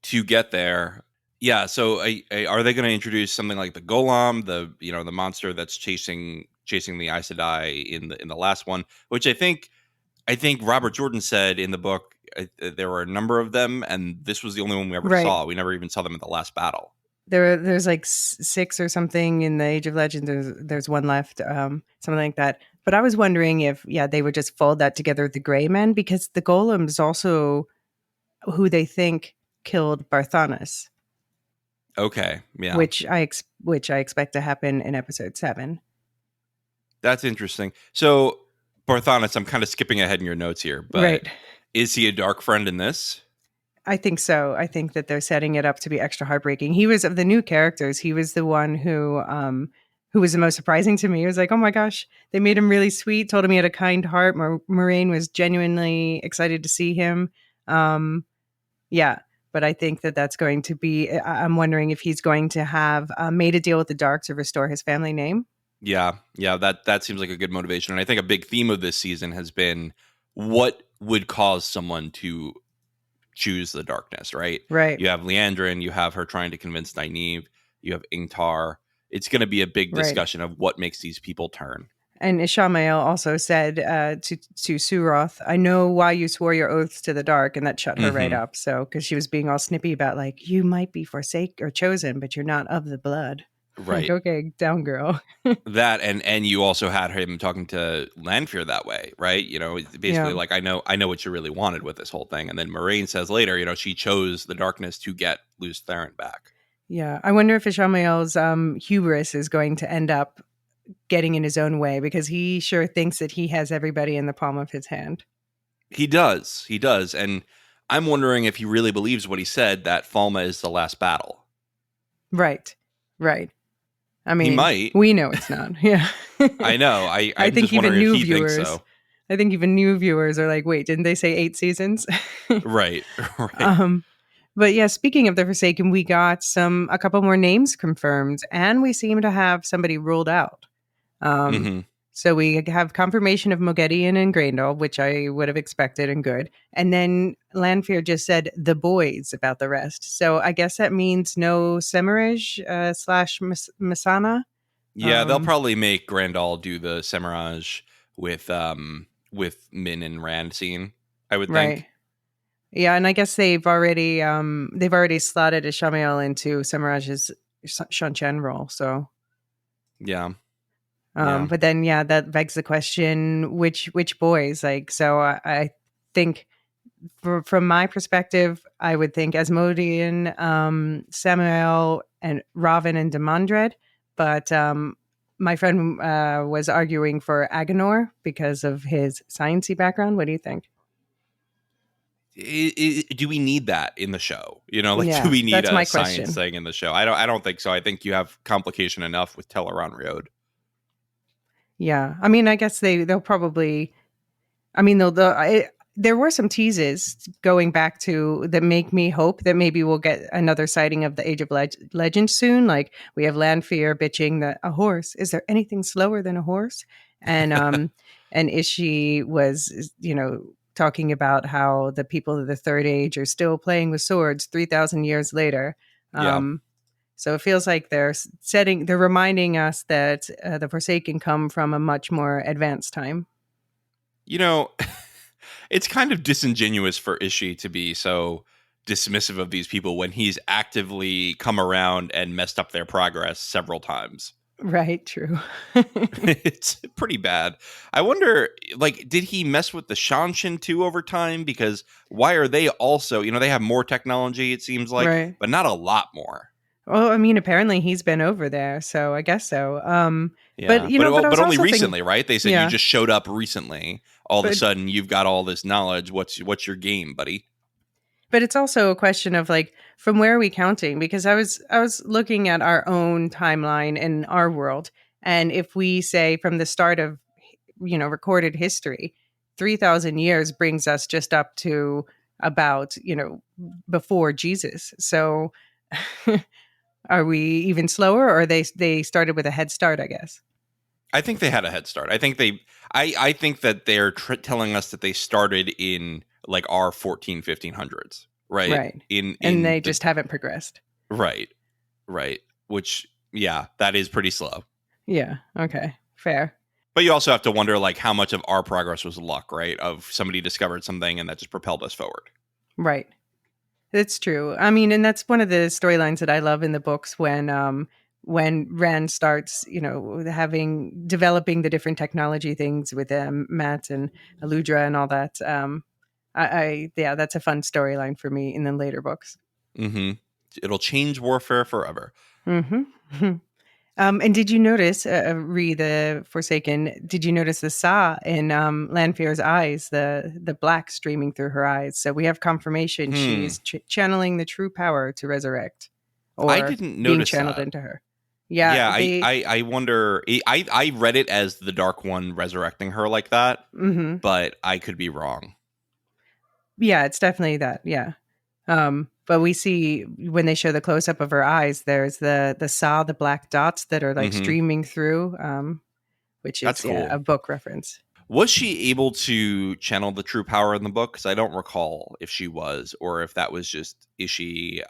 to get there. Yeah, so are they going to introduce something like the Golem, the monster that's chasing the Aes Sedai in the last one, which I think Robert Jordan said in the book there were a number of them, and this was the only one we ever Right. saw. We never even saw them at the last battle. There's like six or something in the Age of Legends. There's one left, something like that. But I was wondering if, they would just fold that together with the Gray Men, because the Golem is also who they think killed Barthanas, Okay, yeah, which I expect to happen in episode 7. that's interesting. So Barthanas, I'm kind of skipping ahead in your notes here, but Right. is he a dark friend in this? I think so. I think that they're setting it up to be extra heartbreaking. He was, of the new characters, he was the one who was the most surprising to me. He was like, oh my gosh, they made him really sweet, told him he had a kind heart. Moraine was genuinely excited to see him. Um, yeah, but I think that that's going to be, I'm wondering if he's going to have made a deal with the Dark to restore his family name. Yeah, that seems like a good motivation, and I think a big theme of this season has been what would cause someone to choose the darkness, right? Right, You have Leandrin, you have her trying to convince Nynaeve, you have Ingtar. It's going to be a big right. discussion of what makes these people turn. And Ishamael also said to Suroth, I know why you swore your oaths to the Dark, and that shut her right Mhm. up. So, because she was being all snippy about, like, you might be forsaken or chosen, but you're not of the blood. Like, Right. okay, down girl. That and you also had him talking to Lanfear that way, right? It's basically Yeah. like I know what you really wanted with this whole thing. And then Moraine says later, she chose the darkness to get Luce Theron back. Yeah. I wonder if Ishamael's hubris is going to end up getting in his own way, because he sure thinks that he has everybody in the palm of his hand. He does. He does. And I'm wondering if he really believes what he said, that Falma is the last battle. Right. Right. I He mean, might. we know it's not. Yeah. I know. I I'm think just even wondering if new he thinks viewers, so. I think even new viewers are like, wait, didn't they say 8 seasons? Right. Right. um, but yeah, speaking of the Forsaken, we got a couple more names confirmed, and we seem to have somebody ruled out. Um, Hmm. so we have confirmation of Moghedien and Graendal, which I would have expected and good. And then Lanfear just said the boys about the rest. So I guess that means no Semiraj slash Masana. Yeah, they'll probably make Grandal do the Semiraj with Min and Rand scene, I would Right. think. Yeah, and I guess they've already slotted Ishamael into Semiraj's Shan role. So, Yeah. Yeah. but then that begs the question: which boys? Like, so I think, from my perspective, I would think Asmodean, Samuel, and Ravin and Demandred. But my friend was arguing for Agenor because of his sciencey background. What do you think? Do we need that in the show? Do Yeah, we need that's a my science question. thing in the show? I don't think so. I think you have complication enough with Teleron Road. Yeah, I mean, I guess they'll probably. I mean, there were some teases going back to that make me hope that maybe we'll get another sighting of the Age of Legend soon. Like, we have Lanfear bitching that a horse. Is there anything slower than a horse? And and Ishi was, talking about how the people of the Third Age are still playing with swords 3,000 years later. Yeah. So it feels like they're reminding us that the Forsaken come from a much more advanced time. You know, it's kind of disingenuous for Ishii to be so dismissive of these people when he's actively come around and messed up their progress several times. Right, true. It's pretty bad. I wonder, did he mess with the Shanshin too over time? Because why are they also, they have more technology, it seems like, Right. but not a lot more. Well, I mean, apparently he's been over there, so I guess so. But Yeah, but I was but only also recently, thinking, right? They said you yeah, just showed up recently. All of a but sudden, you've got all this knowledge. What's your game, buddy? but it's also a question of, like, from where are we counting? Because I was looking at our own timeline in our world, and if we say from the start of recorded history, 3,000 years brings us just up to about before Jesus. So Are we even slower, or they started with a head start, I guess? I think they had a head start. I think that they're telling us that they started in like our 1500s, right? Right. In And they the just haven't progressed. right, right. Which, yeah, that is pretty slow. Yeah. Okay. Fair. But you also have to wonder, like, how much of our progress was luck, right? Of somebody discovered something and that just propelled us forward. Right. It's true. I mean, and that's one of the storylines that I love in the books when Rand starts, developing the different technology things with Matt and Aludra and all that. Yeah, that's a fun storyline for me in the later books. Mm-hmm. It'll change warfare forever. Mm-hmm. And did you notice, Re the Forsaken? Did you notice the saw in Lanfear's eyes, the black streaming through her eyes? So we have confirmation she's channeling the true power to resurrect, I or didn't being notice channeled that. into her. Yeah, Yeah, I wonder. I read it as the Dark One resurrecting her like that, mm-hmm. but I could be wrong. Yeah, it's definitely that. Yeah. But we see when they show the close up of her eyes, there's the saw, the black dots that are like streaming through, which That's is cool. a book reference. Was she able to channel the true power in the book? Because I don't recall if she was, or if that was just, is she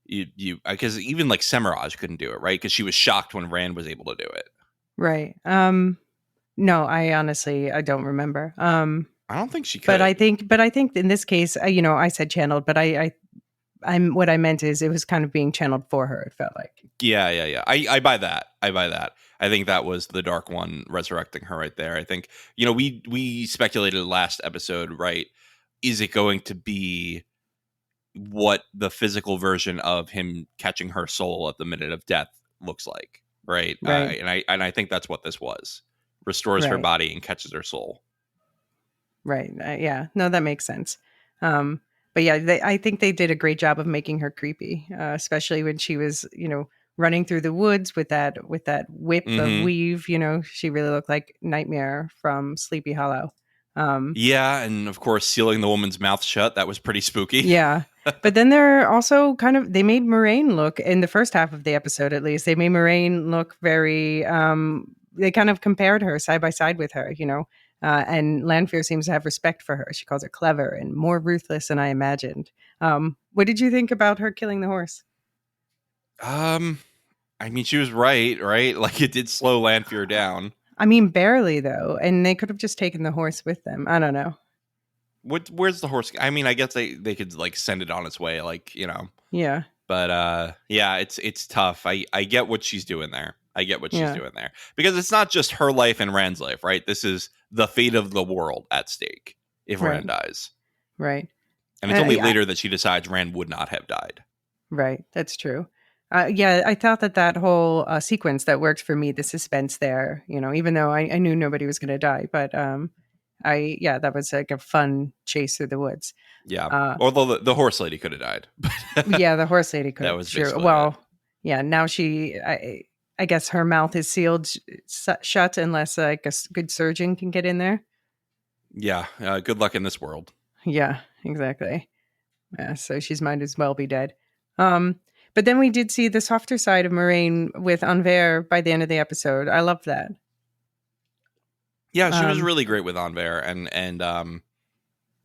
because even like Semiraj couldn't do it, right? Because she was shocked when Rand was able to do it. Right. No, I don't remember. I don't think she could. But I think in this case, I said channeled, but I'm what I meant is it was kind of being channeled for her. It felt like. Yeah. I buy that. I think that was the Dark One resurrecting her right there. I think, we speculated last episode, right? Is it going to be what the physical version of him catching her soul at the minute of death looks like, right? Right. And I think that's what this was. Restores her Right. body and catches her soul. Right. Yeah. No, that makes sense. But yeah, I think they did a great job of making her creepy, especially when she was, running through the woods with that whip of weave. She really looked like Nightmare from Sleepy Hollow. Yeah, and of course, sealing the woman's mouth shut. That was pretty spooky. Yeah. But then they're also they made Moraine look, in the first half of the episode at least, they made Moraine look very, they kind of compared her side by side with her, and Lanfear seems to have respect for her. She calls her clever and more ruthless than I imagined. What did you think about her killing the horse? I mean, she was right? Like, it did slow Lanfear down. I mean, barely though, and they could have just taken the horse with them. I don't know. Where's the horse? I mean, I guess they could like send it on its way, like, Yeah. But yeah, it's tough. I get what she's doing there. Because it's not just her life and Rand's life, right? This is the fate of the world at stake if Rand dies. Right. And it's only later that she decides Rand would not have died. Right. That's true. Yeah, I thought that whole sequence that worked for me, the suspense there, even though I knew nobody was going to die, but that was like a fun chase through the woods. Yeah. Although the horse lady could have died. Yeah, the horse lady could. That was sure. Well, yeah. Now I guess her mouth is sealed shut unless like a good surgeon can get in there. Yeah. Good luck in this world. Yeah, exactly. Yeah, so she's might as well be dead. But then we did see the softer side of Moraine with Anver by the end of the episode. I loved that. Yeah, she was really great with Anver, and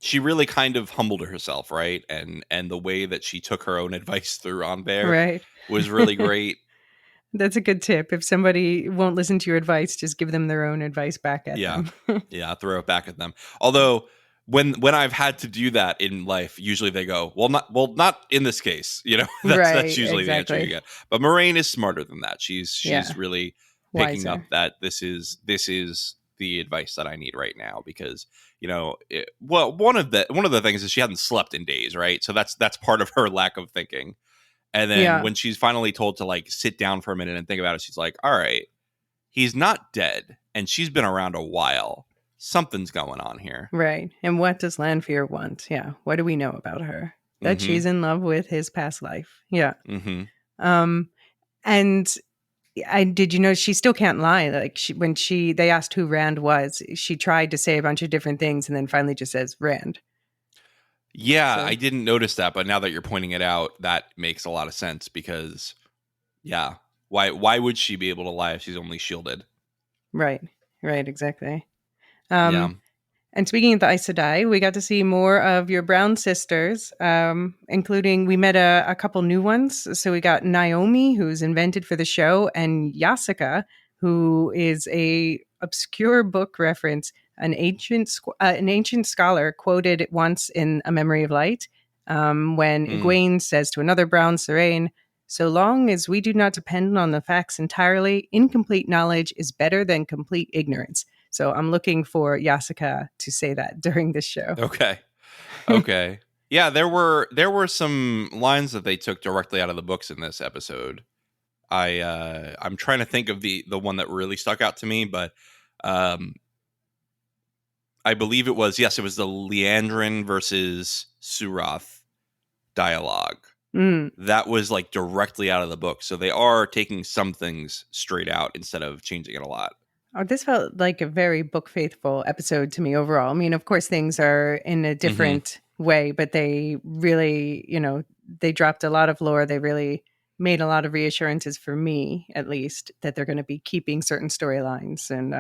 she really kind of humbled herself, right? And the way that she took her own advice through Anver was really great. That's a good tip. If somebody won't listen to your advice, just give them their own advice back at them. Yeah, throw it back at them. Although when I've had to do that in life, usually they go, well, not in this case. That's usually the answer you get. But Moraine is smarter than that. She's really picking up that this is the advice that I need right now, because one of the things is she hadn't slept in days, right? So that's part of her lack of thinking. And then when she's finally told to like sit down for a minute and think about it, she's like, all right, he's not dead, and she's been around a while. Something's going on here. Right. And what does Lanfear want? Yeah. What do we know about her? That she's in love with his past life. Yeah. And did you know she still can't lie? Like when they asked who Rand was, she tried to say a bunch of different things and then finally just says Rand. Yeah, So I didn't notice that, but now that you're pointing it out, that makes a lot of sense because, yeah, why would she be able to lie if she's only shielded? right, right, exactly. Yeah. And speaking of the Aes Sedai, we got to see more of your brown sisters, including we met a couple new ones. So we got Naomi, who's invented for the show, and Yasika, who is a obscure book reference, an ancient scholar quoted once in A Memory of Light, when Hmm. Egwene says to another brown Serain, "So long as we do not depend on the facts entirely, incomplete knowledge is better than complete ignorance." So I'm looking for Yasuka to say that during this show. Okay. Okay. Yeah, there were some lines that they took directly out of the books in this episode. I'm trying to think of the one that really stuck out to me, but um I believe it was the Leandrin versus Surath dialogue. Mm. That was like directly out of the book. So they are taking some things straight out instead of changing it a lot. Oh, this felt like a very book faithful episode to me overall. I mean, of course, things are in a Mhm. different way, but they really, they dropped a lot of lore. They really made a lot of reassurances for me, at least, that they're going to be keeping certain storylines and,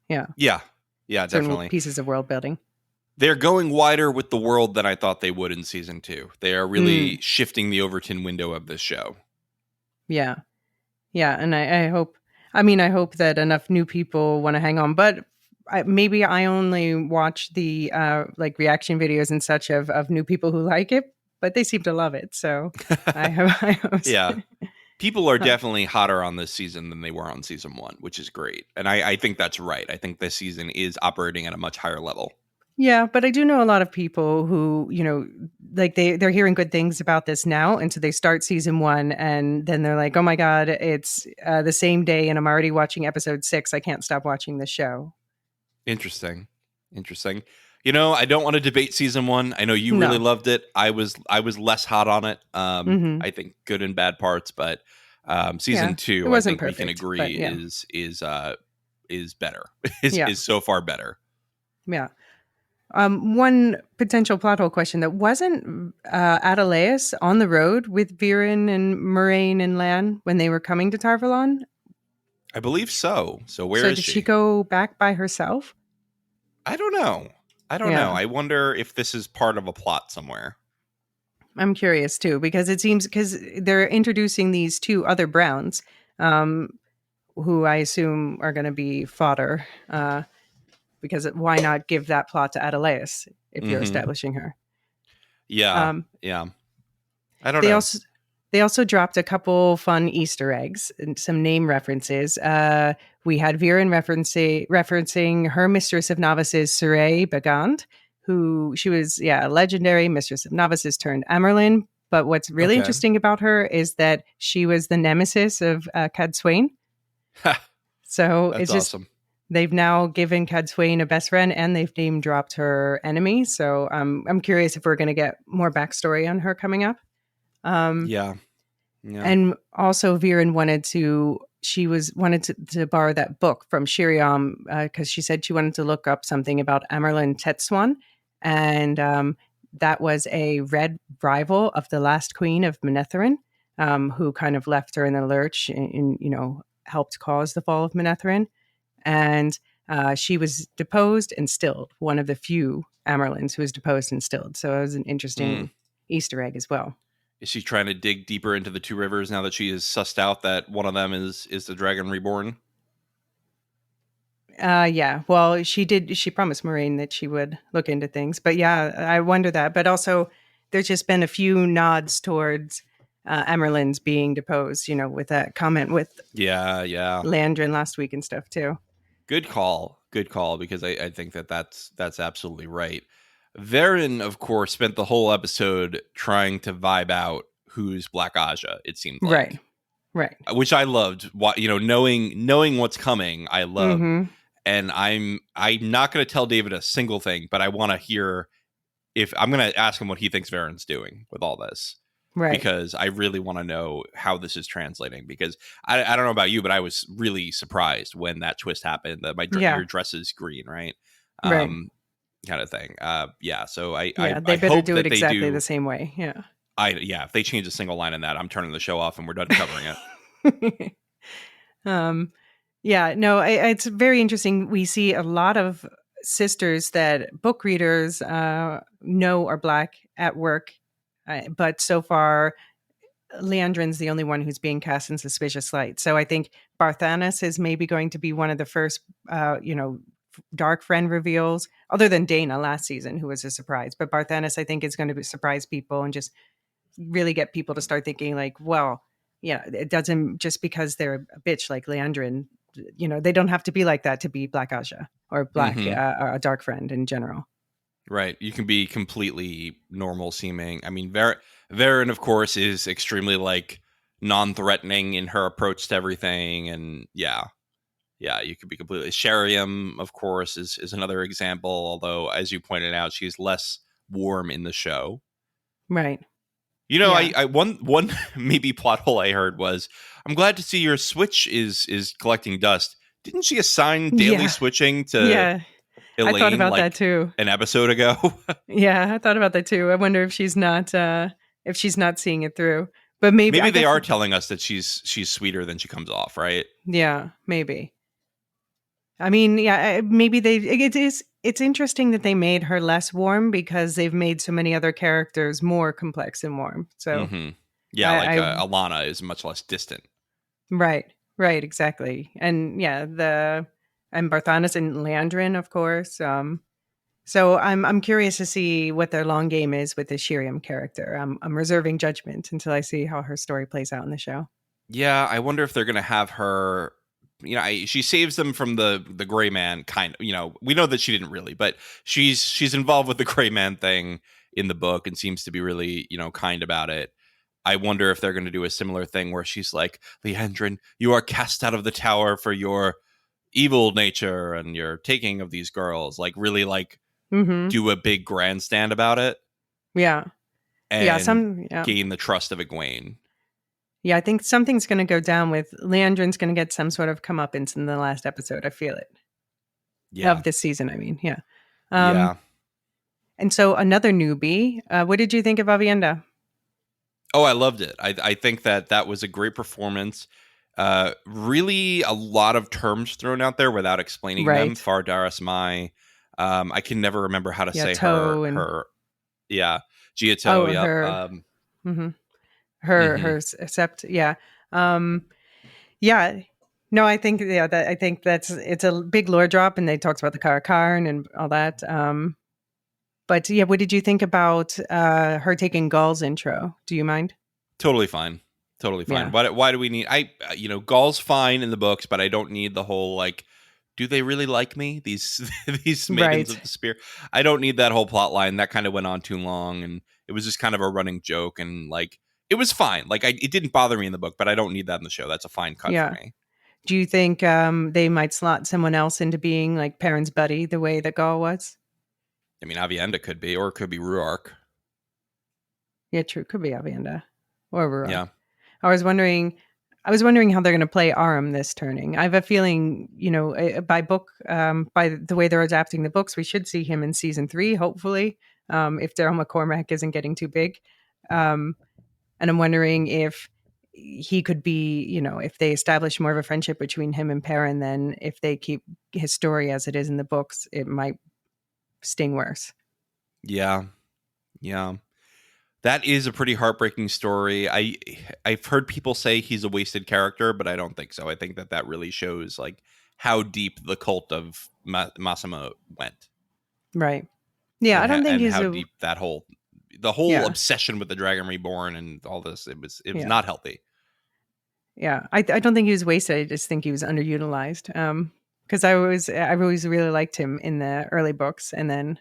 yeah, Yeah. Yeah, certain definitely. pieces of world building. They're going wider with the world than I thought they would in season 2. They are really Mm. shifting the Overton window of this show. Yeah. Yeah, and I hope. I mean, I hope that enough new people want to hang on. But maybe I only watch the like reaction videos and such of new people who like it, but they seem to love it. So I have high hopes. Yeah. People are definitely hotter on this season than they were on season 1, which is great. And I think that's right. I think this season is operating at a much higher level. Yeah, but I do know a lot of people who, like they're hearing good things about this now, and so they start season 1, and then they're like, "Oh my god, it's the same day, and I'm already watching episode 6. I can't stop watching the show." Interesting. Interesting. I don't want to debate season 1. I know you really No. loved it. I was less hot on it. Hmm. I think good and bad parts, but season Yeah, it 2, I wasn't think we can perfect, but agree yeah, is better. is yeah, is so far better. yeah. One potential plot hole question that wasn't Adelaus on the road with Viren and Moraine and Lan when they were coming to Tarvalon? I believe so. So where So is did she she? go back by herself? I don't know. I don't know. Yeah, I wonder if this is part of a plot somewhere. I'm curious too because it seems because they're introducing these two other Browns, um, who I assume are going to be fodder. Because why not give that plot to Adelaus if you're Mhm. establishing her? Yeah. Um, Yeah. I don't They know. also they also dropped a couple fun Easter eggs and some name references. We had Viren referencing her mistress of novices, Surrey Bagand, who she was, a legendary mistress of novices turned Amerlin. But what's really Okay. interesting about her is that she was the nemesis of Cad Swain. So That's it's just awesome. they've now given Cad Swain a best friend, and they've name dropped her enemy. So I'm curious if we're going to get more backstory on her coming up. Um, Yeah. Yeah. And also, Viren wanted to borrow that book from Shiriam because she said she wanted to look up something about Amerlin Tetswan, and that was a red rival of the last queen of Manetheren, who kind of left her in the lurch and helped cause the fall of Manetheren, and she was deposed and stilled. One of the few Amerlins who was deposed and stilled. So it was an Hmm. interesting Easter egg as well. Is she trying to dig deeper into the two rivers now that she has sussed out that one of them is the dragon reborn? Yeah. Well, she did. She promised Moraine that she would look into things. But yeah, I wonder that. But also, there's just been a few nods towards Emerlin's being deposed. With that comment with Yeah. Yeah. Landrin last week and stuff too. Good call. Good call. Because I think that's absolutely right. Varen, of course, spent the whole episode trying to vibe out who's Black Aja. It seemed Right. like, Right. which I loved. What knowing what's coming, I loved. Mm-hmm. And I'm not going to tell David a single thing, but I want to hear if I'm going to ask him what he thinks Varen's doing with all this, Right. because I really want to know how this is translating. Because I don't know about you, but I was really surprised when that twist happened. That Yeah. your dress is green, right? Right. Um, kind of thing. Yeah. So Yeah, they I better hope do it that they exactly do. the same way. Yeah. If they change a single line in that, I'm turning the show off and we're done covering it. um, yeah, no, it's very interesting. We see a lot of sisters that book readers know are Black at work, but so far, Leandrin's the only one who's being cast in suspicious light. So I think Barthanas is maybe going to be one of the first, dark friend reveals, other than Dana last season, who was a surprise. But Barthanas, I think, is going to surprise people and just really get people to start thinking like, well, yeah, it doesn't just because they're a bitch like Leandrin, they don't have to be like that to be Black Aja or Black, Hmm. or a dark friend in general. Right. You can be completely normal seeming. I mean, Varen, of course, is extremely like non-threatening in her approach to everything, and yeah, you could be completely. Sheriam, of course, is another example. Although, as you pointed out, she's less warm in the show. Right. You know, Yeah. I one maybe plot hole I heard was, I'm glad to see your switch is collecting dust. Didn't she assign daily Yeah. switching to Yeah. I thought Elaine about that like too. an episode ago? Yeah, I thought about that too. I wonder if she's not seeing it through. But maybe Maybe I they guess are telling us that she's sweeter than she comes off, right? yeah, maybe. I mean, yeah, maybe it's interesting that they made her less warm because they've made so many other characters more complex and warm. So, Mm-hmm. Yeah, like I Alana is much less distant. right, right, exactly. And yeah, and Barthanas and Leandrin, of course. So I'm curious to see what their long game is with the Shiriam character. I'm reserving judgment until I see how her story plays out in the show. Yeah, I wonder if they're gonna have her. She saves them from the gray man. Kind of, we know that she didn't really, but she's involved with the gray man thing in the book and seems to be really kind about it. I wonder if they're going to do a similar thing where she's like, Leandrin, you are cast out of the tower for your evil nature and your taking of these girls. Like, really, like, Mm-hmm. do a big grandstand about it Yeah, yeah, and gain the trust of Egwene. yeah. I think something's going to go down with Leandrin's going to get some sort of comeuppance in the last episode. I feel it Yeah. of this season. I mean, yeah. Yeah. And so another newbie. What did you think of Avienda? Oh, I loved it. I think that was a great performance. Really, a lot of terms thrown out there without explaining them. Right. Fardaris Mai. I can never remember how to Yeah, say Toe and yeah, Giato. oh Yep. her. Mm-hmm. Her sept. Yeah. Um, yeah. No, I think I think it's a big lore drop, and they talked about the Karakarn and all that. But yeah, what did you think about her taking Gaul's intro? Do you mind? Totally fine. Totally fine. Yeah. Why do we need? Gaul's fine in the books, but I don't need the whole like. Do they really like me? These these maidens Right. of the spear. I don't need that whole plot line. That kind of went on too long, and it was just kind of a running joke. And like, it was fine. Like, it didn't bother me in the book, but I don't need that in the show. That's a fine cut for Yeah. me. Do you think they might slot someone else into being like Perrin's buddy the way that Gaul was? I mean, Avienda could be, or it could be Ruark. Yeah, true. Could be Avienda or Ruark. Yeah. I was wondering how they're going to play Aram this turning. I have a feeling, by book, by the way they're adapting the books, we should see him in season 3, hopefully, if Daryl McCormack isn't getting too big. And I'm wondering if he could be, if they establish more of a friendship between him and Perrin, then if they keep his story as it is in the books, it might sting worse. Yeah. Yeah. That is a pretty heartbreaking story. I've heard people say he's a wasted character, but I don't think so. I think that really shows like how deep the cult of Massimo went, Right. Yeah, I don't think and he's how a deep the whole yeah. obsession with the Dragon Reborn and all this. It was Yeah. not healthy. Yeah, I don't think he was wasted. I just think he was underutilized. Because I always really liked him in the early books, and then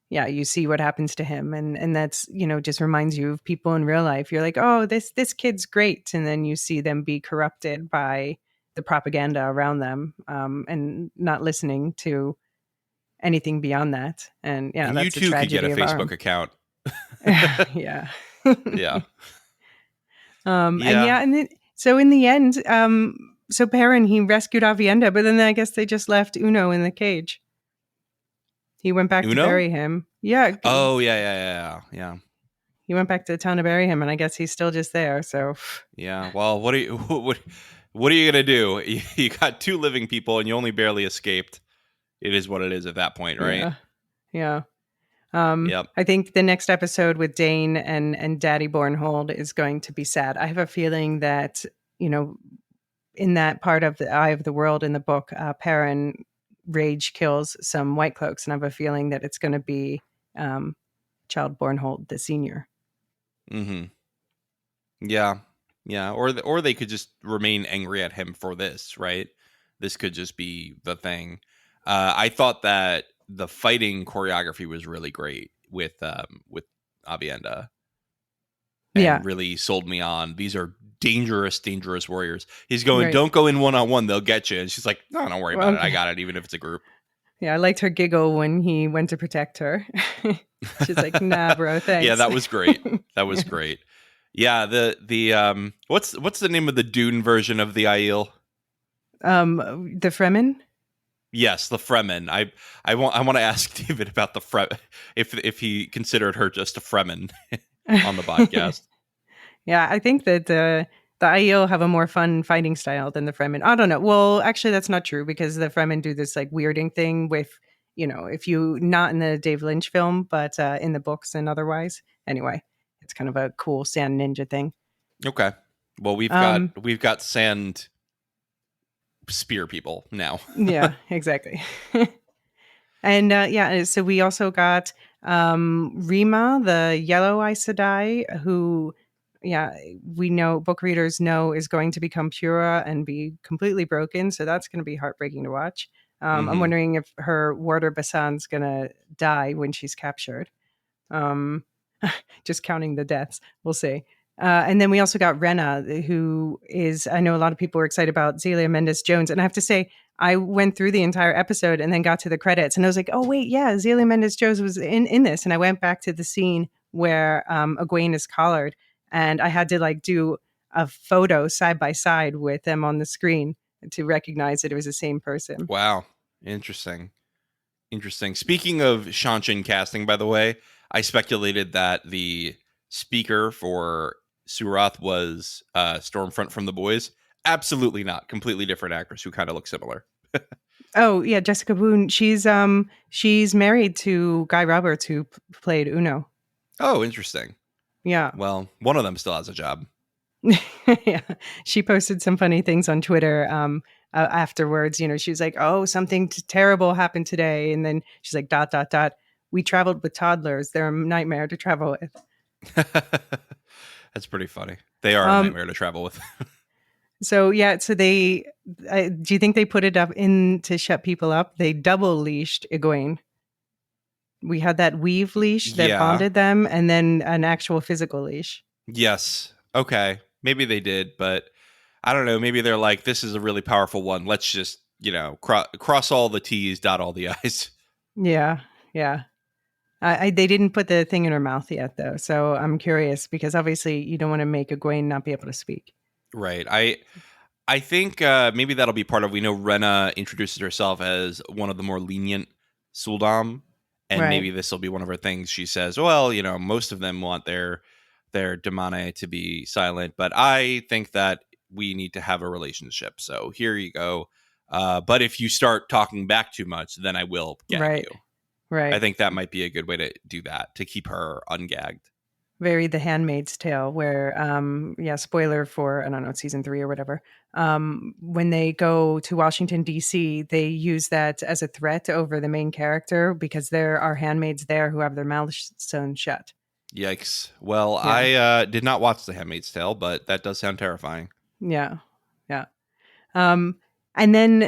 yeah, you see what happens to him, and that's just reminds you of people in real life. You're like, oh, this kid's great, and then you see them be corrupted by the propaganda around them, and not listening to anything beyond that. And yeah, And you that's a too could get a tragedy of Facebook Aram. account. Yeah. Yeah. And Yeah. yeah, and then, so in the end, so Perrin he rescued Avienda, but then I guess they just left Uno in the cage. He went back to Uno? bury him. Yeah, Oh, yeah. he went back to the town to bury him, and I guess he's still just there. So, Yeah. Well, what are you what are you gonna do? You got two living people, and you only barely escaped. It is what it is at that point, right? yeah, yeah. Yep. I think the next episode with Dane and Daddy Bornhold is going to be sad. I have a feeling that, you know, in that part of the Eye of the World in the book, Perrin rage kills some White Cloaks, and I have a feeling that it's going to be Child Bornhold, the senior. Mm-hmm. Yeah. Yeah. Or they could just remain angry at him for this, right? This could just be the thing. I thought that the fighting choreography was really great with Avienda, Yeah, and really sold me on. These are dangerous warriors. He's going, right. don't go in one-on-one, they'll get you. And she's like, no, don't worry about it. I Okay. got it, even if it's a group. Yeah, I liked her giggle when he went to protect her. She's like, "Nah, bro, Yeah, thanks." that was great. That was great. Yeah, the what's the name of the Dune version of the Aiel? The Fremen. Yes, the Fremen. I want to ask David about the if he considered her just a Fremen on the podcast. Yeah, I think that the Aiel have a more fun fighting style than the Fremen. I don't know. Well, actually, that's not true because the Fremen do this like weirding thing with, if you not in the Dave Lynch film, but in the books and otherwise. Anyway, it's kind of a cool sand ninja thing. Okay. Well, Um, we've got sand spear people now. yeah, exactly. And yeah, so we also got Rima, the yellow Aes Sedai, who, yeah, we know book readers know is going to become Pura and be completely broken. So that's going to be heartbreaking to watch. I'm Mm-hmm. wondering if her warder Basan's going to die when she's captured. Um, just counting the deaths. We'll see. And then we also got Rena, who is, I know a lot of people were excited about Zelia Mendes Jones. And I have to say, I went through the entire episode and then got to the credits and I was like, oh, wait, yeah, Zelia Mendes Jones was in this. And I went back to the scene where Egwene is collared and I had to like do a photo side by side with them on the screen to recognize that it was the same person. Wow. Interesting. Speaking of Shanshin casting, by the way, I speculated that the speaker for Surath was Stormfront from The Boys. Absolutely not. Completely different actress who kind of look similar. Oh yeah, Jessica Boone. She's married to Guy Roberts, who played Uno. Oh, interesting. Yeah. Well, one of them still has a job. Yeah. She posted some funny things on Twitter afterwards. She was like, oh, something terrible happened today. And then she's like, ... We traveled with toddlers. They're a nightmare to travel with. That's pretty funny. They are a nightmare to travel with. So, yeah. So do you think they put it up in to shut people up? They double leashed Egwene. We had that weave leash that bonded them and then an actual physical leash. Yes. Okay. Maybe they did, but I don't know. Maybe they're like, this is a really powerful one. Let's just, cross all the T's, dot all the I's. Yeah. Yeah. They didn't put the thing in her mouth yet, though. So I'm curious because obviously you don't want to make Egwene not be able to speak. Right. I think maybe that'll be part of. We know Rena introduces herself as one of the more lenient Suldam, and maybe this will be one of her things. She says, "Well, most of them want their Damane to be silent, but I think that we need to have a relationship. So here you go. But if you start talking back too much, then I will gag you." Right. I think that might be a good way to do that, to keep her ungagged. Very The Handmaid's Tale, where, spoiler for, I don't know, season 3 or whatever. When they go to Washington, D.C., they use that as a threat over the main character because there are handmaids there who have their mouths sewn shut. Yikes. Well, yeah. I did not watch The Handmaid's Tale, but that does sound terrifying. Yeah. Yeah. And then,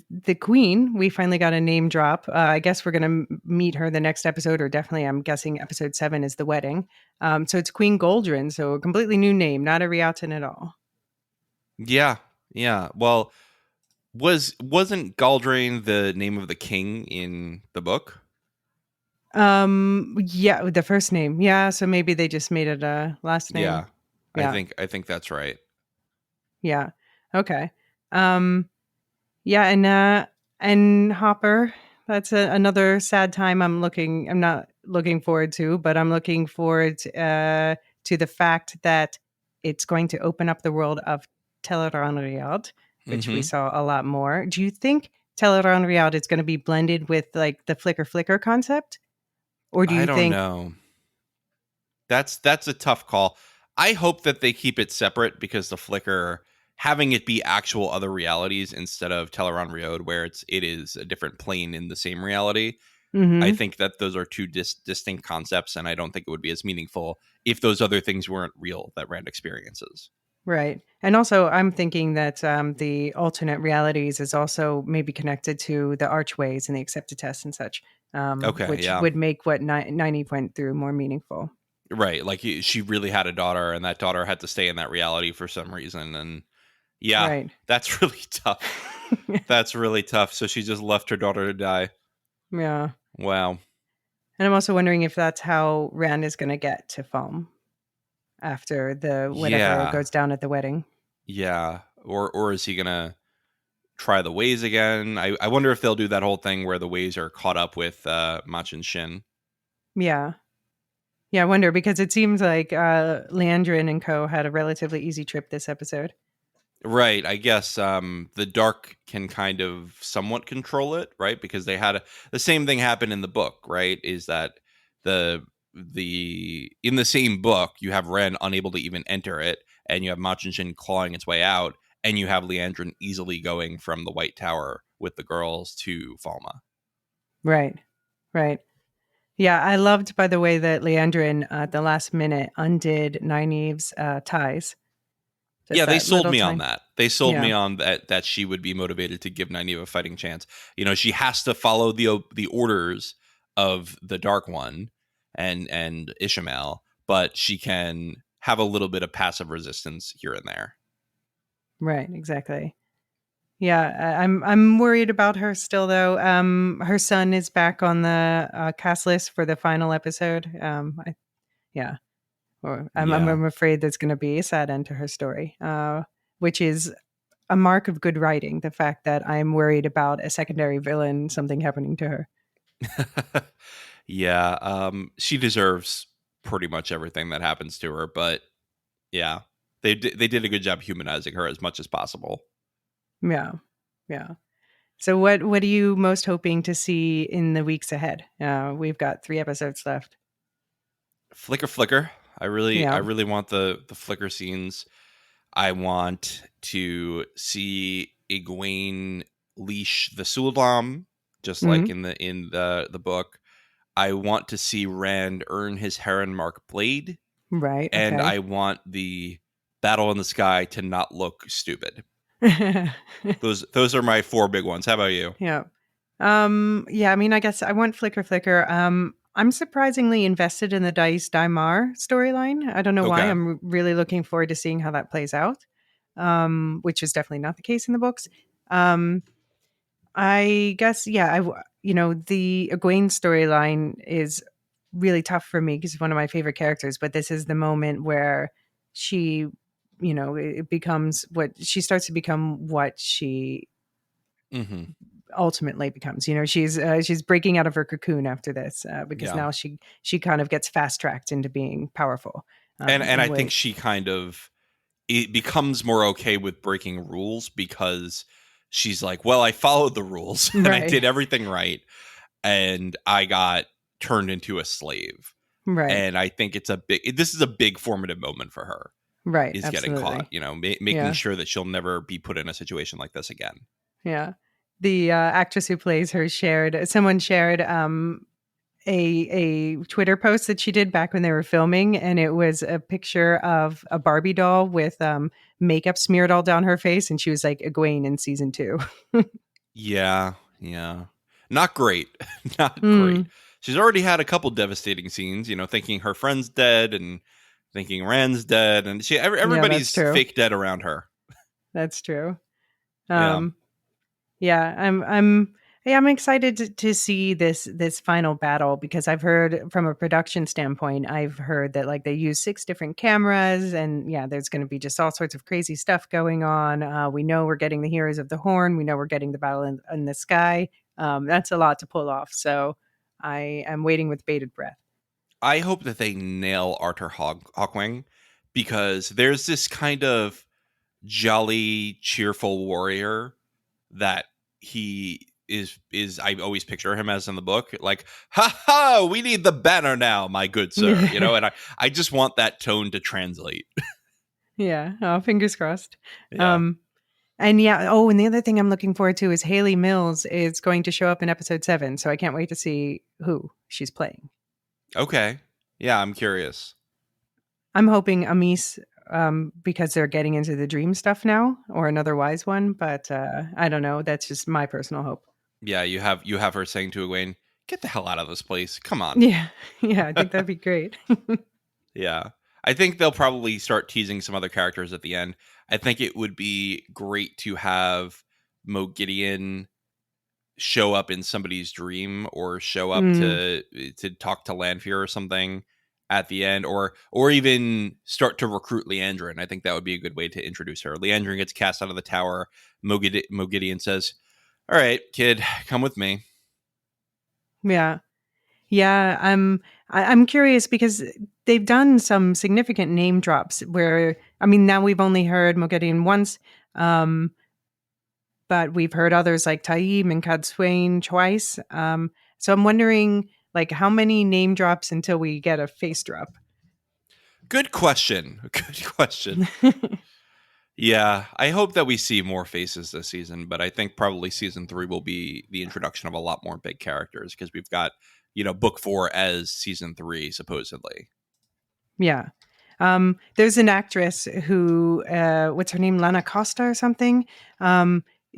the queen, we finally got a name drop. I guess we're going to meet her the next episode, or definitely, I'm guessing episode 7 is the wedding. So it's Queen Goldrin, so a completely new name, not a Riatan at all. Yeah. Yeah. Well, wasn't Galdrain the name of the king in the book? Yeah, the first name. Yeah, so maybe they just made it a last name. Yeah. I think that's right. Yeah. Okay. Yeah, and Hopper, that's another sad time I'm not looking forward to, but I'm looking forward to the fact that it's going to open up the world of Teleranriad, which we Hmm. saw a lot more. Do you think Teleranriad is going to be blended with like the flicker concept? Or do I you don't think, know. That's a tough call. I hope that they keep it separate because the flicker having it be actual other realities instead of Teleron Riode where it is a different plane in the same reality. I Mhm, think that those are two distinct concepts, and I don't think it would be as meaningful if those other things weren't real that Rand experiences. right. And also, I'm thinking that the alternate realities is also maybe connected to the archways and the accepted tests and such, Okay, which yeah. would make what Nynaeve went through more meaningful. Right. Like she really had a daughter, and that daughter had to stay in that reality for some reason. And yeah, Right. that's really tough. That's really tough. So she just left her daughter to die. Yeah. Wow. And I'm also wondering if that's how Rand is going to get to Foam after the whatever Yeah. goes down at the wedding. Yeah. Or is he gonna try the ways again? I wonder if they'll do that whole thing where the ways are caught up with Mach and Shin. Yeah. Yeah, I wonder because it seems like Leandrin and co had a relatively easy trip this episode. Right. I guess the dark can kind of somewhat control it, right? Because the same thing happened in the book, right? Is that the in the same book you have Ren unable to even enter it, and you have Machin clawing its way out, and you have Leandrin easily going from the White Tower with the girls to Falma. Right. Right. Yeah, I loved, by the way, that Leandrin at the last minute undid Nynaeve's ties. Yeah, Just they that sold little me on time. that. They sold Yeah. me on that she would be motivated to give Nynaeve a fighting chance. You know, she has to follow the orders of the Dark One and Ishamael, but she can have a little bit of passive resistance here and there. Right. Exactly. Yeah, I'm worried about her still though. Her son is back on the cast list for the final episode. Yeah, or Yeah. I'm afraid there's going to be a sad end to her story, which is a mark of good writing. The fact that I'm worried about a secondary villain, something happening to her. Yeah, she deserves pretty much everything that happens to her, but yeah, they did a good job humanizing her as much as possible. Yeah, yeah. So what are you most hoping to see in the weeks ahead? We've got 3 episodes left. Flicker. I Yeah. really want the flicker scenes. I want to see Egwene leash the Suldam, just like Mhm. in the book. I want to see Rand earn his Heron Mark blade, Right. and Okay. I want the battle in the sky to not look stupid. Those are my 4 big ones. How about you? Yeah. Yeah, I mean, I guess I want Flicker. I'm surprisingly invested in the Dice Daimar storyline. I don't know why. Okay. I'm really looking forward to seeing how that plays out. Which is definitely not the case in the books. Um, I guess, yeah, the Egwene storyline is really tough for me because it's one of my favorite characters, but this is the moment where she, it becomes what she starts to become what she Mm-hmm. ultimately becomes. She's breaking out of her cocoon after this because Yeah. now she kind of gets fast tracked into being powerful And in I think ways. she kind of it becomes more okay with breaking rules because she's like, well, I followed the rules and I Right, did everything right, and I got turned into a slave. right, And I think this is a big formative moment for her, right. is getting caught, Absolutely. making Yeah, sure that she'll never be put in a situation like this again. yeah. The actress who plays her someone shared a Twitter post that she did back when they were filming, and it was a picture of a Barbie doll with makeup smeared all down her face, and she was like Egwene in season 2. Yeah, yeah. Not great. Not great. Mm, She's already had a couple devastating scenes, thinking her friend's dead and thinking Rand's dead, and yeah, that's everybody's true. fake dead around her. That's true. Yeah. Um, Yeah, I'm excited to see this final battle because I've heard from a production standpoint, I've heard that like they use 6 different cameras and yeah, there's going to be just all sorts of crazy stuff going on. We know we're getting the Heroes of the Horn. We know we're getting the battle in the sky. That's a lot to pull off. So I am waiting with bated breath. I hope that they nail Arthur Hawkwing, because there's this kind of jolly, cheerful warrior that he is I always picture him as in the book, like, ha ha, we need the banner now, my good sir, and I just want that tone to translate. Yeah. Oh, fingers crossed. Yeah. And yeah. Oh, and the other thing I'm looking forward to is Haley Mills is going to show up in episode 7. So I can't wait to see who she's playing. Okay. Yeah, I'm curious. I'm hoping Amis, because they're getting into the dream stuff now, or another wise one. But I don't know. That's just my personal hope. Yeah, you have her saying to Egwene, "Get the hell out of this place. Come on." Yeah. Yeah. I think that'd be great. Yeah. I think they'll probably start teasing some other characters at the end. I think it would be great to have Mo Gideon show up in somebody's dream, or show up to talk to Lanfear or something at the end, or even start to recruit Leandrin. I think that would be a good way to introduce her. Leandrin gets cast out of the tower. Mo Gideon says, "All right, kid, come with me." Yeah. Yeah, I'm curious because they've done some significant name drops where, I mean, now we've only heard Moghedien once, but we've heard others like Taim and Cadswain twice. So I'm wondering, like, how many name drops until we get a face drop? Good question. Good question. Yeah, I hope that we see more faces this season, but I think probably season 3 will be the introduction of a lot more big characters, because we've got, book 4 as season 3, supposedly. Yeah. There's an actress who, what's her name? Lana Costa or something.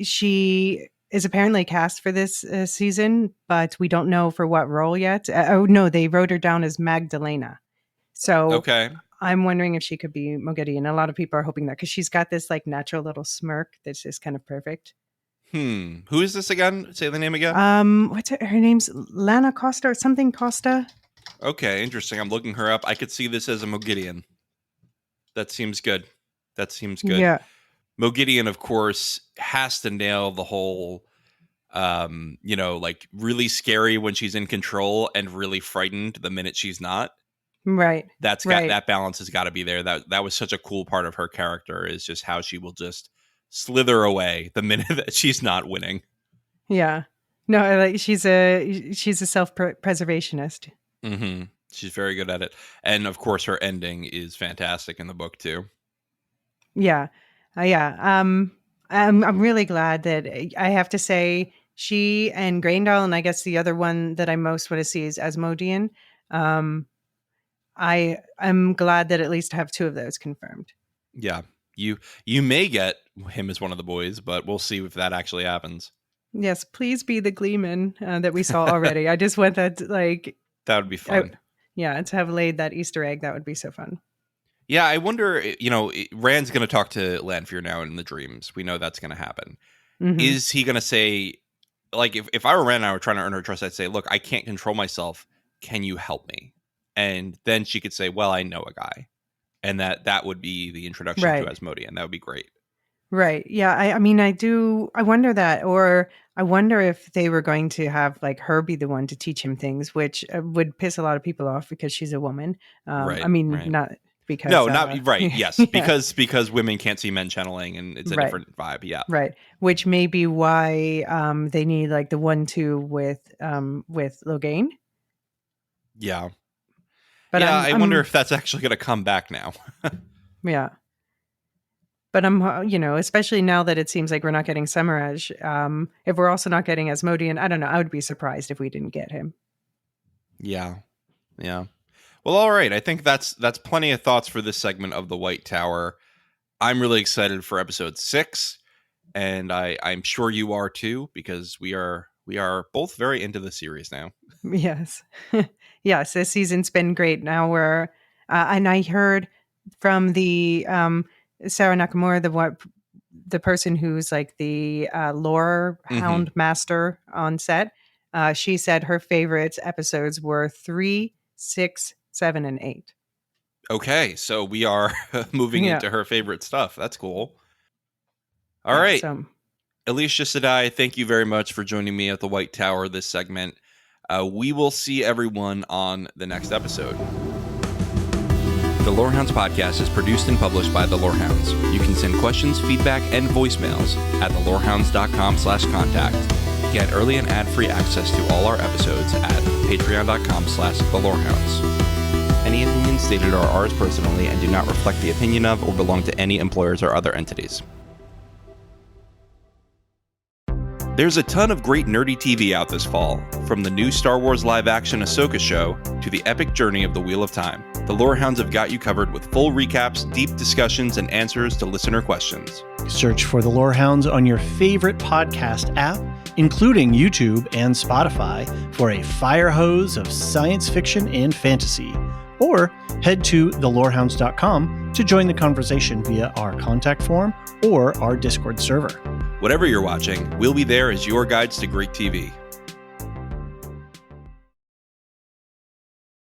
She is apparently cast for this season, but we don't know for what role yet. Oh, no, they wrote her down as Magdalena. So Okay. I'm wondering if she could be Mogedi. And a lot of people are hoping that because she's got this like natural little smirk that's just kind of perfect. Who is this again? Say the name again. What's her name's Lana Costa or something Costa? Okay, interesting. I'm looking her up. I could see this as a Mogideon. That seems good. Yeah. Mogideon, of course, has to nail the whole, like really scary when she's in control and really frightened the minute she's not. Right. That balance has got to be there. That was such a cool part of her character, is just how she will just slither away the minute that she's not winning. Yeah. No, like she's a self-preservationist. Mm-hmm. She's very good at it. And of course her ending is fantastic in the book too. Yeah. Yeah. I'm really glad that I have to say she and Graendal, and I guess the other one that I most want to see is Asmodean. I am glad that at least have 2 of those confirmed. Yeah. You may get him as one of the boys, but we'll see if that actually happens. Yes, please be the Gleeman that we saw already. I just want that, like, that would be fun. To have laid that Easter egg, that would be so fun. Yeah, I wonder, Rand's going to talk to Lanfear now in the dreams. We know that's going to happen. Mm-hmm. Is he going to say, like, if I were Rand and I were trying to earn her trust, I'd say, look, I can't control myself. Can you help me? And then she could say, well, I know a guy. And that would be the introduction to Asmodean. That would be great. Right. Yeah. I mean, I wonder that, or I wonder if they were going to have like her be the one to teach him things, which would piss a lot of people off because she's a woman. Right. I mean, not because. No, not right. Yes. Yeah. Because women can't see men channeling, and it's a different vibe. Yeah. Right. Which may be why they need like the 1-2 with Logain. Yeah. But yeah, I wonder if that's actually going to come back now. Yeah. But I'm, especially now that it seems like we're not getting Semiraj, if we're also not getting Asmodean, I don't know. I would be surprised if we didn't get him. Yeah. Yeah. Well, all right. I think that's plenty of thoughts for this segment of the White Tower. I'm really excited for episode 6, and I'm sure you are too, because we are both very into the series now. Yes. Yes, this season's been great. Now we're and I heard from the Sarah Nakamura, the person who's like the Lorehound master on set. She said her favorite episodes were 3, 6, 7, and 8. Okay, so we are moving into her favorite stuff. That's cool. All right. Elysia Sedai, thank you very much for joining me at the White Tower this segment. We will see everyone on the next episode. The Lorehounds podcast is produced and published by the Lorehounds. You can send questions, feedback, and voicemails at thelorehounds.com/contact. Get early and ad-free access to all our episodes at patreon.com/thelorehounds. Any opinions stated are ours personally and do not reflect the opinion of or belong to any employers or other entities. There's a ton of great nerdy TV out this fall, from the new Star Wars live-action Ahsoka show to the epic journey of the Wheel of Time. The Lorehounds have got you covered with full recaps, deep discussions, and answers to listener questions. Search for the Lorehounds on your favorite podcast app, including YouTube and Spotify, for a fire hose of science fiction and fantasy. Or head to thelorehounds.com to join the conversation via our contact form or our Discord server. Whatever you're watching, we'll be there as your guides to great TV.